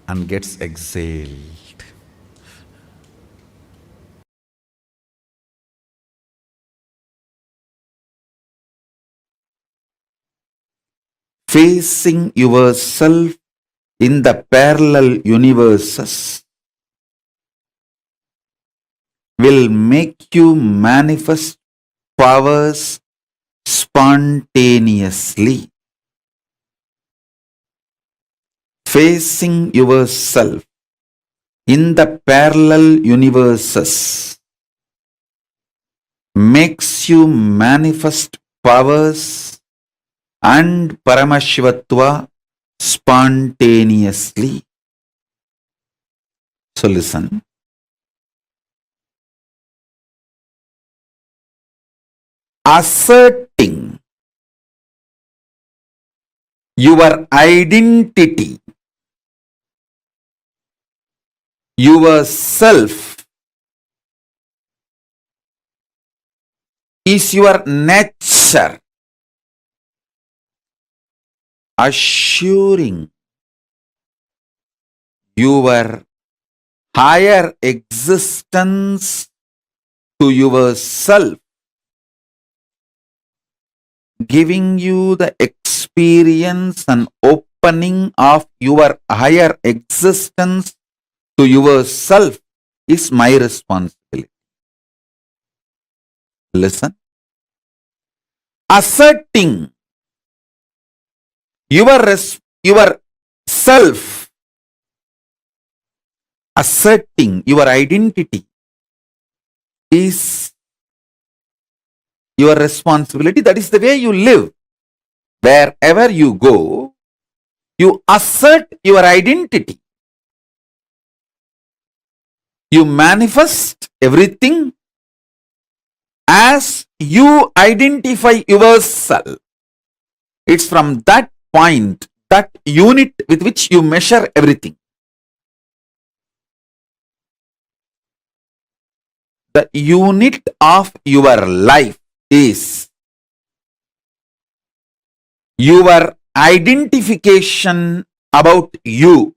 and gets exhaled. Facing yourself in the parallel universes will make you manifest powers spontaneously. Facing yourself in the parallel universes makes you manifest powers and Paramashivatva spontaneously. So listen. Asserting your identity, yourself, is your nature. Assuring your higher existence to yourself, giving you the experience and opening of your higher existence to yourself is my responsibility. Listen. Asserting your self, asserting your identity is your responsibility. That is the way you live. Wherever you go, you assert your identity. You manifest everything as you identify yourself. It's from that point, that unit with which you measure everything. The unit of your life is your identification about you.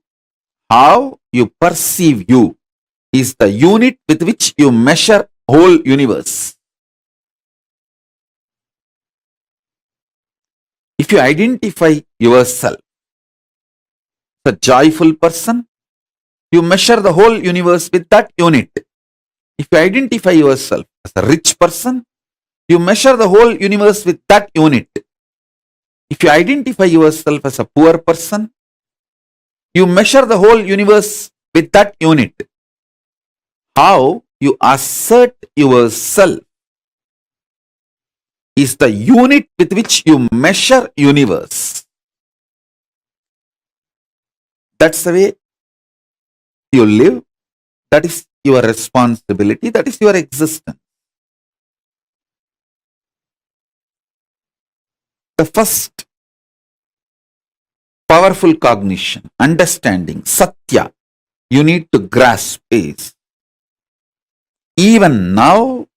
How you perceive you is the unit with which you measure whole universe. If you identify yourself as a joyful person, you measure the whole universe with that unit. If you identify yourself as a rich person, you measure the whole universe with that unit. If you identify yourself as a poor person, you measure the whole universe with that unit. How you assert yourself is the unit with which you measure universe. That's the way you live. That is your responsibility. That is your existence. The first powerful cognition, understanding, satya, you need to grasp is, even now,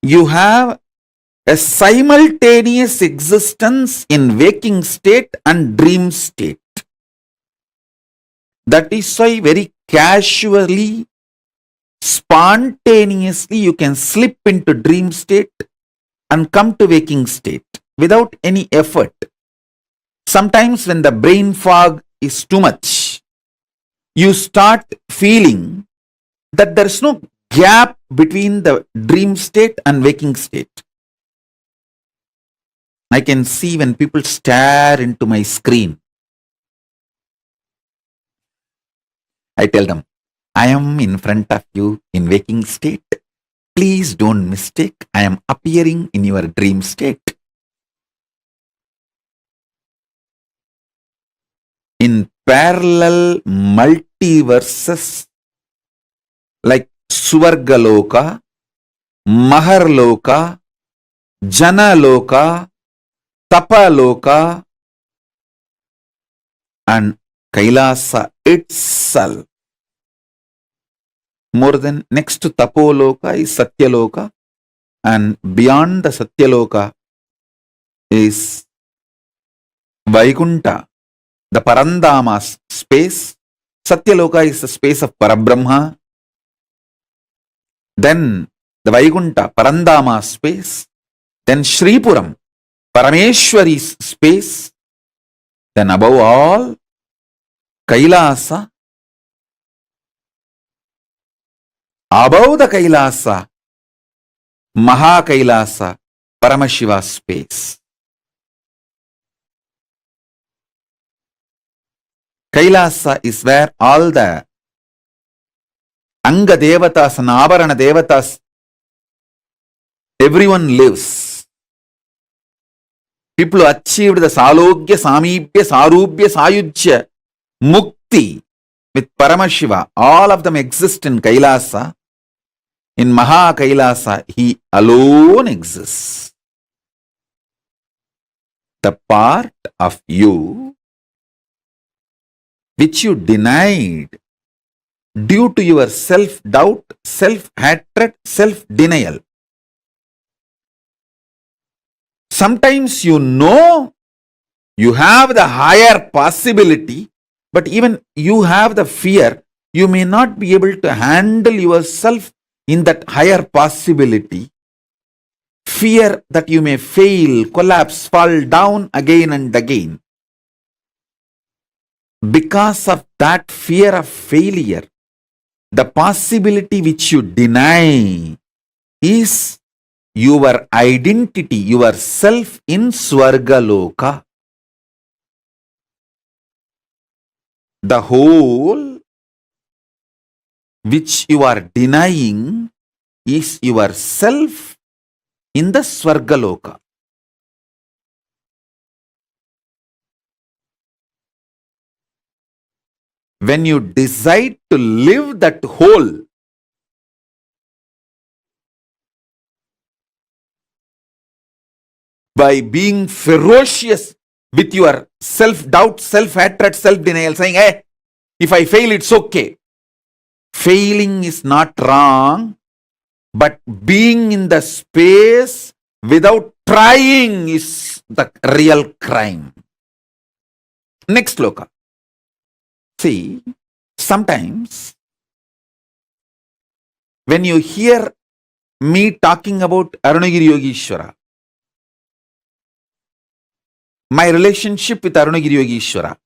you have a simultaneous existence in waking state and dream state. That is why very casually spontaneously you can slip into dream state and come to waking state without any effort. Sometimes when the brain fog is too much, you start feeling that there is no gap between the dream state and waking state. I can see when people stare into my screen, I tell them, I am in front of you in waking state. Please don't mistake, I am appearing in your dream state. In parallel multiverses like Swargaloka, Maharloka, Janaloka, Tapaloka, and Kailasa itself. More than next to Tapoloka is Satyaloka, and beyond the Satyaloka is Vaikunta, the Parandama space. Satyaloka is the space of Parabrahma. Then the Vaikunta, Parandama space. Then Shripuram, Parameshwari's space. Then above all, Kailasa. Above the Kailasa, Mahakailasa, Paramashiva space. Kailasa is where all the Anga Devatas and Avarana Devatas, everyone lives. People who achieved the Salogya, Samibhya, Sarubhya, Sayujya, Mukti with Paramashiva, all of them exist in Kailasa. In Maha Kailasa, he alone exists. The part of you which you denied due to your self-doubt, self-hatred, self-denial. Sometimes you know you have the higher possibility, but even you have the fear, you may not be able to handle yourself in that higher possibility. Fear that you may fail, collapse, fall down again and again. Because of that fear of failure, the possibility which you deny is your identity, your self in Swargaloka. The whole which you are denying is yourself in the Swargaloka. When you decide to live that whole, by being ferocious with your self-doubt, self-hatred, self-denial, saying, hey, if I fail, it's okay. Failing is not wrong, but being in the space without trying is the real crime. Next sloka. See, sometimes when you hear me talking about Arunagiri Yogeshwara, my relationship with Arunagiri Yogeshwara,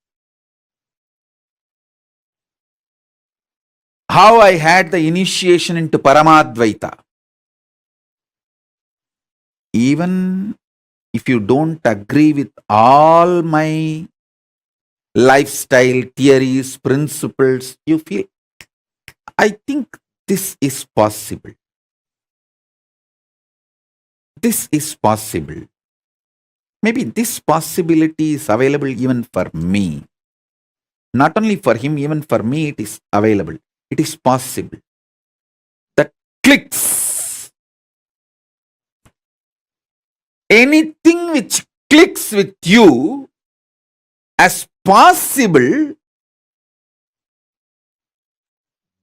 how I had the initiation into Paramadvaita. Even if you don't agree with all my lifestyle, theories, principles, you feel, I think this is possible. This is possible. Maybe this possibility is available even for me. Not only for him, even for me it is available. It is possible. That clicks. Anything which clicks with you as possible,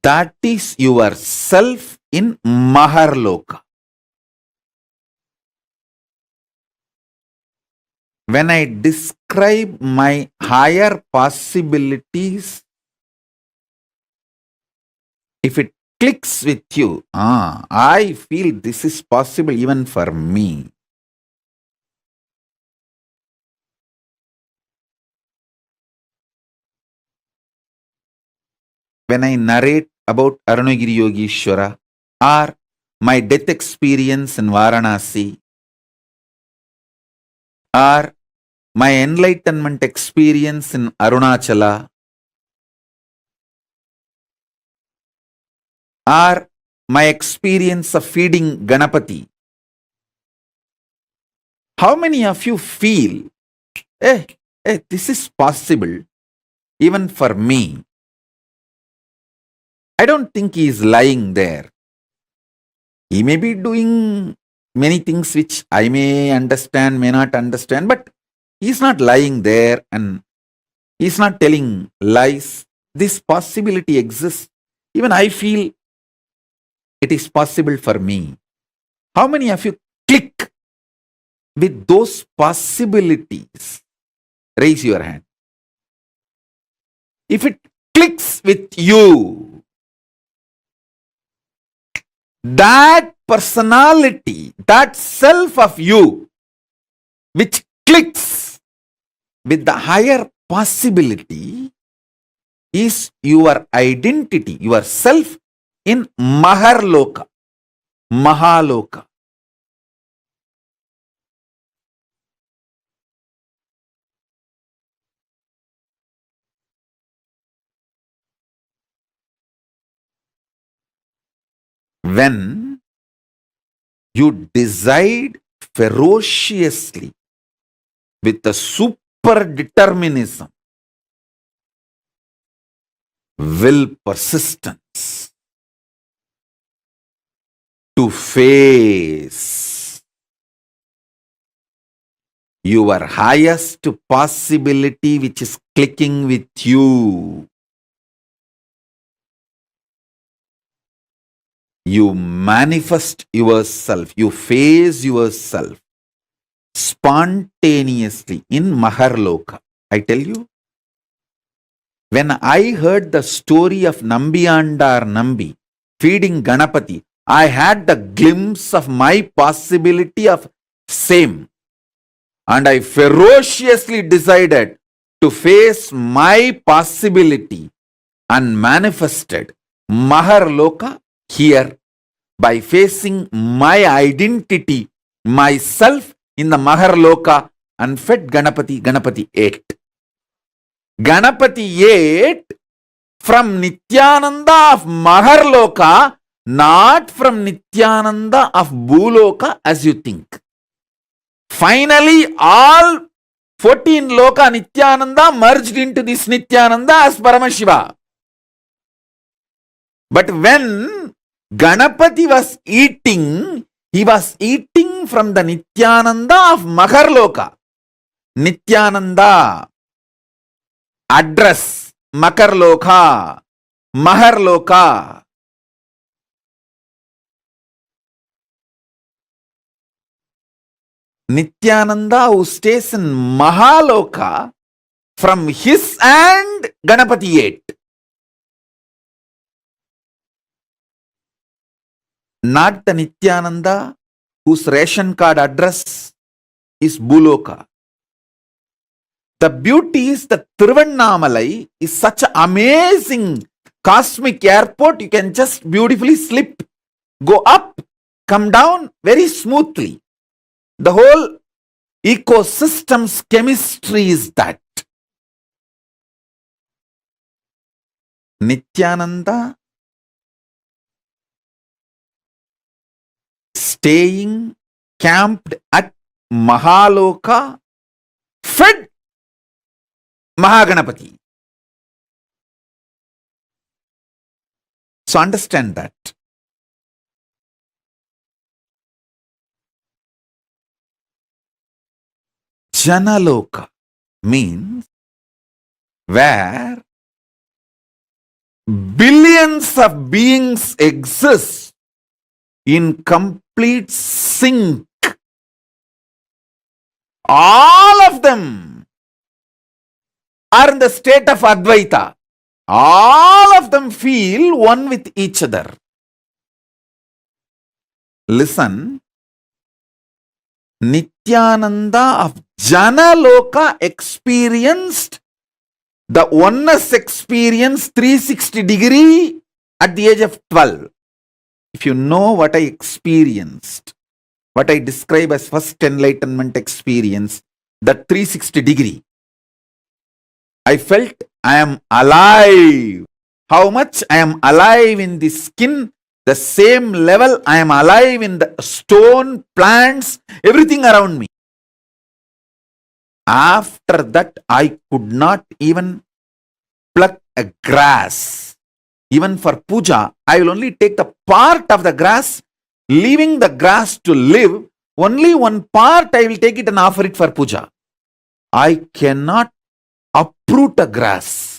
that is yourself in Maharloka. When I describe my higher possibilities, if it clicks with you, I feel this is possible even for me. When I narrate about Arunagiri Yogeshwara or my death experience in Varanasi or my enlightenment experience in Arunachala or my experience of feeding Ganapati, how many of you feel, this is possible even for me? I don't think he is lying there. He may be doing many things which I may understand, may not understand, but he's not lying there and he's not telling lies. This possibility exists. Even I feel it is possible for me. How many of you click with those possibilities? Raise your hand. If it clicks with you, that personality, that self of you, which clicks with the higher possibility, is your identity, your self in Maharloka, Mahaloka. When you decide ferociously with a super determinism, will persistence to face your highest possibility which is clicking with you, you manifest yourself, you face yourself spontaneously in Maharloka. I tell you, when I heard the story of Nambiyandar Nambi feeding Ganapati, I had the glimpse of my possibility of same. And I ferociously decided to face my possibility and manifested Maharloka here by facing my identity, myself in the Maharloka, and fed Ganapati. Ganapati ate. Ganapati ate from Nityananda of Maharloka, not from Nityananda of Bhuloka as you think. Finally, all 14 Loka Nityananda merged into this Nityananda as Paramashiva. But when Ganapati was eating, he was eating from the Nityananda of Maharloka. Nityananda, address, Makarloka, Maharloka. Nityananda who stays in Mahaloka, from his hand Ganapati ate. Not the Nityananda whose ration card address is Bhuloka. The beauty is that Tiruvannamalai is such an amazing cosmic airport. You can just beautifully slip, go up, come down very smoothly. The whole ecosystem's chemistry is that. Nityananda staying camped at Mahaloka, fed Mahaganapati. So understand that. Janaloka means where billions of beings exist in complete sync. All of them are in the state of Advaita. All of them feel one with each other. Listen. Nityananda of Janaloka experienced the oneness experience 360 degree at the age of 12. If you know what I experienced, what I describe as first enlightenment experience, that 360 degree, I felt I am alive. How much I am alive in the skin, the same level I am alive in the stone, plants, everything around me. After that, I could not even pluck a grass. Even for puja, I will only take the part of the grass, leaving the grass to live. Only one part I will take it and offer it for puja. I cannot uproot a grass.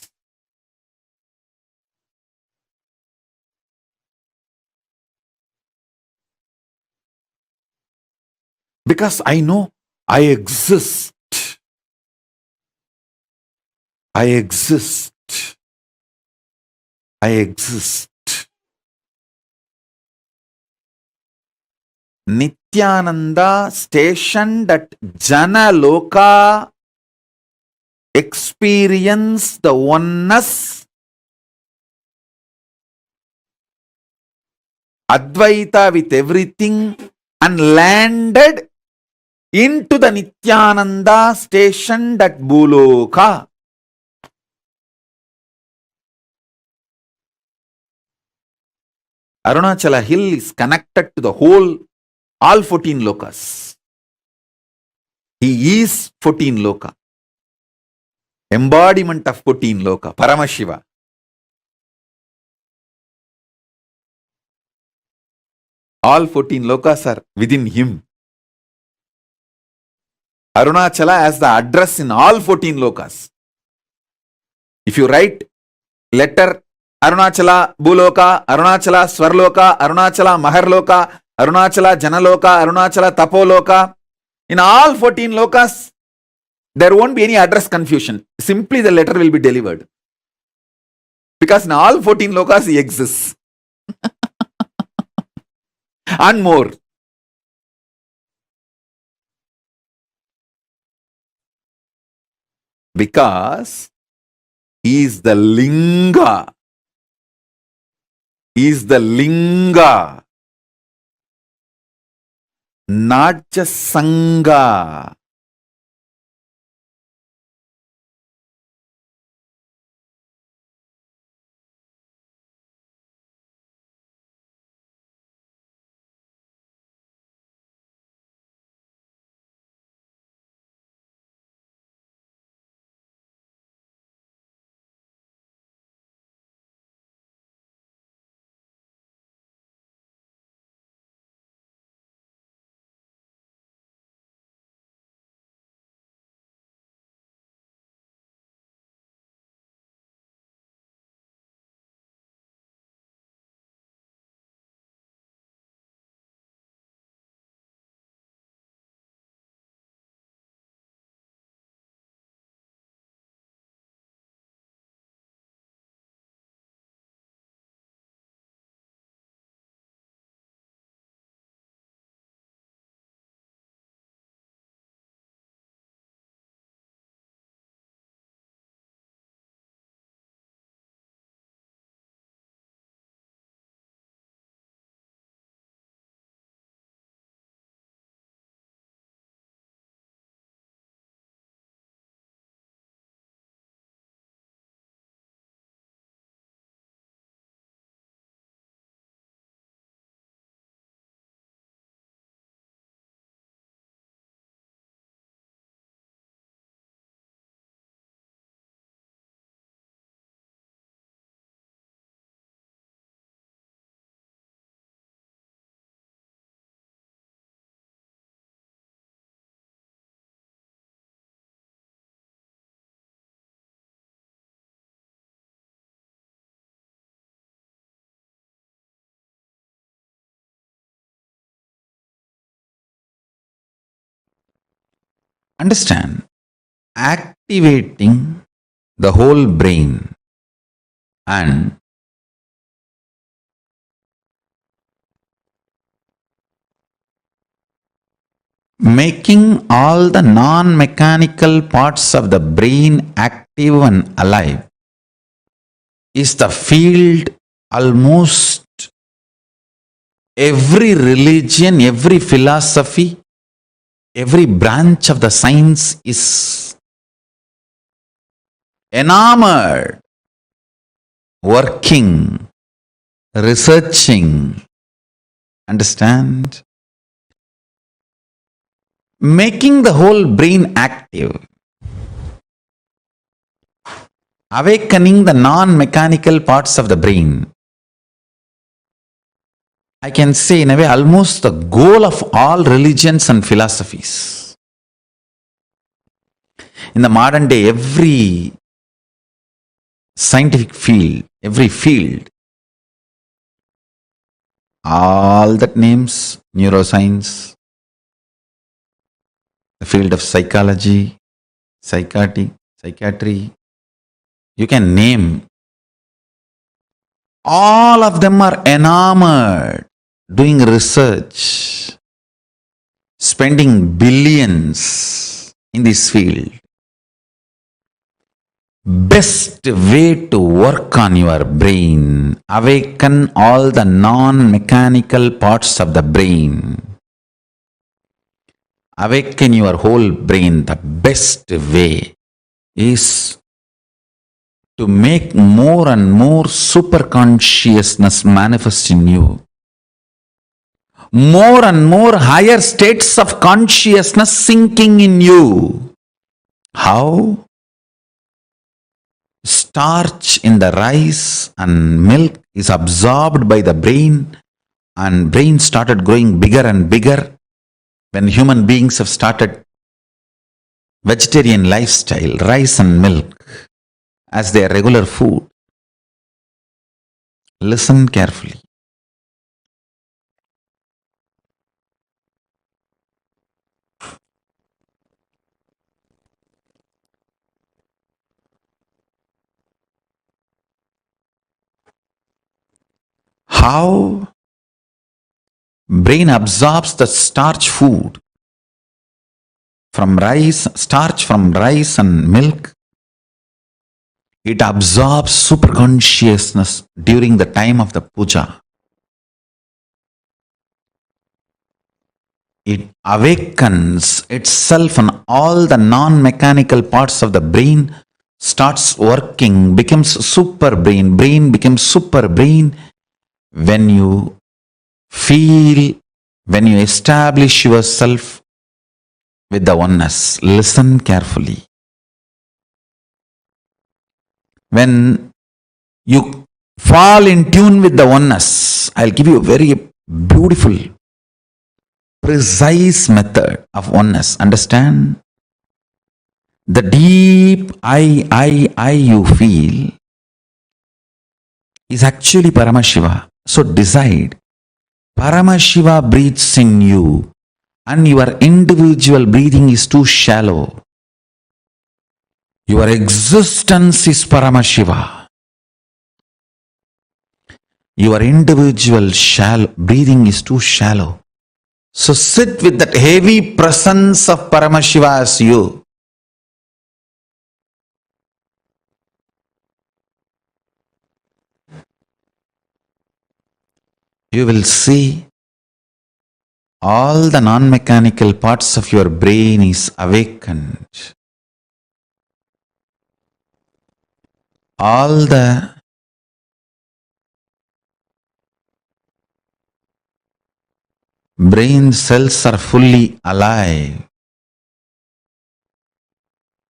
Because I know I exist. I exist. I exist. Nityananda stationed at Janaloka experienced the oneness, Advaita with everything, and landed into the Nityananda stationed at Bhuloka. Arunachala hill is connected to the whole, all 14 lokas. He is 14 loka. Embodiment of 14 loka, Paramashiva. All 14 lokas are within him. Arunachala has the address in all 14 lokas. If you write letter Arunachala Bhuloka, Arunachala Swarloka, Arunachala Maharloka, Arunachala Janaloka, Arunachala Tapoloka, in all 14 lokas, there won't be any address confusion. Simply the letter will be delivered. Because in all 14 lokas he exists. And more. Because he is the Linga. He is the Linga. Not just Sangha. Understand? Activating the whole brain and making all the non-mechanical parts of the brain active and alive is the field almost every religion, every philosophy, every branch of the science is enamored, working, researching. Understand? Making the whole brain active. Awakening the non-mechanical parts of the brain. I can say in a way almost the goal of all religions and philosophies. In the modern day, every scientific field, every field, all that names, neuroscience, the field of psychology, psychiatry, you can name. All of them are enamored, doing research, spending billions in this field. Best way to work on your brain, awaken all the non-mechanical parts of the brain. Awaken your whole brain. The best way is to make more and more super consciousness manifest in you. More and more higher states of consciousness sinking in you. How? Starch in the rice and milk is absorbed by the brain, and brain started growing bigger and bigger when human beings have started vegetarian lifestyle, rice and milk as their regular food. Listen carefully. How brain absorbs the starch food from rice, starch from rice and milk. It absorbs super consciousness during the time of the puja. It awakens itself and all the non-mechanical parts of the brain starts working, becomes super brain. Brain becomes super brain when you feel, when you establish yourself with the oneness. Listen carefully. When you fall in tune with the oneness, I'll give you a very beautiful, precise method of oneness. Understand? The deep I you feel is actually Paramashiva. So decide, Paramashiva breathes in you and your individual breathing is too shallow. Your existence is Paramashiva. Your individual breathing is too shallow. So sit with that heavy presence of Paramashiva as you. You will see all the non-mechanical parts of your brain is awakened. All the brain cells are fully alive.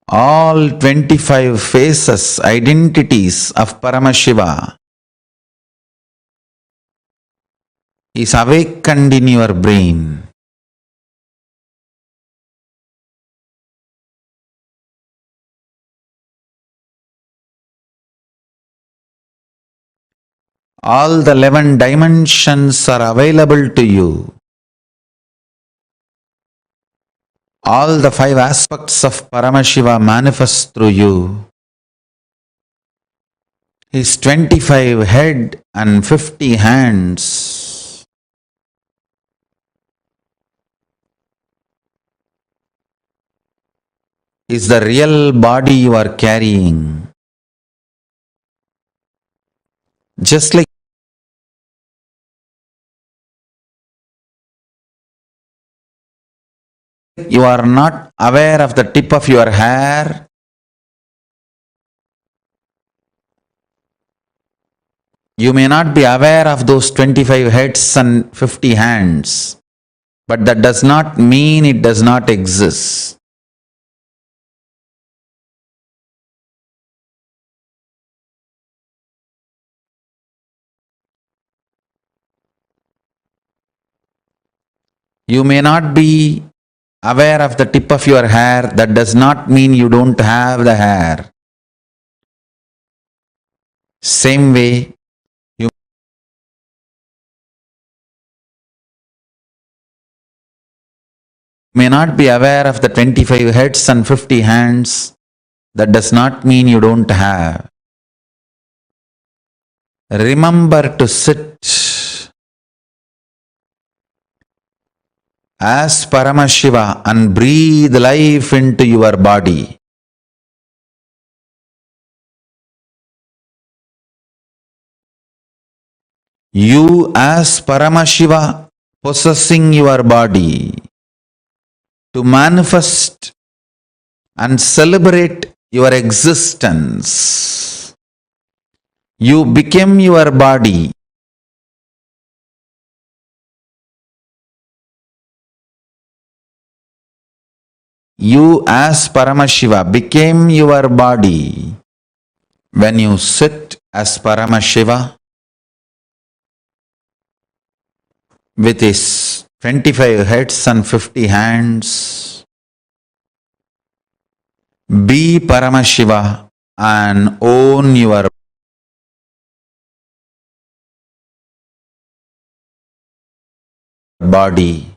All 25 faces, identities of Paramashiva is awakened in your brain. All the 11 dimensions are available to you. All the 5 aspects of Paramashiva manifest through you. His 25 head and 50 hands. is the real body you are carrying. Just like you are not aware of the tip of your hair, you may not be aware of those 25 heads and 50 hands, but that does not mean it does not exist. You may not be aware of the tip of your hair, that does not mean you don't have the hair. Same way, you may not be aware of the 25 heads and 50 hands, that does not mean you don't have. Remember to sit as Paramashiva and breathe life into your body. You as Paramashiva possessing your body to manifest and celebrate your existence. You became your body. You as Paramashiva became your body when you sit as Paramashiva with his 25 heads and 50 hands. Be Paramashiva and own your body.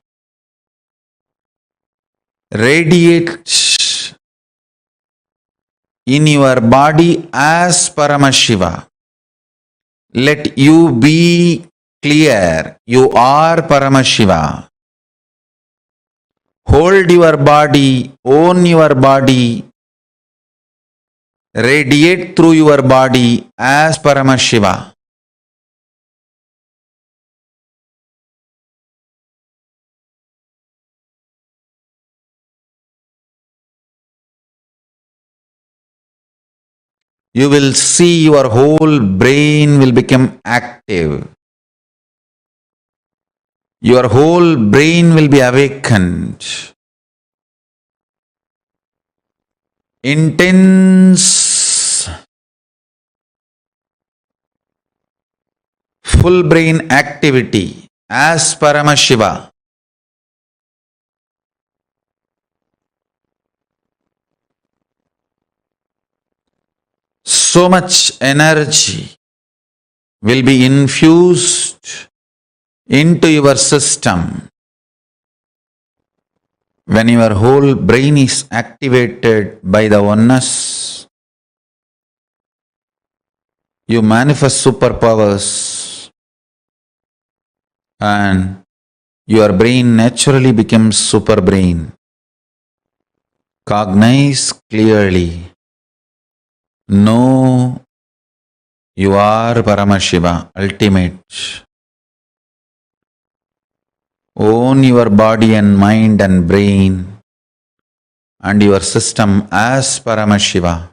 Radiate in your body as Paramashiva. Let you be clear, you are Paramashiva. Hold your body, own your body, radiate through your body as Paramashiva. You will see your whole brain will become active. Your whole brain will be awakened. Intense, full brain activity as Paramashiva. So much energy will be infused into your system when your whole brain is activated by the oneness. You manifest superpowers and your brain naturally becomes super brain. Cognize clearly. Know you are Paramashiva, ultimate. Own your body and mind and brain and your system as Paramashiva.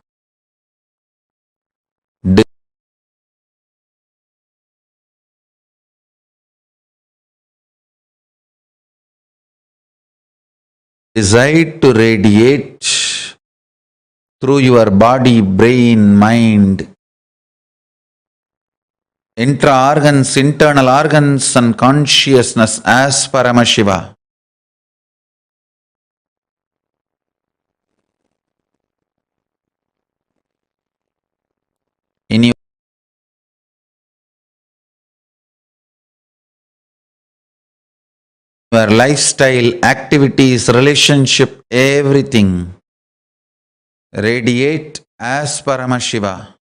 Decide to radiate through your body, brain, mind, intra-organs, internal organs and consciousness as Paramashiva. In your lifestyle, activities, relationship, everything, radiate as Paramashiva.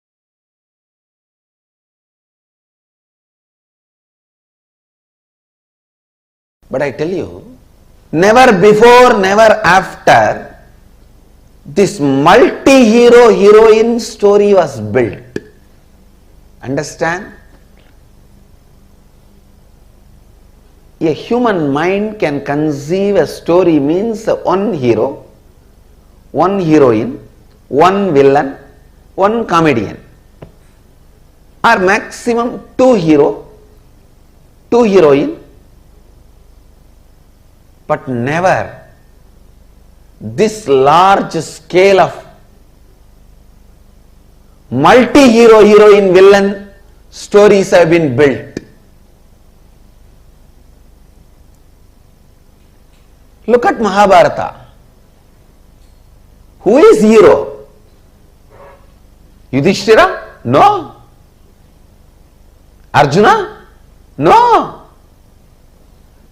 But I tell you, never before, never after, this multi-hero heroine story was built. Understand? A human mind can conceive a story means one hero, one heroine, one villain, one comedian, or maximum two hero, two heroine, but never this large scale of multi-hero, heroine, villain stories have been built. Look at Mahabharata. Who is hero? Yudhishthira? No. Arjuna? No.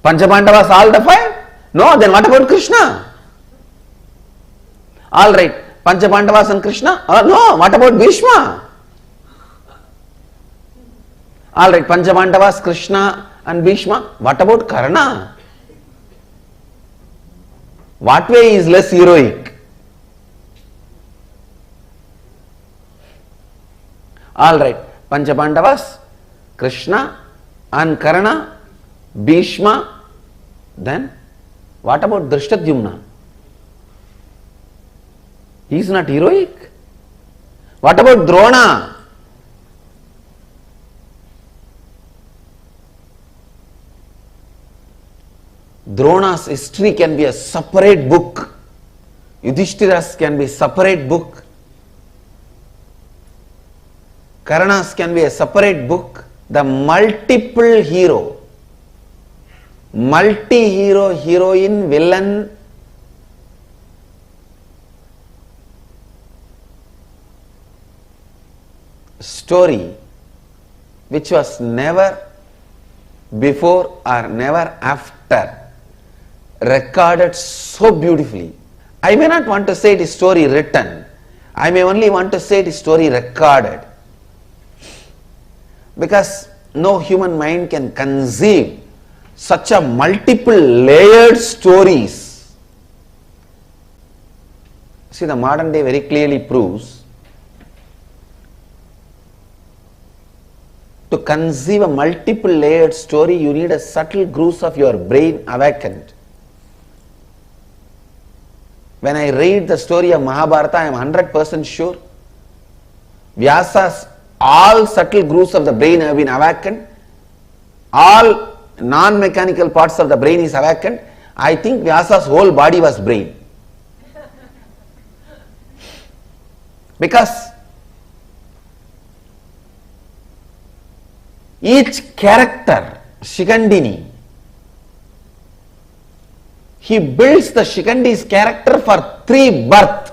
Panchabandavas all the five? No. Then what about Krishna? All right. Panchabandavas and Krishna? No. What about Bhishma? All right. Panchabandavas, Krishna and Bhishma. What about Karna? What way is less heroic? All right. Panchabandavas, Krishna and Karna, Bhishma. Then what about Drishtadyumna? He is not heroic. What about Drona? Drona's history can be a separate book. Yudhishthira's can be a separate book. Karna's can be a separate book. The multiple hero, multi-hero, heroine, villain, story which was never before or never after recorded so beautifully. I may not want to say it is story written. I may only want to say it is story recorded. Because no human mind can conceive such a multiple layered stories. See, the modern day very clearly proves to conceive a multiple layered story, you need a subtle grooves of your brain awakened. When I read the story of Mahabharata, I am 100% sure Vyasa's all subtle grooves of the brain have been awakened. All non-mechanical parts of the brain is awakened. I think Vyasa's whole body was brain. Because each character, Shikandini, he builds the Shikandi's character for 3 births.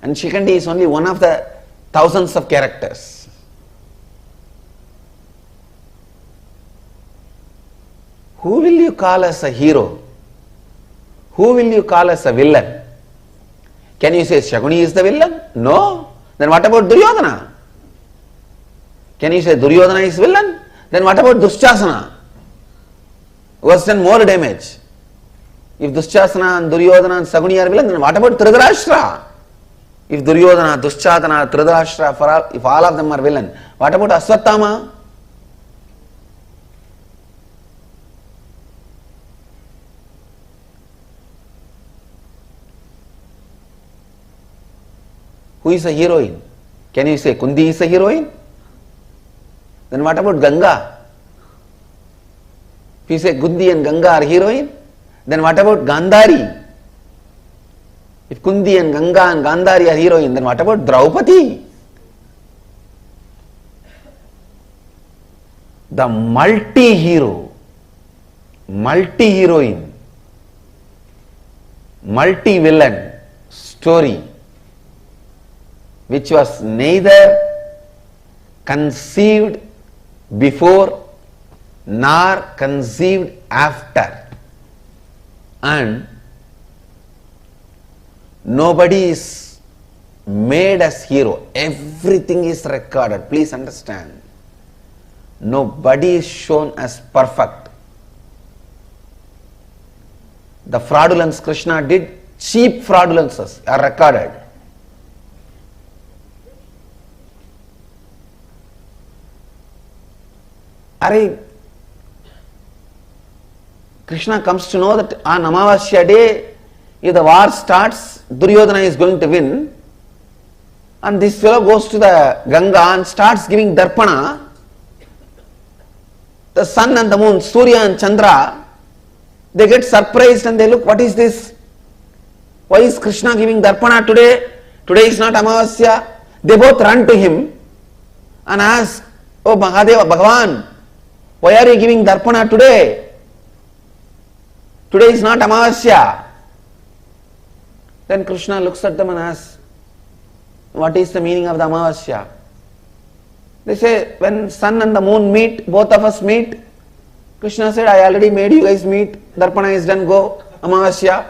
And Shikandi is only one of the thousands of characters. Who will you call as a hero? Who will you call as a villain? Can you say Shakuni is the villain? No. Then what about Duryodhana? Can you say Duryodhana is villain? Then what about Dushasana? Who has done more damage? If Dushasana and Duryodhana and Saguni are villain, then what about Dhritarashtra? If Duryodhana, Dushasana, Dhritarashtra, if all of them are villain, what about Aswathama? Who is a heroine? Can you say Kundi is a heroine? Then what about Ganga? If you say Kundi and Ganga are heroine, then what about Gandhari? If Kundi and Ganga and Gandhari are heroine, then what about Draupadi? The multi-hero, multi-heroine, multi-villain story, which was neither conceived before nor conceived after, and nobody is made as hero. Everything is recorded. Please understand. Nobody is shown as perfect. The fraudulence Krishna did, cheap fraudulences are recorded. Krishna comes to know that on Amavasya day, if the war starts, Duryodhana is going to win. And this fellow goes to the Ganga and starts giving darpana. The sun and the moon, Surya and Chandra, they get surprised and they look, what is this? Why is Krishna giving darpana today? Today is not Amavasya. They both run to him and ask, oh Mahadeva, Bhagavan, why are you giving darpana today? Today is not Amavasya. Then Krishna looks at them and asks, what is the meaning of the Amavasya? They say, when sun and the moon meet, both of us meet. Krishna said, I already made you guys meet. Darpana is done, go. Amavasya.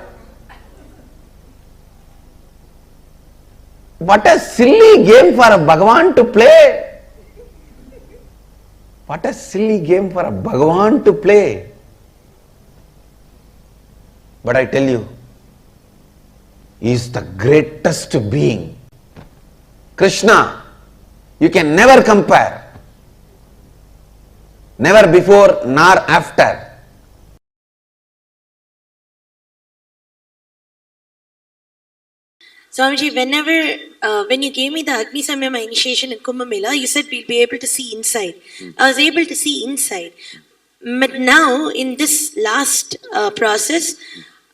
What a silly game for a Bhagavan to play. What a silly game for a Bhagavan to play. But I tell you, he is the greatest being. Krishna, you can never compare. Never before nor after. Swamiji, when you gave me the Agni Samyama initiation in Kumbh Mela, you said we'll be able to see inside. I was able to see inside. But now, in this last process,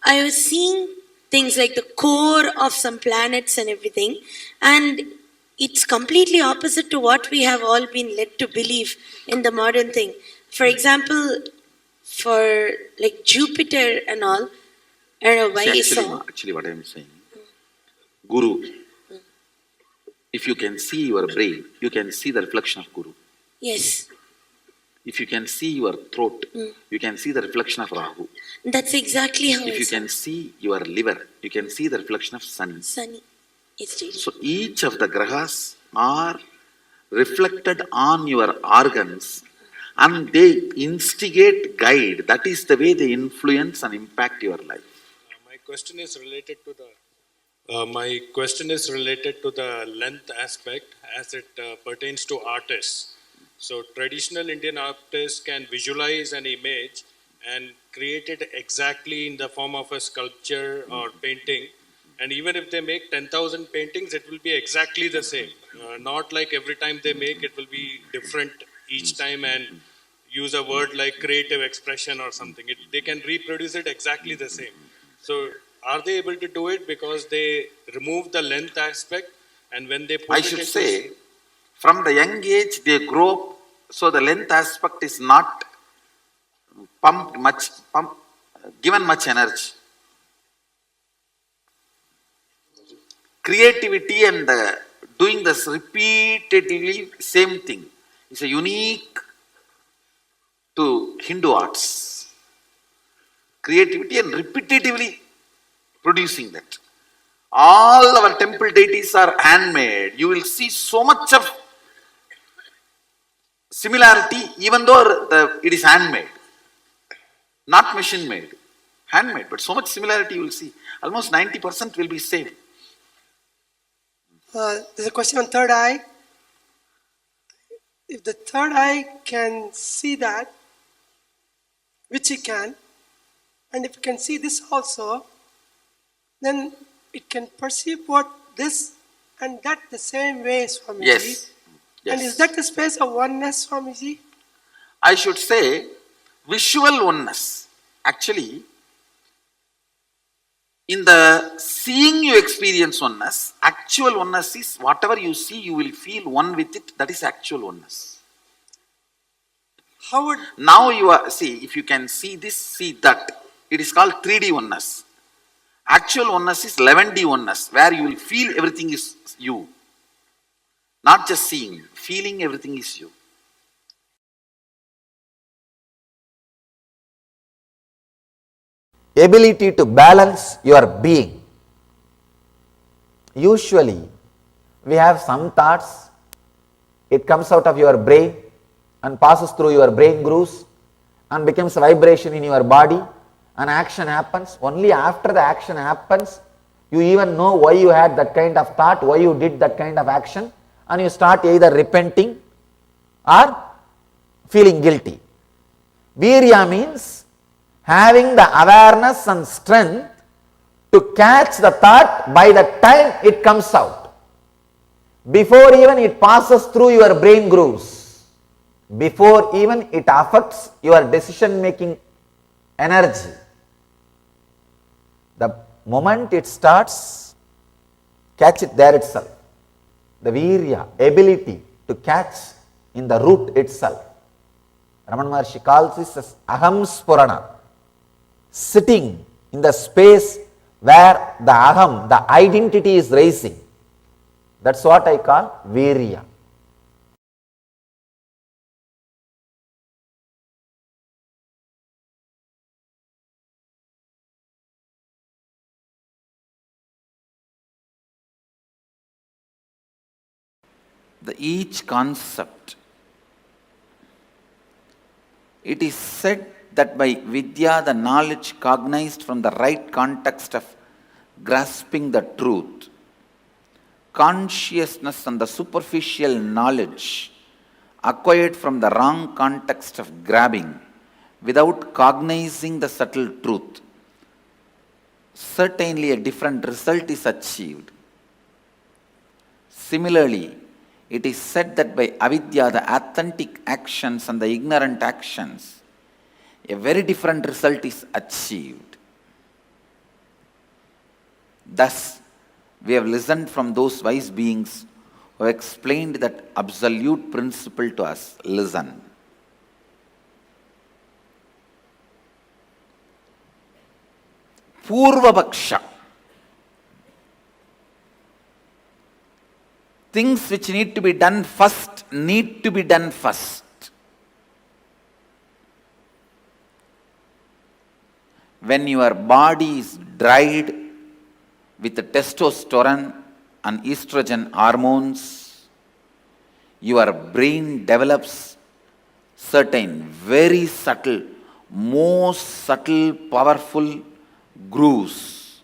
I was seeing things like the core of some planets and everything. And it's completely opposite to what we have all been led to believe in the modern thing. For example, for like Jupiter and all, I don't know why he saw. Actually, what I am saying, Guru, if you can see your brain, you can see the reflection of Guru. Yes. If you can see your throat, you can see the reflection of Rahu. That's exactly how If you can see your liver, you can see the reflection of Sun. Sunny. So each of the grahas are reflected on your organs and they instigate, guide. That is the way they influence and impact your life. My question is related to the length aspect as it pertains to artists. So traditional Indian artists can visualize an image and create it exactly in the form of a sculpture or painting. And even if they make 10,000 paintings, it will be exactly the same. Not like every time they make, it will be different each time and use a word like creative expression or something. They can reproduce it exactly the same. So are they able to do it because they remove the length aspect, and when they put I should say, from the young age they grow up, so the length aspect is not given much energy. Creativity and doing this repeatedly same thing is a unique to Hindu arts. Creativity and repetitively producing that. All our temple deities are handmade. You will see so much of similarity even though it is handmade. Not machine made. Handmade, but so much similarity you will see. Almost 90% will be same. There's a question on third eye. If the third eye can see that, which it can, and if it can see this also, then it can perceive what this and that the same way, Swamiji. Yes. And is that the space of oneness, Swamiji? I should say visual oneness. Actually, in the seeing you experience oneness, actual oneness is whatever you see, you will feel one with it. That is actual oneness. How would... Now you are, see, if you can see this, see that. It is called 3D oneness. Actual oneness is 11D oneness, where you will feel everything is you. Not just seeing, feeling everything is you. Ability to balance your being. Usually, we have some thoughts, it comes out of your brain and passes through your brain grooves and becomes a vibration in your body an action happens, only after the action happens, you even know why you had that kind of thought, why you did that kind of action, and you start either repenting or feeling guilty. Virya means having the awareness and strength to catch the thought by the time it comes out, before even it passes through your brain grooves, before even it affects your decision making energy. The moment it starts, catch it there itself. The virya, ability to catch in the root itself. Ramana Maharshi calls this as aham spurana, sitting in the space where the aham, the identity is rising. That's what I call virya. Each concept, it is said that by vidya, the knowledge cognized from the right context of grasping the truth, consciousness and the superficial knowledge acquired from the wrong context of grabbing without cognizing the subtle truth, certainly a different result is achieved. Similarly, it is said that by avidya, the authentic actions and the ignorant actions, a very different result is achieved. Thus, we have listened from those wise beings who have explained that absolute principle to us. Listen. Purvapaksha. Things which need to be done first need to be done first. When your body is dried with the testosterone and estrogen hormones, your brain develops certain very subtle, most subtle, powerful grooves,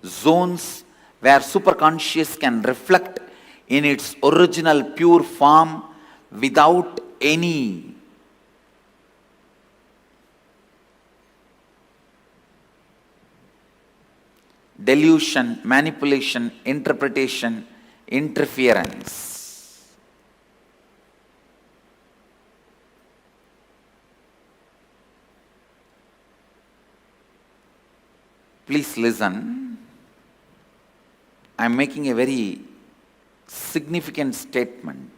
zones where superconscious can reflect in its original pure form without any delusion, manipulation, interpretation, interference. Please listen. I am making a very significant statement.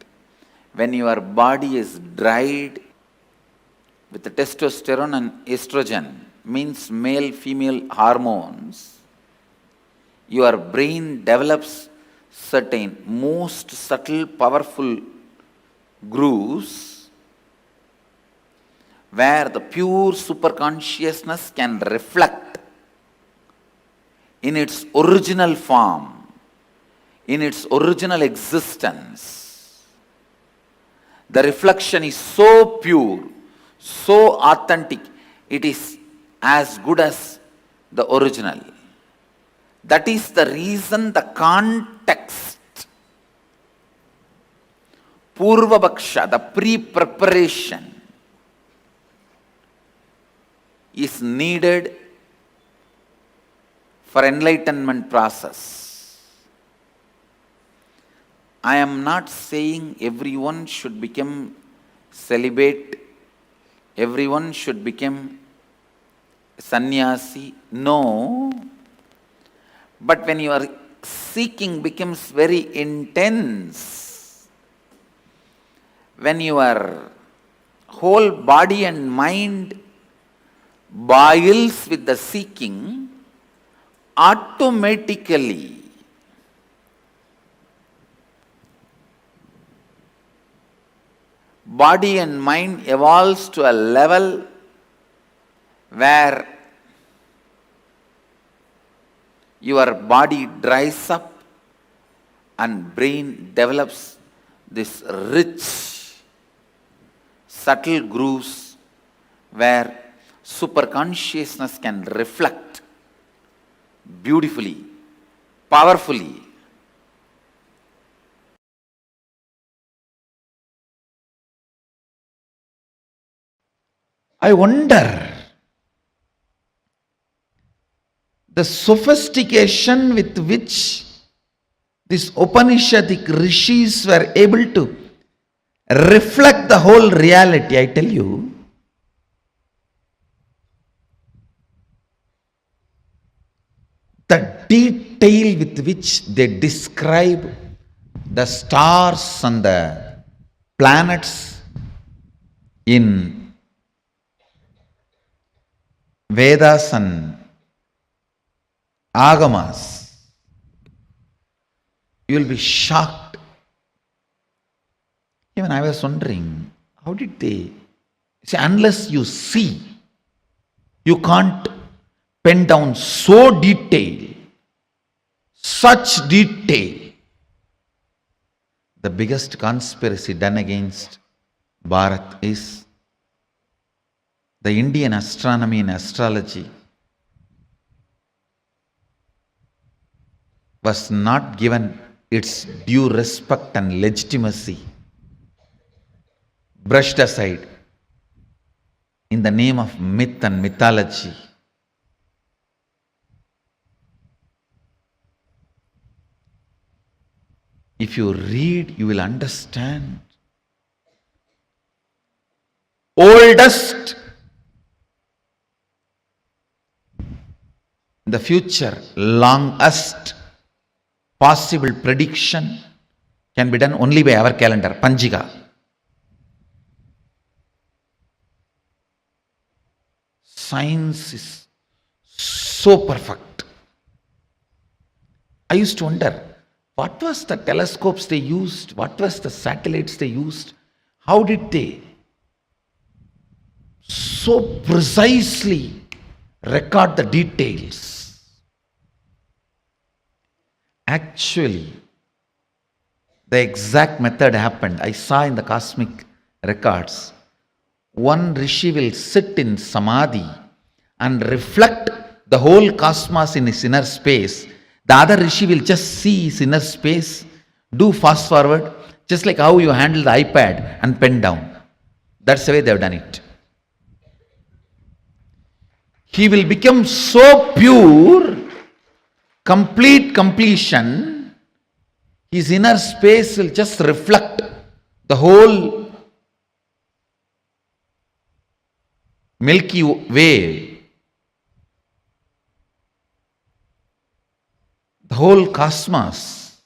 When your body is dried with the testosterone and estrogen, means male female hormones, your brain develops certain most subtle powerful grooves where the pure superconsciousness can reflect in its original form, in its original existence. The reflection is so pure, so authentic, it is as good as the original. That is the reason the context, Purvapaksha, the pre-preparation, is needed for enlightenment process. I am not saying everyone should become celibate, everyone should become sannyasi. No. But when your seeking becomes very intense, when your whole body and mind boils with the seeking, automatically body and mind evolves to a level where your body dries up and brain develops this rich, subtle grooves where Superconsciousness can reflect beautifully, powerfully. I wonder the sophistication with which these Upanishadic rishis were able to reflect the whole reality. I tell you, the detail with which they describe the stars and the planets in Vedas and Agamas, you will be shocked. Even I was wondering, how did they see? Unless you see, you can't pen down so detail, such detail. The biggest conspiracy done against Bharat is the Indian astronomy and astrology was not given its due respect and legitimacy, brushed aside in the name of myth and mythology. If you read, you will understand. Oldest in the future, longest possible prediction can be done only by our calendar, Panjiga. Science is so perfect. I used to wonder, what was the telescopes they used? What was the satellites they used? How did they so precisely record the details? Actually, the exact method happened. I saw in the cosmic records. One rishi will sit in samadhi and reflect the whole cosmos in his inner space. The other rishi will just see his inner space, do fast forward, just like how you handle the iPad and pen down. That's the way they have done it. He will become so pure, complete completion, his inner space will just reflect the whole Milky Way, the whole cosmos.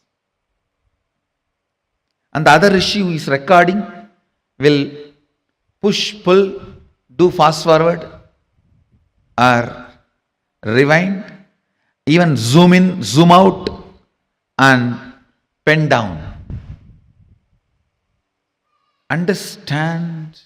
And the other rishi who is recording will push, pull, do fast forward or rewind, even zoom in, zoom out and pen down. Understand?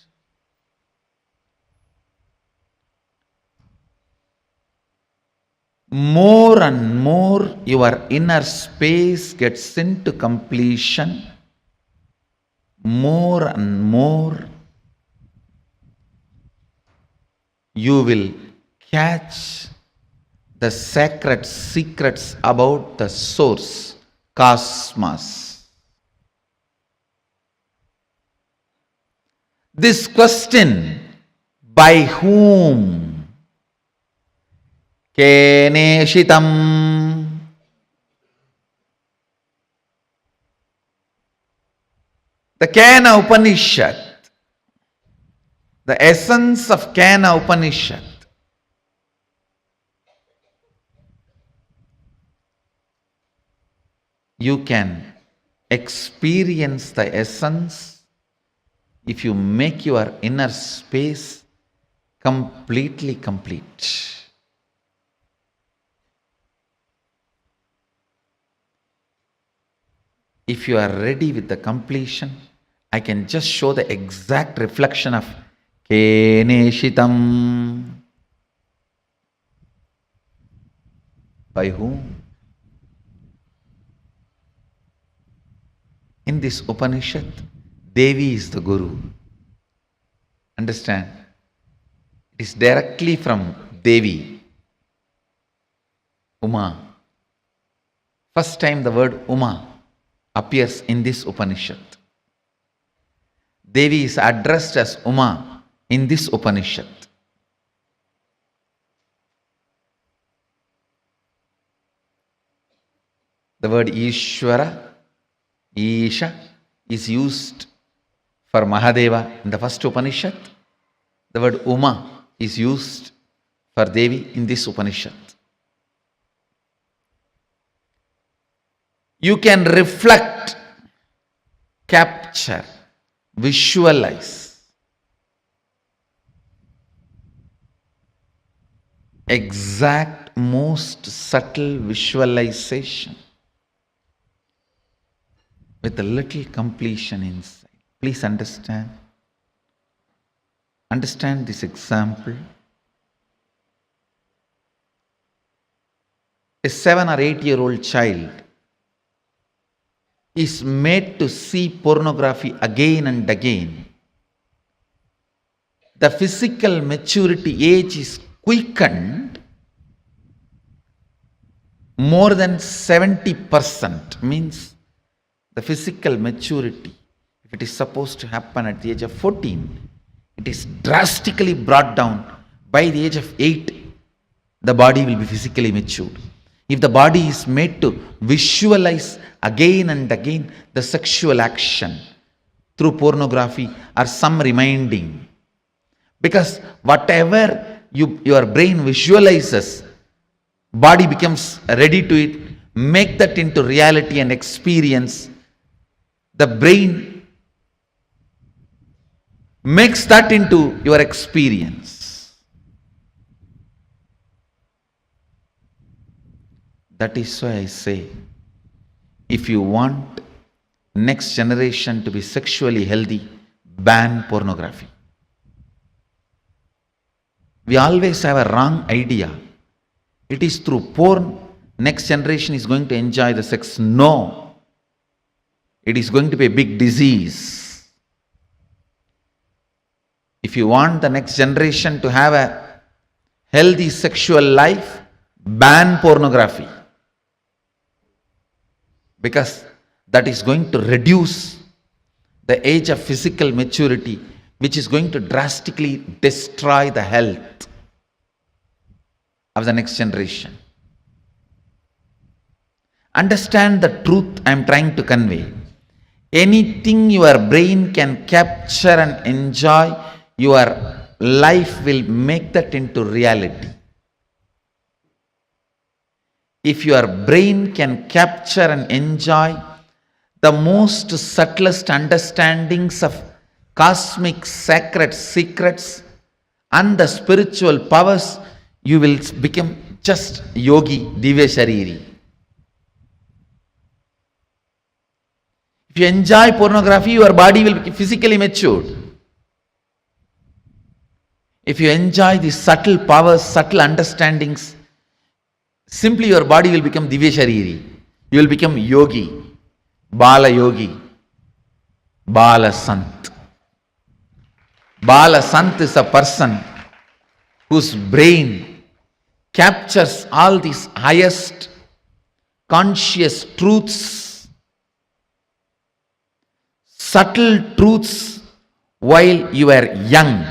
More and more your inner space gets into completion, more and more you will catch the sacred secrets about the source, cosmos. This question, by whom? Keneshitam. The Kena Upanishad, the essence of Kena Upanishad, you can experience the essence if you make your inner space completely complete. If you are ready with the completion, I can just show the exact reflection of Keneshitam. By whom? In this Upanishad, Devi is the Guru. Understand? is directly from Devi, Uma. First time the word Uma appears in this Upanishad. Devi is addressed as Uma in this Upanishad. The word Ishvara, Isha, is used for Mahadeva in the first Upanishad. The word Uma is used for Devi in this Upanishad. You can reflect, capture, visualize exact, most subtle visualization with a little completion inside. Please understand. Understand this example. A 7 or 8-year-old child is made to see pornography again and again. The physical maturity age is quickened more than 70%. Means the physical maturity, if it is supposed to happen at the age of 14, it is drastically brought down. By the age of 8, the body will be physically matured. If the body is made to visualize again and again the sexual action through pornography or some reminding, because whatever your brain visualizes, body becomes ready to it, make that into reality and experience. The brain makes that into your experience. That is why I say, if you want next generation to be sexually healthy, ban pornography. We always have a wrong idea. It is through porn next generation is going to enjoy the sex. No. It is going to be a big disease. If you want the next generation to have a healthy sexual life, ban pornography. Because that is going to reduce the age of physical maturity, which is going to drastically destroy the health of the next generation. Understand the truth I am trying to convey. Anything your brain can capture and enjoy, your life will make that into reality. If your brain can capture and enjoy the most subtlest understandings of cosmic sacred secrets and the spiritual powers, you will become just yogi, divya shariri. If you enjoy pornography, your body will be physically matured. If you enjoy the subtle powers, subtle understandings, simply your body will become divya shariri. You will become yogi, bala yogi, bala sant. Bala sant is a person whose brain captures all these highest conscious truths, subtle truths while you are young.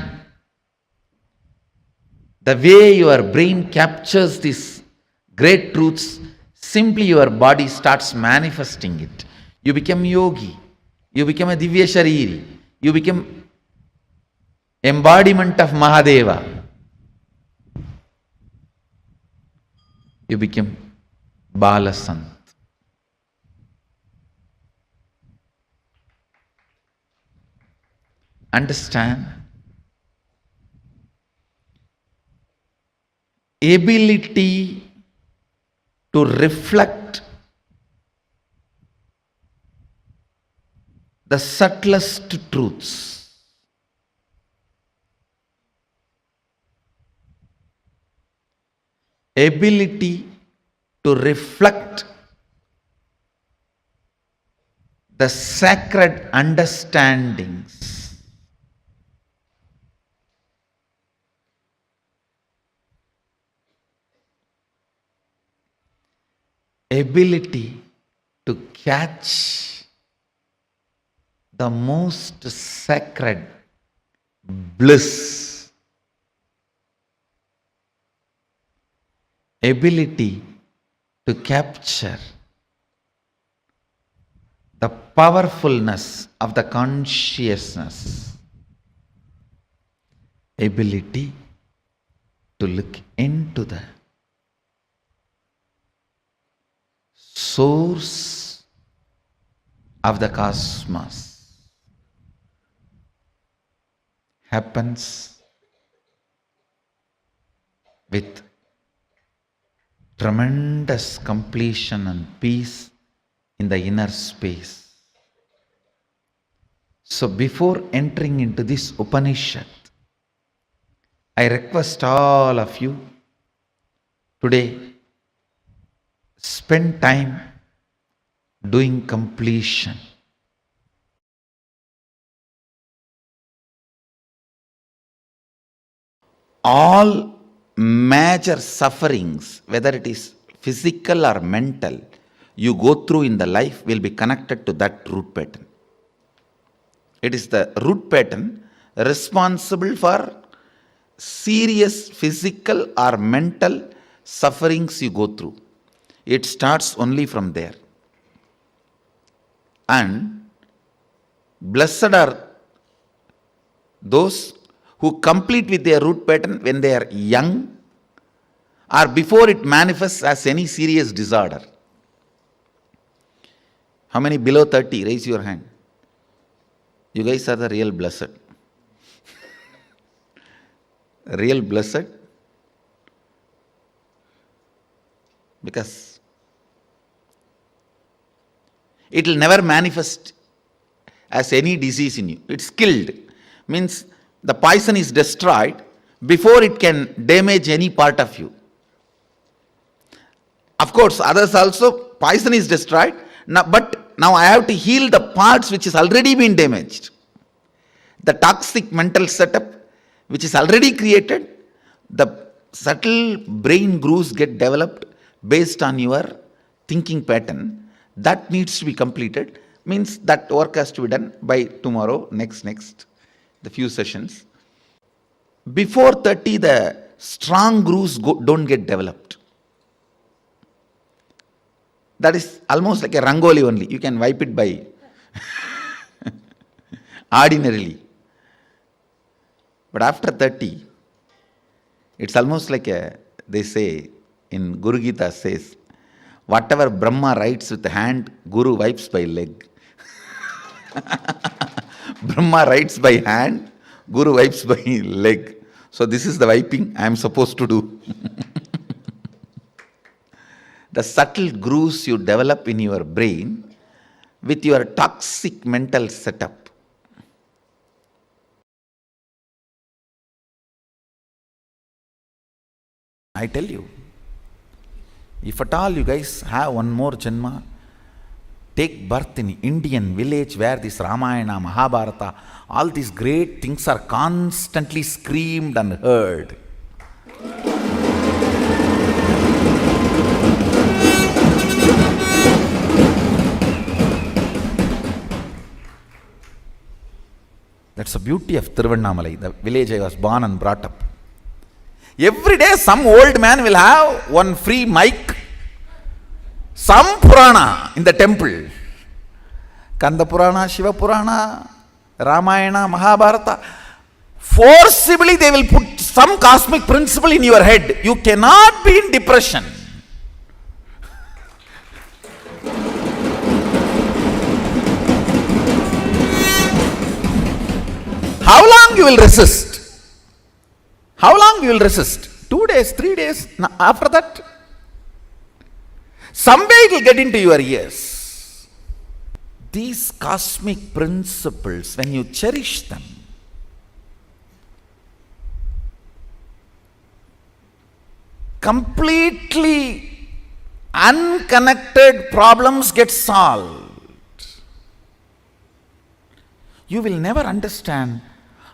The way your brain captures these great truths, simply your body starts manifesting it. You become yogi. You become a divya shariri. You become embodiment of Mahadeva. You become Bala Sant. Understand? Ability to reflect the subtlest truths. Ability to reflect the sacred understandings ability to catch the most sacred bliss, ability to capture the powerfulness of the consciousness, ability to look into the source of the cosmos happens with tremendous completion and peace in the inner space. So before entering into this Upanishad, I request all of you today, spend time doing completion. All major sufferings, whether it is physical or mental, you go through in the life will be connected to that root pattern. It is the root pattern responsible for serious physical or mental sufferings you go through. It starts only from there. And blessed are those who complete with their root pattern when they are young or before it manifests as any serious disorder. How many below 30? Raise your hand. You guys are the real blessed. Real blessed. Because it will never manifest as any disease in you. It's killed. Means the poison is destroyed before it can damage any part of you. Of course, others also, poison is destroyed, but now I have to heal the parts which is already been damaged. The toxic mental setup which is already created, the subtle brain grooves get developed based on your thinking pattern. That needs to be completed. Means that work has to be done by tomorrow, next, the few sessions. Before 30, the strong grooves don't get developed. That is almost like a rangoli only. You can wipe it by ordinarily. But after 30, it's almost like they say in Guru Gita says, whatever Brahma writes with the hand, Guru wipes by leg. Brahma writes by hand, Guru wipes by leg. So this is the wiping I am supposed to do. The subtle grooves you develop in your brain with your toxic mental setup. I tell you, if at all you guys have one more janma, take birth in Indian village where this Ramayana, Mahabharata, all these great things are constantly screamed and heard. That's the beauty of Tiruvannamalai, the village I was born and brought up. Every day some old man will have one free mic, some Purana in the temple. Kanda Purana, Shiva Purana, Ramayana, Mahabharata. Forcibly they will put some cosmic principle in your head. You cannot be in depression. How long you will resist? How long you will resist? 2 days, 3 days. After that, someday it will get into your ears. These cosmic principles, when you cherish them, completely unconnected problems get solved. You will never understand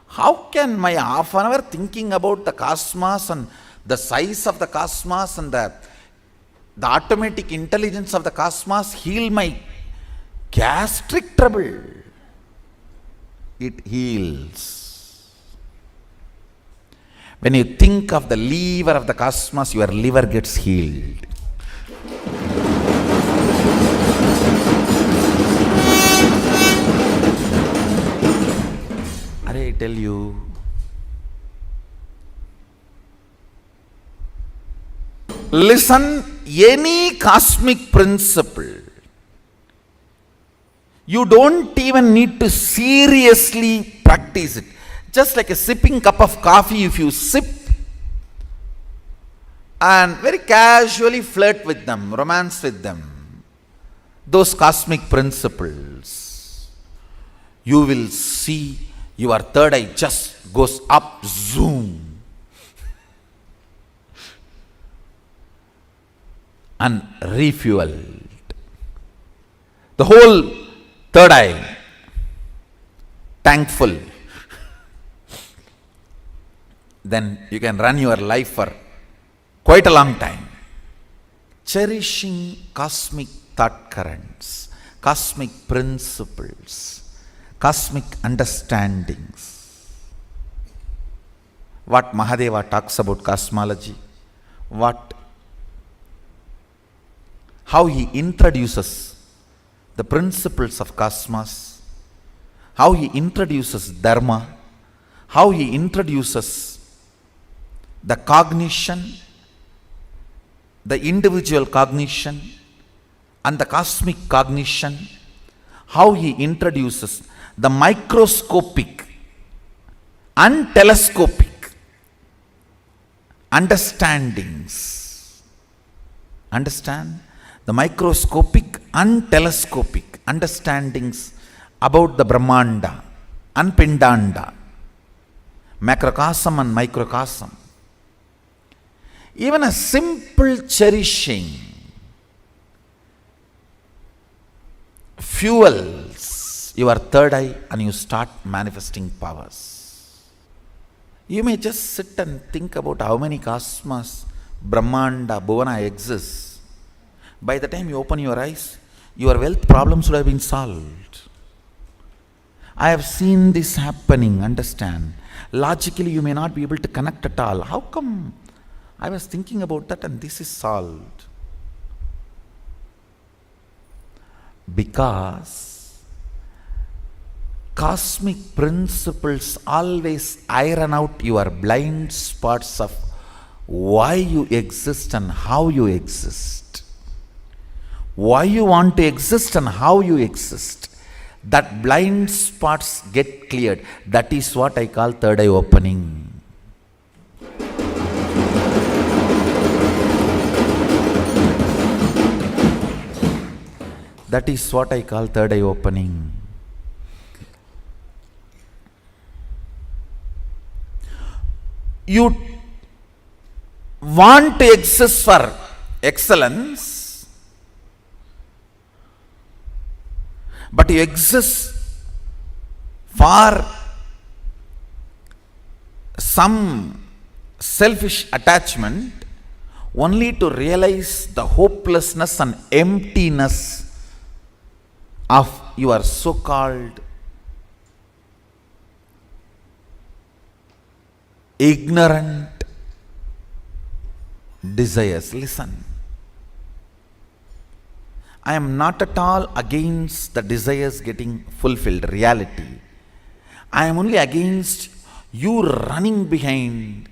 how can my half an hour thinking about the cosmos and the size of the cosmos and the The automatic intelligence of the cosmos heal my gastric trouble. It heals. When you think of the liver of the cosmos, your liver gets healed. I tell you, listen, any cosmic principle, you don't even need to seriously practice it. Just like a sipping cup of coffee, if you sip and very casually flirt with them, romance with them, those cosmic principles, you will see your third eye just goes up, zoom, and refueled. The whole third eye, thankful. Then you can run your life for quite a long time. Cherishing cosmic thought currents, cosmic principles, cosmic understandings. What Mahadeva talks about cosmology, how he introduces the principles of cosmos, how he introduces dharma, how he introduces the cognition, the individual cognition and the cosmic cognition, how he introduces the microscopic and telescopic understandings. Understand? The microscopic and telescopic understandings about the Brahmanda and Pindanda, macrocosm and microcosm. Even a simple cherishing fuels your third eye and you start manifesting powers. You may just sit and think about how many cosmos, Brahmanda, Bhuvana exists. By the time you open your eyes, your wealth problems would have been solved. I have seen this happening, understand. Logically, you may not be able to connect at all. How come? I was thinking about that and this is solved. Because cosmic principles always iron out your blind spots of why you exist and how you exist. Why you want to exist and how you exist. That blind spots get cleared. That is what I call third eye opening. That is what I call third eye opening. You want to exist for excellence, but you exist for some selfish attachment only to realize the hopelessness and emptiness of your so-called ignorant desires. Listen, I am not at all against the desires getting fulfilled, reality. I am only against you running behind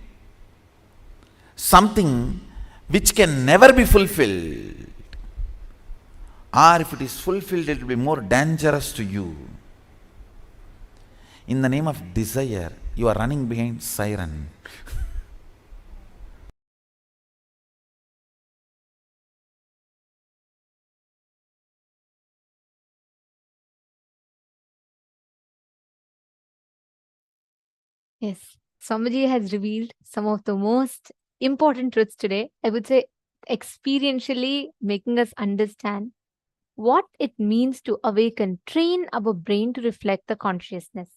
something which can never be fulfilled. Or if it is fulfilled, it will be more dangerous to you. In the name of desire, you are running behind siren. Yes, Swamiji has revealed some of the most important truths today. I would say experientially making us understand what it means to awaken, train our brain to reflect the consciousness.